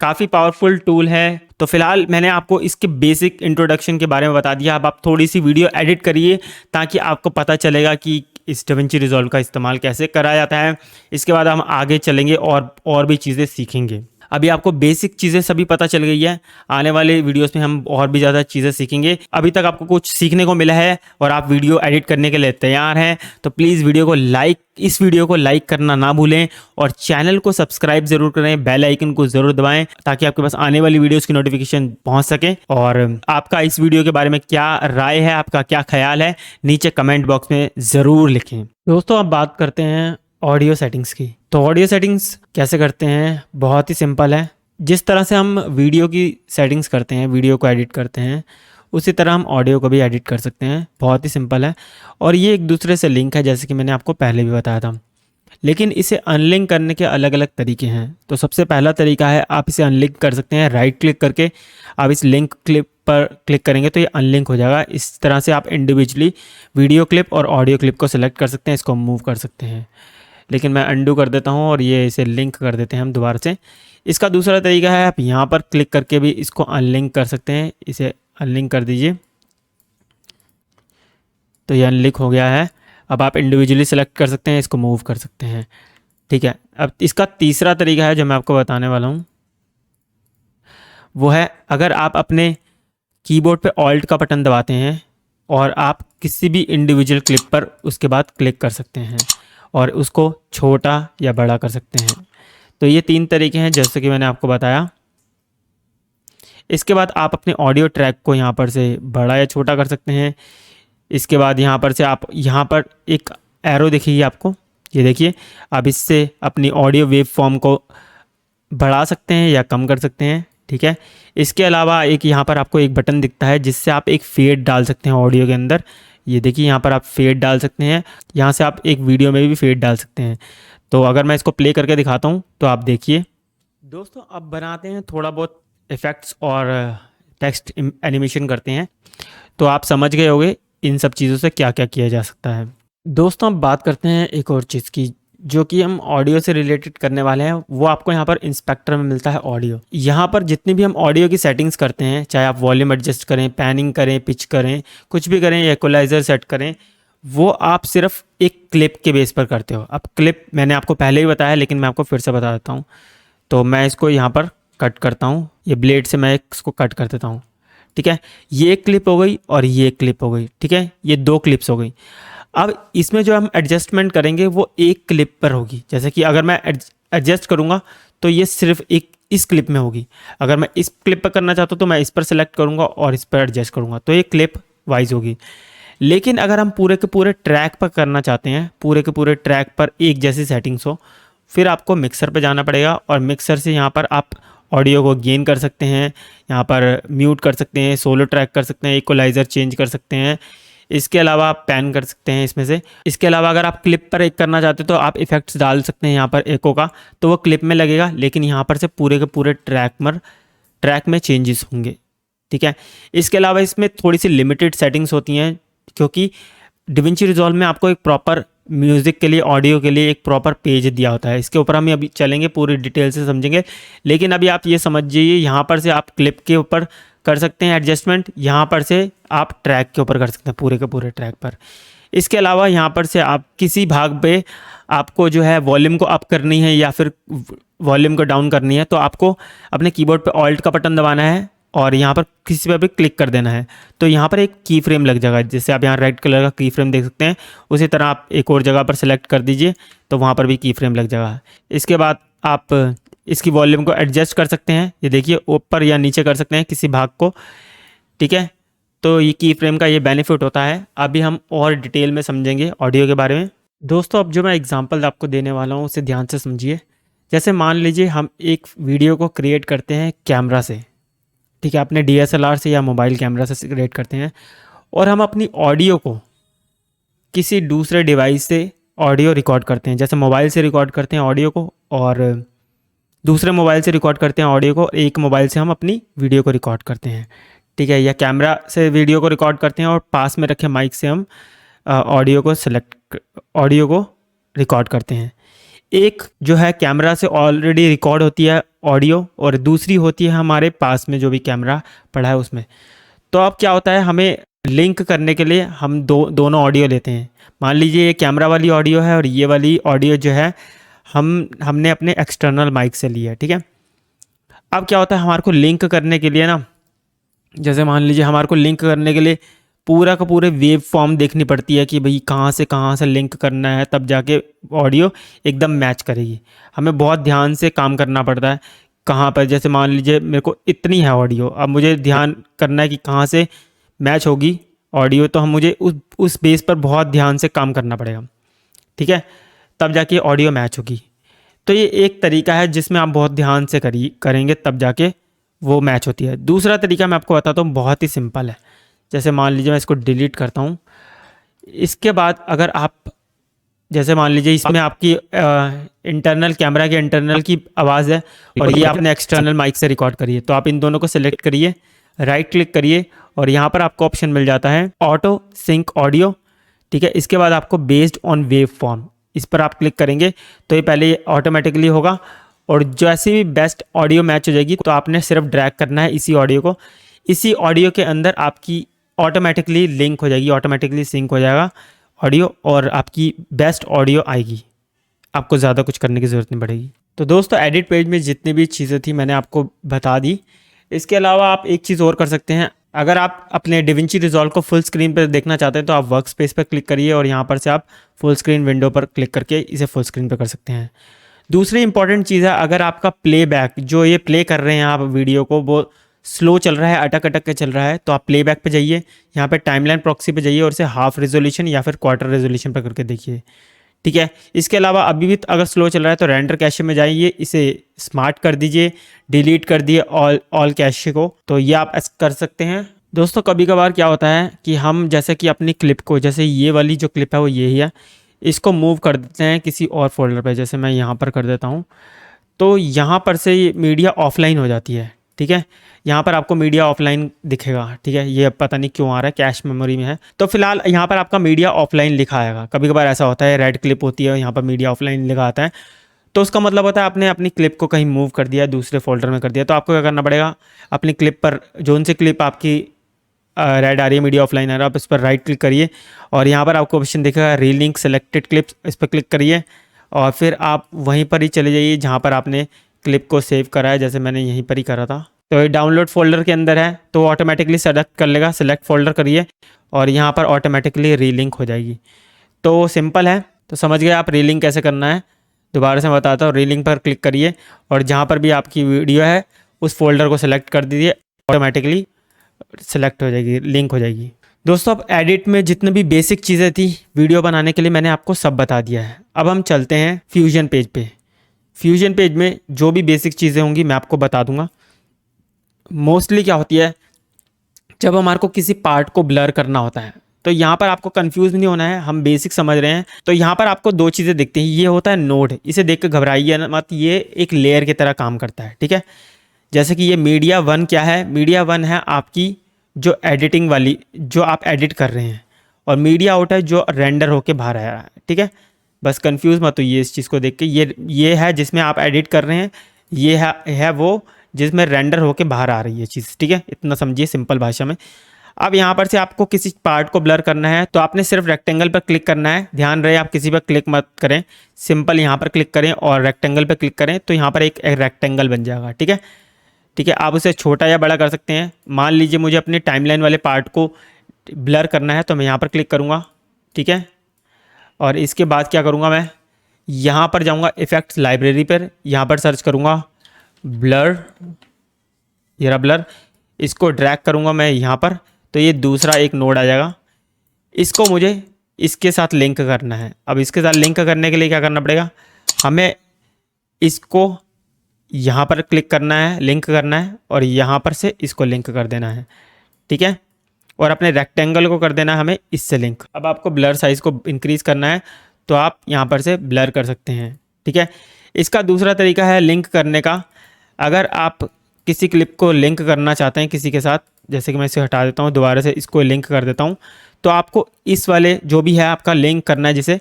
काफ़ी पावरफुल टूल है। तो फिलहाल मैंने आपको इसके बेसिक इंट्रोडक्शन के बारे में बता दिया। अब आप थोड़ी सी वीडियो एडिट करिए ताकि आपको पता चलेगा कि इस DaVinci Resolve का इस्तेमाल कैसे करा जाता है। इसके बाद हम आगे चलेंगे और भी चीज़ें सीखेंगे। अभी आपको बेसिक चीज़ें सभी पता चल गई है, आने वाले वीडियोस में हम और भी ज़्यादा चीज़ें सीखेंगे। अभी तक आपको कुछ सीखने को मिला है और आप वीडियो एडिट करने के लिए तैयार हैं तो प्लीज़ इस वीडियो को लाइक करना ना भूलें और चैनल को सब्सक्राइब ज़रूर करें, बेल आइकन को ज़रूर दबाएं ताकि आपके पास आने वाली वीडियोस की नोटिफिकेशन पहुंच सके। और आपका इस वीडियो के बारे में क्या राय है, आपका क्या ख्याल है, नीचे कमेंट बॉक्स में ज़रूर लिखें। दोस्तों, अब बात करते हैं ऑडियो सेटिंग्स की। तो ऑडियो सेटिंग्स कैसे करते हैं, बहुत ही सिंपल है। जिस तरह से हम वीडियो की सेटिंग्स करते हैं, वीडियो को एडिट करते हैं, उसी तरह हम ऑडियो को भी एडिट कर सकते हैं। बहुत ही सिंपल है और ये एक दूसरे से लिंक है, जैसे कि मैंने आपको पहले भी बताया था। लेकिन इसे अनलिंक करने के अलग अलग तरीके हैं। तो सबसे पहला तरीका है, आप इसे अनलिंक कर सकते हैं। राइट क्लिक करके आप इस लिंक क्लिप पर क्लिक करेंगे तो ये अनलिंक हो जाएगा। इस तरह से आप इंडिविजुअली वीडियो क्लिप और ऑडियो क्लिप को सिलेक्ट कर सकते हैं, इसको मूव कर सकते हैं। लेकिन मैं अंडू कर देता हूँ और ये इसे लिंक कर देते हैं हम दोबारा से। इसका दूसरा तरीका है, आप यहाँ पर क्लिक करके भी इसको अनलिंक कर सकते हैं। इसे अनलिंक कर दीजिए तो ये अनलिंक हो गया है। अब आप इंडिविजुअली सेलेक्ट कर सकते हैं, इसको मूव कर सकते हैं। ठीक है, अब इसका तीसरा तरीका है जो मैं आपको बताने वाला हूँ, वो है अगर आप अपने कीबोर्ड पे ऑल्ट का बटन दबाते हैं और आप किसी भी इंडिविजुअल क्लिप पर उसके बाद क्लिक कर सकते हैं और उसको छोटा या बड़ा कर सकते हैं। तो ये 3 तरीके हैं जैसे कि मैंने आपको बताया। इसके बाद आप अपने ऑडियो ट्रैक को यहाँ पर से बड़ा या छोटा कर सकते हैं। इसके बाद यहाँ पर से आप यहाँ पर एक एरो दिखेगी आपको, ये देखिए। आप इससे अपनी ऑडियो वेव फॉर्म को बढ़ा सकते हैं या कम कर सकते हैं। ठीक है, इसके अलावा एक यहाँ पर आपको एक बटन दिखता है जिससे आप एक फेड डाल सकते हैं ऑडियो के अंदर। ये देखिए यहाँ पर आप फेड डाल सकते हैं, यहाँ से आप एक वीडियो में भी फेड डाल सकते हैं। तो अगर मैं इसको प्ले करके दिखाता हूँ तो आप देखिए। दोस्तों अब बनाते हैं थोड़ा बहुत इफ़ेक्ट्स और टेक्स्ट एनिमेशन करते हैं। तो आप समझ गए होंगे इन सब चीज़ों से क्या क्या किया जा सकता है। दोस्तों अब बात करते हैं एक और चीज़ की जो कि हम ऑडियो से रिलेटेड करने वाले हैं। वो आपको यहाँ पर इंस्पेक्टर में मिलता है ऑडियो। यहाँ पर जितनी भी हम ऑडियो की सेटिंग्स करते हैं, चाहे आप वॉल्यूम एडजस्ट करें, पैनिंग करें, पिच करें, कुछ भी करें, इक्वलाइज़र सेट करें, वो आप सिर्फ एक क्लिप के बेस पर करते हो। अब क्लिप मैंने आपको पहले ही बताया लेकिन मैं आपको फिर से बता देता हूँ। तो मैं इसको यहाँ पर कट करता हूँ, ये ब्लेड से मैं इसको कट कर देता हूँ। ठीक है, ये एक क्लिप हो गई और ये एक क्लिप हो गई। ठीक है, ये 2 क्लिप्स हो गई। अब इसमें जो हम एडजस्टमेंट करेंगे वो एक क्लिप पर होगी। जैसे कि अगर मैं एडजस्ट करूँगा तो ये सिर्फ एक इस क्लिप में होगी। अगर मैं इस क्लिप पर करना चाहता हूँ तो मैं इस पर सेलेक्ट करूँगा और इस पर एडजस्ट करूँगा, तो ये क्लिप वाइज होगी। लेकिन अगर हम पूरे के पूरे ट्रैक पर करना चाहते हैं, पूरे के पूरे ट्रैक पर एक जैसी सेटिंग्स हो, फिर आपको मिक्सर पे जाना पड़ेगा और मिक्सर से यहाँ पर आप ऑडियो को गेन कर सकते हैं, यहाँ पर म्यूट कर सकते हैं, सोलो ट्रैक कर सकते हैं, इक्वलाइज़र चेंज कर सकते हैं। इसके अलावा आप पैन कर सकते हैं इसमें से। इसके अलावा अगर आप क्लिप पर एक करना चाहते हो तो आप इफ़ेक्ट्स डाल सकते हैं यहाँ पर एको का, तो वो क्लिप में लगेगा, लेकिन यहाँ पर से पूरे के पूरे ट्रैक में चेंजेस होंगे। ठीक है, इसके अलावा इसमें थोड़ी सी लिमिटेड सेटिंग्स होती हैं क्योंकि डिविंची रिजॉल्व में आपको एक प्रॉपर म्यूज़िक के लिए, ऑडियो के लिए एक प्रॉपर पेज दिया होता है। इसके ऊपर हम अभी चलेंगे, पूरी डिटेल से समझेंगे। लेकिन अभी आप ये समझ जाइए, यहाँ पर से आप क्लिप के ऊपर कर सकते हैं एडजस्टमेंट, यहाँ पर से आप ट्रैक के ऊपर कर सकते हैं, पूरे के पूरे ट्रैक पर। इसके अलावा यहाँ पर से आप किसी भाग पे आपको जो है वॉल्यूम को अप करनी है या फिर वॉल्यूम को डाउन करनी है, तो आपको अपने कीबोर्ड पे ऑल्ट का बटन दबाना है और यहाँ पर किसी पर भी क्लिक कर देना है। तो यहाँ पर एक की फ्रेम लग जाएगा, जैसे आप यहाँ रेड कलर का की फ्रेम देख सकते हैं, उसी तरह आप एक और जगह पर सेलेक्ट कर दीजिए तो वहाँ पर भी की फ्रेम लग जाएगा। इसके बाद आप इसकी वॉल्यूम को एडजस्ट कर सकते हैं, ये देखिए ऊपर या नीचे कर सकते हैं किसी भाग को। ठीक है, तो ये की फ्रेम का ये बेनिफिट होता है। अभी हम और डिटेल में समझेंगे ऑडियो के बारे में। दोस्तों अब जो मैं एग्जांपल आपको देने वाला हूँ उसे ध्यान से समझिए। जैसे मान लीजिए हम एक वीडियो को क्रिएट करते हैं कैमरा से, ठीक है, अपने DSLR से या मोबाइल कैमरा से क्रिएट करते हैं, और हम अपनी ऑडियो को किसी दूसरे डिवाइस से ऑडियो रिकॉर्ड करते हैं। जैसे मोबाइल से रिकॉर्ड करते हैं ऑडियो को और दूसरे मोबाइल से रिकॉर्ड करते हैं ऑडियो को, एक मोबाइल से हम अपनी वीडियो को रिकॉर्ड करते हैं। ठीक है, या कैमरा से वीडियो को रिकॉर्ड करते हैं और पास में रखे माइक से हम ऑडियो को रिकॉर्ड करते हैं। एक जो है कैमरा से ऑलरेडी रिकॉर्ड होती है ऑडियो और दूसरी होती है हमारे पास में जो भी कैमरा पड़ा है उसमें। तो अब क्या होता है, हमें लिंक करने के लिए हम दोनों ऑडियो लेते हैं। मान लीजिए ये कैमरा वाली ऑडियो है और ये वाली ऑडियो जो है हमने अपने एक्सटर्नल माइक से ली है। ठीक है, अब क्या होता है, हमारे को लिंक करने के लिए ना, जैसे मान लीजिए हमारे को लिंक करने के लिए पूरा का पूरे वेव फॉर्म देखनी पड़ती है कि भाई कहाँ से लिंक करना है, तब जाके ऑडियो एकदम मैच करेगी। हमें बहुत ध्यान से काम करना पड़ता है कहाँ पर। जैसे मान लीजिए मेरे को इतनी है ऑडियो, अब मुझे ध्यान करना है कि कहाँ से मैच होगी ऑडियो, तो मुझे उस बेस पर बहुत ध्यान से काम करना पड़ेगा। ठीक है, तब जाके ऑडियो मैच होगी। तो ये एक तरीका है जिसमें आप बहुत ध्यान से करेंगे तब जाके वो मैच होती है। दूसरा तरीका मैं आपको बताता हूँ, बहुत ही सिंपल है। जैसे मान लीजिए मैं इसको डिलीट करता हूँ। इसके बाद अगर आप जैसे मान लीजिए इसमें आपकी इंटरनल कैमरा के इंटरनल की आवाज़ है और ये आपने एक्सटर्नल माइक से रिकॉर्ड करी है, तो आप इन दोनों को सिलेक्ट करिए, राइट क्लिक करिए और यहाँ पर आपको ऑप्शन मिल जाता है ऑटो सिंक ऑडियो। ठीक है, इसके बाद आपको बेस्ड ऑन वेव फॉर्म, इस पर आप क्लिक करेंगे तो ये पहले ऑटोमेटिकली होगा और जैसे भी बेस्ट ऑडियो मैच हो जाएगी तो आपने सिर्फ ड्रैग करना है इसी ऑडियो को, इसी ऑडियो के अंदर आपकी ऑटोमेटिकली लिंक हो जाएगी, ऑटोमेटिकली सिंक हो जाएगा ऑडियो और आपकी बेस्ट ऑडियो आएगी, आपको ज़्यादा कुछ करने की ज़रूरत नहीं पड़ेगी। तो दोस्तों एडिट पेज में जितनी भी चीज़ें थी मैंने आपको बता दी। इसके अलावा आप एक चीज़ और कर सकते हैं, अगर आप अपने डिविंची रिजॉल्व को फुल स्क्रीन पर देखना चाहते हैं तो आप वर्क स्पेस पर क्लिक करिए और यहाँ पर से आप फुल स्क्रीन विंडो पर क्लिक करके इसे फुल स्क्रीन पर कर सकते हैं। दूसरी इंपॉर्टेंट चीज़ है, अगर आपका प्लेबैक जो ये प्ले कर रहे हैं आप वीडियो को वो स्लो चल रहा है, अटक अटक के चल रहा है, तो आप प्लेबैक पे जाइए, यहाँ पे टाइमलाइन प्रॉक्सी पे जाइए और इसे हाफ रेजोल्यूशन या फिर क्वार्टर रेजोल्यूशन पर करके देखिए। ठीक है, इसके अलावा अभी भी अगर स्लो चल रहा है तो रेंडर कैशे में जाइए, इसे स्मार्ट कर दीजिए, डिलीट कर दिए ऑल कैशे को, तो ये आप कर सकते हैं। दोस्तों कभी कभार क्या होता है कि हम जैसे कि अपनी क्लिप को, जैसे ये वाली जो क्लिप है वो यही है, इसको मूव कर देते हैं किसी और फोल्डर पे, जैसे मैं यहाँ पर कर देता हूँ, तो यहाँ पर से ये मीडिया ऑफलाइन हो जाती है। ठीक है, यहाँ पर आपको मीडिया ऑफलाइन दिखेगा। ठीक है, ये पता नहीं क्यों आ रहा है, कैश मेमोरी में है, तो फिलहाल यहाँ पर आपका मीडिया ऑफलाइन लिखा आएगा। कभी कभार ऐसा होता है, रेड क्लिप होती है यहाँ पर मीडिया ऑफलाइन लिखा आता है, तो उसका मतलब होता है आपने अपनी क्लिप को कहीं मूव कर दिया, दूसरे फोल्डर में कर दिया। तो आपको क्या करना पड़ेगा, अपनी क्लिप पर जो सी क्लिप आपकी रेड आ रही है, मीडिया ऑफलाइन आ रहा है, आप इस पर राइट क्लिक करिए और यहाँ पर आपको ऑप्शन दिखेगा रीलिंक सेलेक्टेड क्लिप्स, इस पर क्लिक करिए और फिर आप वहीं पर ही चले जाइए जहाँ पर आपने क्लिप को सेव करा है, जैसे मैंने यहीं पर ही करा था। तो ये डाउनलोड फोल्डर के अंदर है तो ऑटोमेटिकली सेलेक्ट कर लेगा, सेलेक्ट फोल्डर करिए और यहाँ पर ऑटोमेटिकली रीलिंक हो जाएगी। तो सिंपल है, तो समझ गए आप रीलिंक कैसे करना है। दोबारा से मैं बताता हूँ, रीलिंक पर क्लिक करिए और जहाँ पर भी आपकी वीडियो है उस फोल्डर को सेलेक्ट कर दीजिए, ऑटोमेटिकली सेलेक्ट हो जाएगी, लिंक हो जाएगी। दोस्तों अब एडिट में जितनी भी बेसिक चीज़ें थी वीडियो बनाने के लिए मैंने आपको सब बता दिया है। अब हम चलते हैं फ्यूजन पेज पे। फ्यूजन पेज में जो भी बेसिक चीज़ें होंगी मैं आपको बता दूंगा। मोस्टली क्या होती है, जब हमारे को किसी पार्ट को ब्लर करना होता है तो यहाँ पर आपको कंफ्यूज नहीं होना है, हम बेसिक समझ रहे हैं। तो यहाँ पर आपको दो चीज़ें दिखती हैं, ये होता है नोड, इसे देख कर घबराइए मत, ये एक लेयर की तरह काम करता है। ठीक है, जैसे कि ये मीडिया वन क्या है, मीडिया वन है आपकी जो एडिटिंग वाली, जो आप एडिट कर रहे हैं, और मीडिया आउट है जो रेंडर होके बाहर आ रहा है। ठीक है, बस कंफ्यूज मत होइए इस चीज़ को देख के, ये है जिसमें आप एडिट कर रहे हैं, ये है वो जिसमें रेंडर होके बाहर आ रही है चीज़। ठीक है, इतना समझिए सिंपल भाषा में। अब यहाँ पर से आपको किसी पार्ट को ब्लर करना है तो आपने सिर्फ रेक्टेंगल पर क्लिक करना है, ध्यान रहे आप किसी पर क्लिक मत करें, सिंपल यहाँ पर क्लिक करें और रेक्टेंगल पर क्लिक करें तो यहाँ पर एक रेक्टेंगल बन जाएगा। ठीक है, ठीक है, आप उसे छोटा या बड़ा कर सकते हैं। मान लीजिए मुझे अपने टाइमलाइन वाले पार्ट को ब्लर करना है तो मैं यहाँ पर क्लिक करूँगा। ठीक है, और इसके बाद क्या करूँगा, मैं यहाँ पर जाऊँगा इफेक्ट्स लाइब्रेरी पर, यहाँ पर सर्च करूँगा ब्लर, ये रहा ब्लर, इसको ड्रैग करूँगा मैं यहाँ पर तो ये दूसरा एक नोड आ जाएगा, इसको मुझे इसके साथ लिंक करना है। अब इसके साथ लिंक करने के लिए क्या करना पड़ेगा, हमें इसको यहाँ पर क्लिक करना है, लिंक करना है और यहाँ पर से इसको लिंक कर देना है। ठीक है, और अपने रेक्टेंगल को कर देना है हमें इससे लिंक। अब आपको ब्लर साइज़ को इंक्रीज़ करना है तो आप यहाँ पर से ब्लर कर सकते हैं। ठीक है, इसका दूसरा तरीका है लिंक करने का। अगर आप किसी क्लिप को लिंक करना चाहते हैं किसी के साथ, जैसे कि मैं इसे हटा देता हूँ, दोबारा से इसको लिंक कर देता हूँ, तो आपको इस वाले जो भी है आपका लिंक करना है, जिसे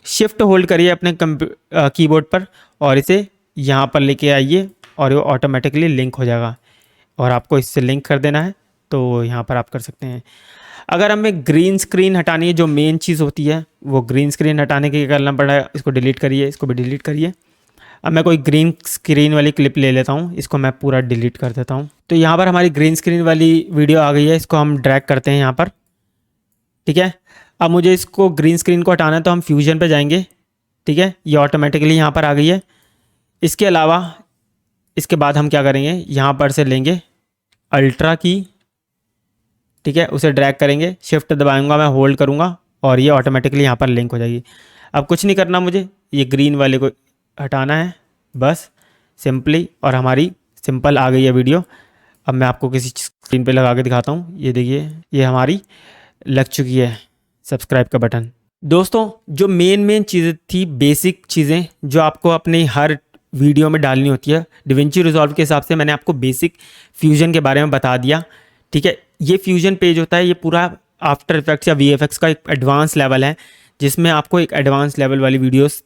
शिफ्ट होल्ड करिए अपने कीबोर्ड पर और इसे यहाँ पर लेके आइए और वो ऑटोमेटिकली लिंक हो जाएगा और आपको इससे लिंक कर देना है तो यहाँ पर आप कर सकते हैं। अगर हमें ग्रीन स्क्रीन हटानी है, जो मेन चीज़ होती है, वो ग्रीन स्क्रीन हटाने के लिए करना पड़ेगा, इसको डिलीट करिए, इसको भी डिलीट करिए। अब मैं कोई ग्रीन स्क्रीन वाली क्लिप ले लेता हूँ, इसको मैं पूरा डिलीट कर देता हूँ। तो यहाँ पर हमारी ग्रीन स्क्रीन वाली वीडियो आ गई है, इसको हम ड्रैग करते हैं यहाँ पर। ठीक है, अब मुझे इसको ग्रीन स्क्रीन को हटाना है तो हम फ्यूजन पे जाएंगे। ठीक है, ये ऑटोमेटिकली यहाँ पर आ गई है। इसके अलावा इसके बाद हम क्या करेंगे, यहाँ पर से लेंगे अल्ट्रा की। ठीक है, उसे ड्रैग करेंगे, शिफ्ट दबाऊंगा मैं, होल्ड करूँगा और ये ऑटोमेटिकली यहाँ पर लिंक हो जाएगी। अब कुछ नहीं करना मुझे, ये ग्रीन वाले को हटाना है बस सिंपली, और हमारी सिंपल आ गई है वीडियो। अब मैं आपको किसी स्क्रीन पे लगा के दिखाता हूँ, ये देखिए ये हमारी लग चुकी है सब्सक्राइब का बटन। दोस्तों जो मेन चीज़ें थी, बेसिक चीज़ें जो आपको अपने हर वीडियो में डालनी होती है, डिविंची रिजॉल्व के हिसाब से मैंने आपको बेसिक फ्यूजन के बारे में बता दिया। ठीक है, ये फ्यूजन पेज होता है, ये पूरा आफ्टर इफेक्ट्स या वीएफएक्स का एक एडवांस लेवल है, जिसमें आपको एक एडवांस लेवल वाली वीडियोस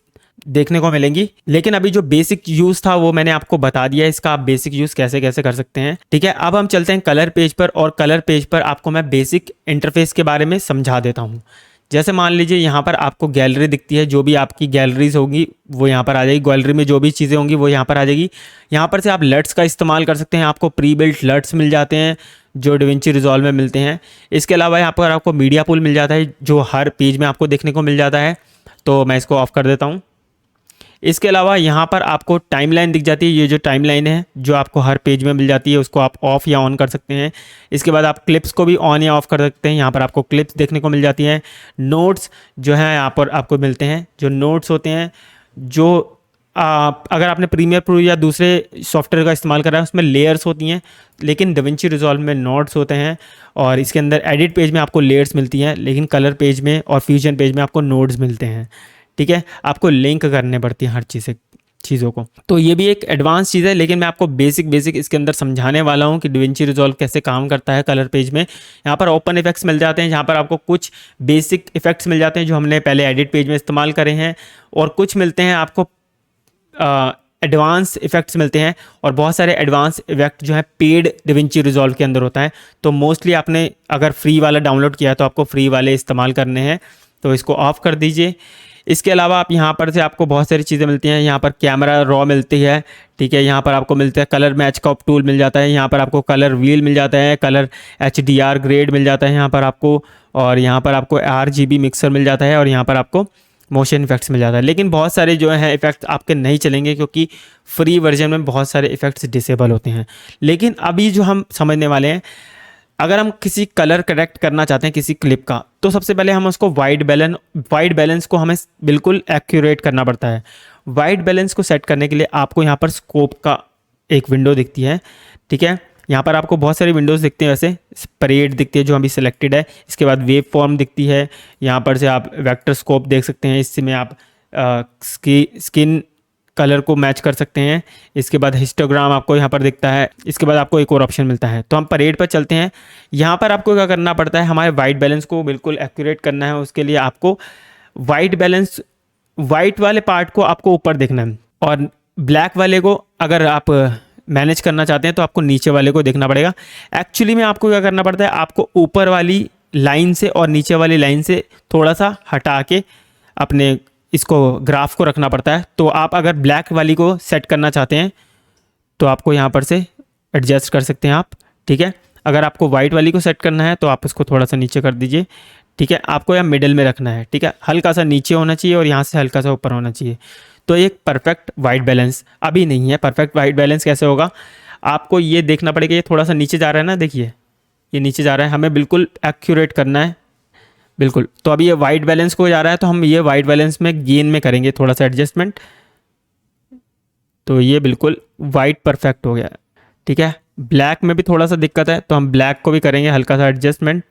देखने को मिलेंगी। लेकिन अभी जो बेसिक यूज़ था वो मैंने आपको बता दिया, इसका आप बेसिक यूज़ कैसे कैसे कर सकते हैं। ठीक है, अब हम चलते हैं कलर पेज पर, और कलर पेज पर आपको मैं बेसिक इंटरफेस के बारे में समझा देता हूँ। जैसे मान लीजिए यहाँ पर आपको गैलरी दिखती है, जो भी आपकी गैलरीज होगी वो यहाँ पर आ जाएगी, गैलरी में जो भी चीज़ें होंगी वो यहाँ पर आ जाएगी। यहाँ पर से आप लट्स का इस्तेमाल कर सकते हैं, आपको प्री बिल्ट लट्स मिल जाते हैं जो डिविंची रिजॉल्व में मिलते हैं। इसके अलावा यहाँ पर आपको मीडिया पूल मिल जाता है, जो हर पेज में आपको देखने को मिल जाता है। तो मैं इसको ऑफ कर देता हूँ। इसके अलावा यहाँ पर आपको टाइमलाइन दिख जाती है, ये जो टाइमलाइन है जो आपको हर पेज में मिल जाती है, उसको आप ऑफ या ऑन कर सकते हैं। इसके बाद आप क्लिप्स को भी ऑन या ऑफ कर सकते हैं, यहाँ पर आपको क्लिप्स देखने को मिल जाती हैं। नोट्स जो हैं यहाँ पर आपको मिलते हैं, जो नोट्स होते हैं, जो अगर आपने प्रीमियर प्रो या दूसरे सॉफ्टवेयर का इस्तेमाल करा है उसमें लेयर्स होती हैं, लेकिन डिविंची रिजॉल्व में नोट्स होते हैं। और इसके अंदर एडिट पेज में आपको लेयर्स मिलती हैं, लेकिन कलर पेज में और फ्यूजन पेज में आपको नोट्स मिलते हैं। ठीक है, आपको लिंक करने पड़ती है हर चीज़ों को। तो ये भी एक एडवांस चीज़ है, लेकिन मैं आपको बेसिक इसके अंदर समझाने वाला हूँ कि डिविंची रिजॉल्व कैसे काम करता है कलर पेज में। यहाँ पर ओपन इफेक्ट्स मिल जाते हैं, जहाँ पर आपको कुछ बेसिक इफेक्ट्स मिल जाते हैं जो हमने पहले एडिट पेज में इस्तेमाल करे हैं, और कुछ मिलते हैं आपको एडवांस इफेक्ट्स मिलते हैं, और बहुत सारे एडवांस इफेक्ट जो है पेड डिविंची रिजॉल्व के अंदर होता है। तो मोस्टली आपने अगर फ्री वाला डाउनलोड किया है तो आपको फ्री वाले इस्तेमाल करने हैं, तो इसको ऑफ कर दीजिए। इसके अलावा आप यहाँ पर से आपको बहुत सारी चीज़ें मिलती हैं, यहाँ पर कैमरा रॉ मिलती है। ठीक है, यहाँ पर आपको मिलता है कलर मैच का टूल मिल जाता है, यहाँ पर आपको कलर व्हील मिल जाता है, कलर HDR ग्रेड मिल जाता है यहाँ पर आपको, और यहाँ पर आपको RGB मिक्सर मिल जाता है, और यहाँ पर आपको मोशन इफेक्ट्स मिल जाता है। लेकिन बहुत सारे जो हैं इफेक्ट्स आपके नहीं चलेंगे, क्योंकि फ्री वर्जन में बहुत सारे इफेक्ट्स डिसेबल होते हैं। लेकिन अभी जो हम समझने वाले हैं, अगर हम किसी कलर करेक्ट करना चाहते हैं किसी क्लिप का, तो सबसे पहले हम उसको वाइट बैलेंस को हमें बिल्कुल एक्यूरेट करना पड़ता है। वाइट बैलेंस को सेट करने के लिए आपको यहाँ पर स्कोप का एक विंडो दिखती है। ठीक है, यहाँ पर आपको बहुत सारी विंडोज़ दिखती हैं, वैसे परेड दिखती है जो अभी सिलेक्टेड है। इसके बाद वेव फॉर्म दिखती है, यहाँ पर से आप वेक्टर स्कोप देख सकते हैं, इसमें आप स्किन कलर को मैच कर सकते हैं। इसके बाद हिस्टोग्राम आपको यहाँ पर दिखता है। इसके बाद आपको एक और ऑप्शन मिलता है। तो हम परेड पर चलते हैं। यहाँ पर आपको क्या करना पड़ता है, हमारे वाइट बैलेंस को बिल्कुल एक्यूरेट करना है। उसके लिए आपको वाइट वाले पार्ट को आपको ऊपर देखना है, और ब्लैक वाले को अगर आप मैनेज करना चाहते हैं तो आपको नीचे वाले को देखना पड़ेगा। एक्चुअली में आपको क्या करना पड़ता है, आपको ऊपर वाली लाइन से और नीचे वाली लाइन से थोड़ा सा हटा के अपने इसको ग्राफ को रखना पड़ता है। तो आप अगर ब्लैक वाली को सेट करना चाहते हैं तो आपको यहाँ पर से एडजस्ट कर सकते हैं आप। ठीक है, अगर आपको वाइट वाली को सेट करना है तो आप इसको थोड़ा सा नीचे कर दीजिए। ठीक है, आपको यहाँ मिडिल में रखना है। ठीक है, हल्का सा नीचे होना चाहिए और यहाँ से हल्का सा ऊपर होना चाहिए। तो एक परफेक्ट वाइट बैलेंस अभी नहीं है। परफेक्ट वाइट बैलेंस कैसे होगा, आपको ये देखना पड़ेगा, ये थोड़ा सा नीचे जा रहा है ना, देखिए ये नीचे जा रहा है, हमें बिल्कुल एक्यूरेट करना है बिल्कुल। तो अभी ये वाइट बैलेंस को जा रहा है, तो हम ये वाइट बैलेंस में गेन में करेंगे थोड़ा सा एडजस्टमेंट, तो ये बिल्कुल वाइट परफेक्ट हो गया। ठीक है, ब्लैक में भी थोड़ा सा दिक्कत है, तो हम ब्लैक को भी करेंगे हल्का सा एडजस्टमेंट।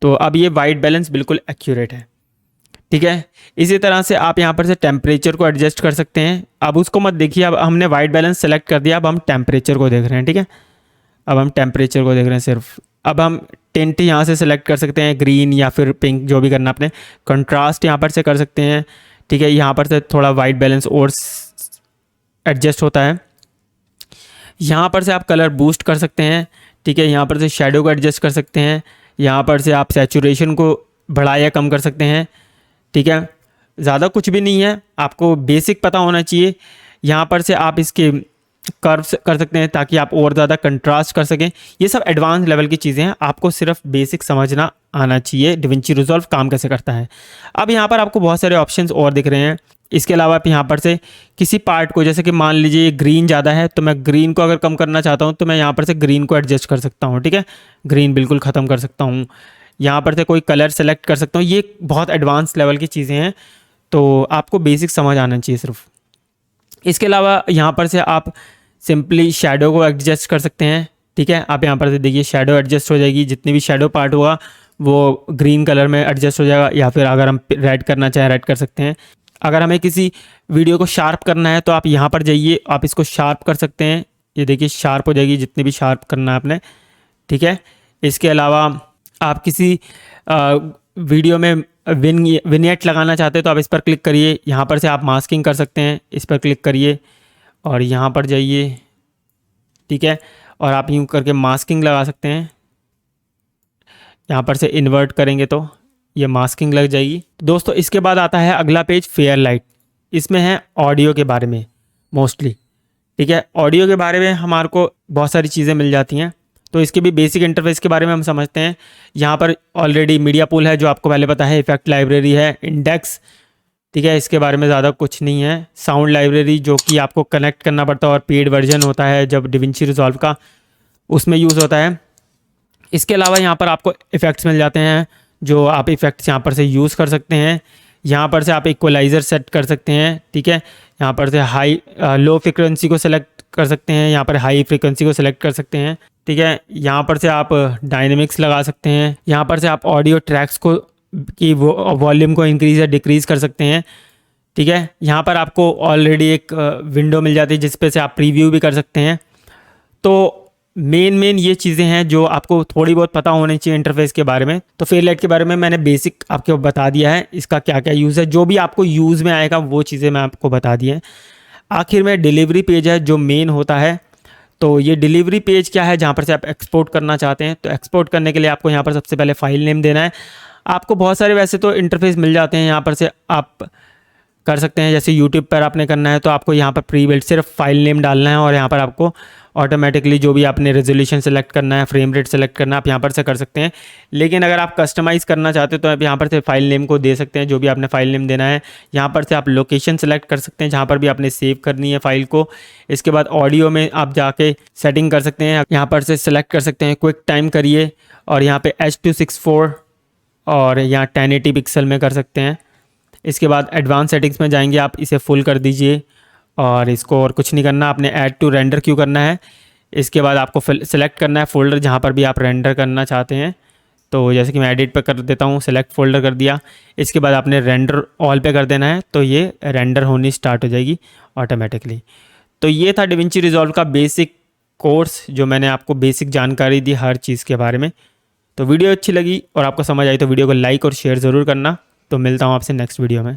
तो अब ये वाइट बैलेंस बिल्कुल एक्यूरेट है। ठीक है, इसी तरह से आप यहाँ पर से टेम्परेचर को एडजस्ट कर सकते हैं। अब उसको मत देखिए, अब हमने वाइट बैलेंस सेलेक्ट कर दिया, अब हम टेम्परेचर को देख रहे हैं। ठीक है, अब हम टेम्परेचर को देख रहे हैं सिर्फ। अब हम टिंट यहाँ से सेलेक्ट कर सकते हैं, ग्रीन या फिर पिंक, जो भी करना आपने। कंट्रास्ट यहाँ पर से कर सकते हैं। ठीक है, यहाँ पर से थोड़ा वाइट बैलेंस और एडजस्ट होता है। यहाँ पर से आप कलर बूस्ट कर सकते हैं। ठीक है, यहाँ पर से शेडो को एडजस्ट कर सकते हैं। यहाँ पर से आप सैचुरेशन को बढ़ा या कम कर सकते हैं। ठीक है, ज़्यादा कुछ भी नहीं है, आपको बेसिक पता होना चाहिए। यहाँ पर से आप इसके कर्व्स कर सकते हैं ताकि आप और ज़्यादा कंट्रास्ट कर सकें। ये सब एडवांस लेवल की चीज़ें हैं, आपको सिर्फ बेसिक समझना आना चाहिए डिविंची रिजॉल्व काम कैसे करता है। अब यहाँ पर आपको बहुत सारे ऑप्शंस और दिख रहे हैं। इसके अलावा आप यहाँ पर से किसी पार्ट को, जैसे कि मान लीजिए ग्रीन ज़्यादा है, तो मैं ग्रीन को अगर कम करना चाहता हूँ तो मैं यहाँ पर से ग्रीन को एडजस्ट कर सकता हूँ। ठीक है, ग्रीन बिल्कुल ख़त्म कर सकता हूँ। यहाँ पर से कोई कलर सेलेक्ट कर सकता हूँ। ये बहुत एडवांस लेवल की चीज़ें हैं, तो आपको बेसिक समझ आना चाहिए सिर्फ। इसके अलावा यहाँ पर से आप सिंपली शेडो को एडजस्ट कर सकते हैं। ठीक है, आप यहाँ पर से देखिए शेडो एडजस्ट हो जाएगी, जितनी भी शेडो पार्ट होगा वो ग्रीन कलर में एडजस्ट हो जाएगा, या फिर अगर हम रेड करना चाहें रेड कर सकते हैं। अगर हमें किसी वीडियो को शार्प करना है तो आप यहाँ पर जाइए, आप इसको शार्प कर सकते हैं। ये देखिए शार्प हो जाएगी जितनी भी शार्प करना है आपने, ठीक है। इसके अलावा आप किसी वीडियो में विनियट लगाना चाहते हैं तो आप इस पर क्लिक करिए, यहाँ पर से आप मास्किंग कर सकते हैं, इस पर क्लिक करिए और यहाँ पर जाइए, ठीक है। और आप यूँ करके मास्किंग लगा सकते हैं, यहाँ पर से इन्वर्ट करेंगे तो ये मास्किंग लग जाएगी। दोस्तों इसके बाद आता है अगला पेज फेयर लाइट। इसमें है ऑडियो के बारे में मोस्टली, ठीक है। ऑडियो के बारे में हमारे को बहुत सारी चीज़ें मिल जाती हैं, तो इसके भी बेसिक इंटरफेस के बारे में हम समझते हैं। यहाँ पर ऑलरेडी मीडिया पूल है जो आपको पहले पता है, इफेक्ट लाइब्रेरी है, इंडेक्स, ठीक है। इसके बारे में ज़्यादा कुछ नहीं है। साउंड लाइब्रेरी जो कि आपको कनेक्ट करना पड़ता है और पेड वर्जन होता है जब डिविंची रिजॉल्व का, उसमें यूज़ होता है। इसके अलावा यहाँ पर आपको इफ़ेक्ट्स मिल जाते हैं जो आप इफ़ेक्ट्स यहाँ पर से यूज़ कर सकते हैं। यहाँ पर से आप इक्वलाइज़र सेट कर सकते हैं, ठीक है। यहाँ पर से हाई लो फ्रिक्वेंसी को सेलेक्ट कर सकते हैं, यहाँ पर हाई फ्रिक्वेंसी को सेलेक्ट कर सकते हैं, ठीक है। यहाँ पर से आप डायनेमिक्स लगा सकते हैं, यहाँ पर से आप ऑडियो ट्रैक्स को की वॉल्यूम को इंक्रीज़ या डिक्रीज़ कर सकते हैं, ठीक है। यहाँ पर आपको ऑलरेडी एक विंडो मिल जाती है जिस पे से आप प्रीव्यू भी कर सकते हैं। तो मेन ये चीज़ें हैं जो आपको थोड़ी बहुत पता होनी चाहिए इंटरफेस के बारे में। तो फेयरलाइट के बारे में मैंने बेसिक आपको बता दिया है, इसका क्या क्या यूज़ है, जो भी आपको यूज़ में आएगा वो चीज़ें मैं आपको बता दी हैं। आखिर में डिलीवरी पेज है जो मेन होता है। तो ये डिलीवरी पेज क्या है, जहाँ पर से आप एक्सपोर्ट करना चाहते हैं। तो एक्सपोर्ट करने के लिए आपको यहाँ पर सबसे पहले फ़ाइल नेम देना है। आपको बहुत सारे वैसे तो इंटरफेस मिल जाते हैं, यहाँ पर से आप कर सकते हैं। जैसे यूट्यूब पर आपने करना है तो आपको यहाँ पर प्री बिल्ट सिर्फ फाइल नेम डालना है और यहाँ पर आपको ऑटोमेटिकली जो भी आपने रेजोल्यूशन सेलेक्ट करना है, फ्रेम रेट सेलेक्ट करना है, आप यहाँ पर से कर सकते हैं। लेकिन अगर आप कस्टमाइज़ करना चाहते हो तो आप यहाँ पर से फाइल नेम को दे सकते हैं, जो भी आपने फाइल नेम देना है। यहाँ पर से आप लोकेशन सेलेक्ट कर सकते हैं जहाँ पर भी आपने सेव करनी है फाइल को। इसके बाद ऑडियो में आप जाके सेटिंग कर सकते हैं, यहाँ पर से सेलेक्ट कर सकते हैं क्विक टाइम करिए और यहाँ पे H.264 और यहाँ 1080 पिक्सल में कर सकते हैं। इसके बाद एडवांस सेटिंग्स में जाएंगे, आप इसे फुल कर दीजिए और इसको और कुछ नहीं करना, आपने ऐड टू रेंडर क्यों करना है। इसके बाद आपको सेलेक्ट करना है फोल्डर जहाँ पर भी आप रेंडर करना चाहते हैं। तो जैसे कि मैं एडिट पे कर देता हूँ, सेलेक्ट फोल्डर कर दिया। इसके बाद आपने रेंडर ऑल पे कर देना है, तो ये रेंडर होनी स्टार्ट हो जाएगी ऑटोमेटिकली। तो ये था डिविंची रिजॉल्व का बेसिक कोर्स, जो मैंने आपको बेसिक जानकारी दी हर चीज़ के बारे में। तो वीडियो अच्छी लगी और आपको समझ आई तो वीडियो को लाइक और शेयर ज़रूर करना। तो मिलता हूँ आपसे नेक्स्ट वीडियो में।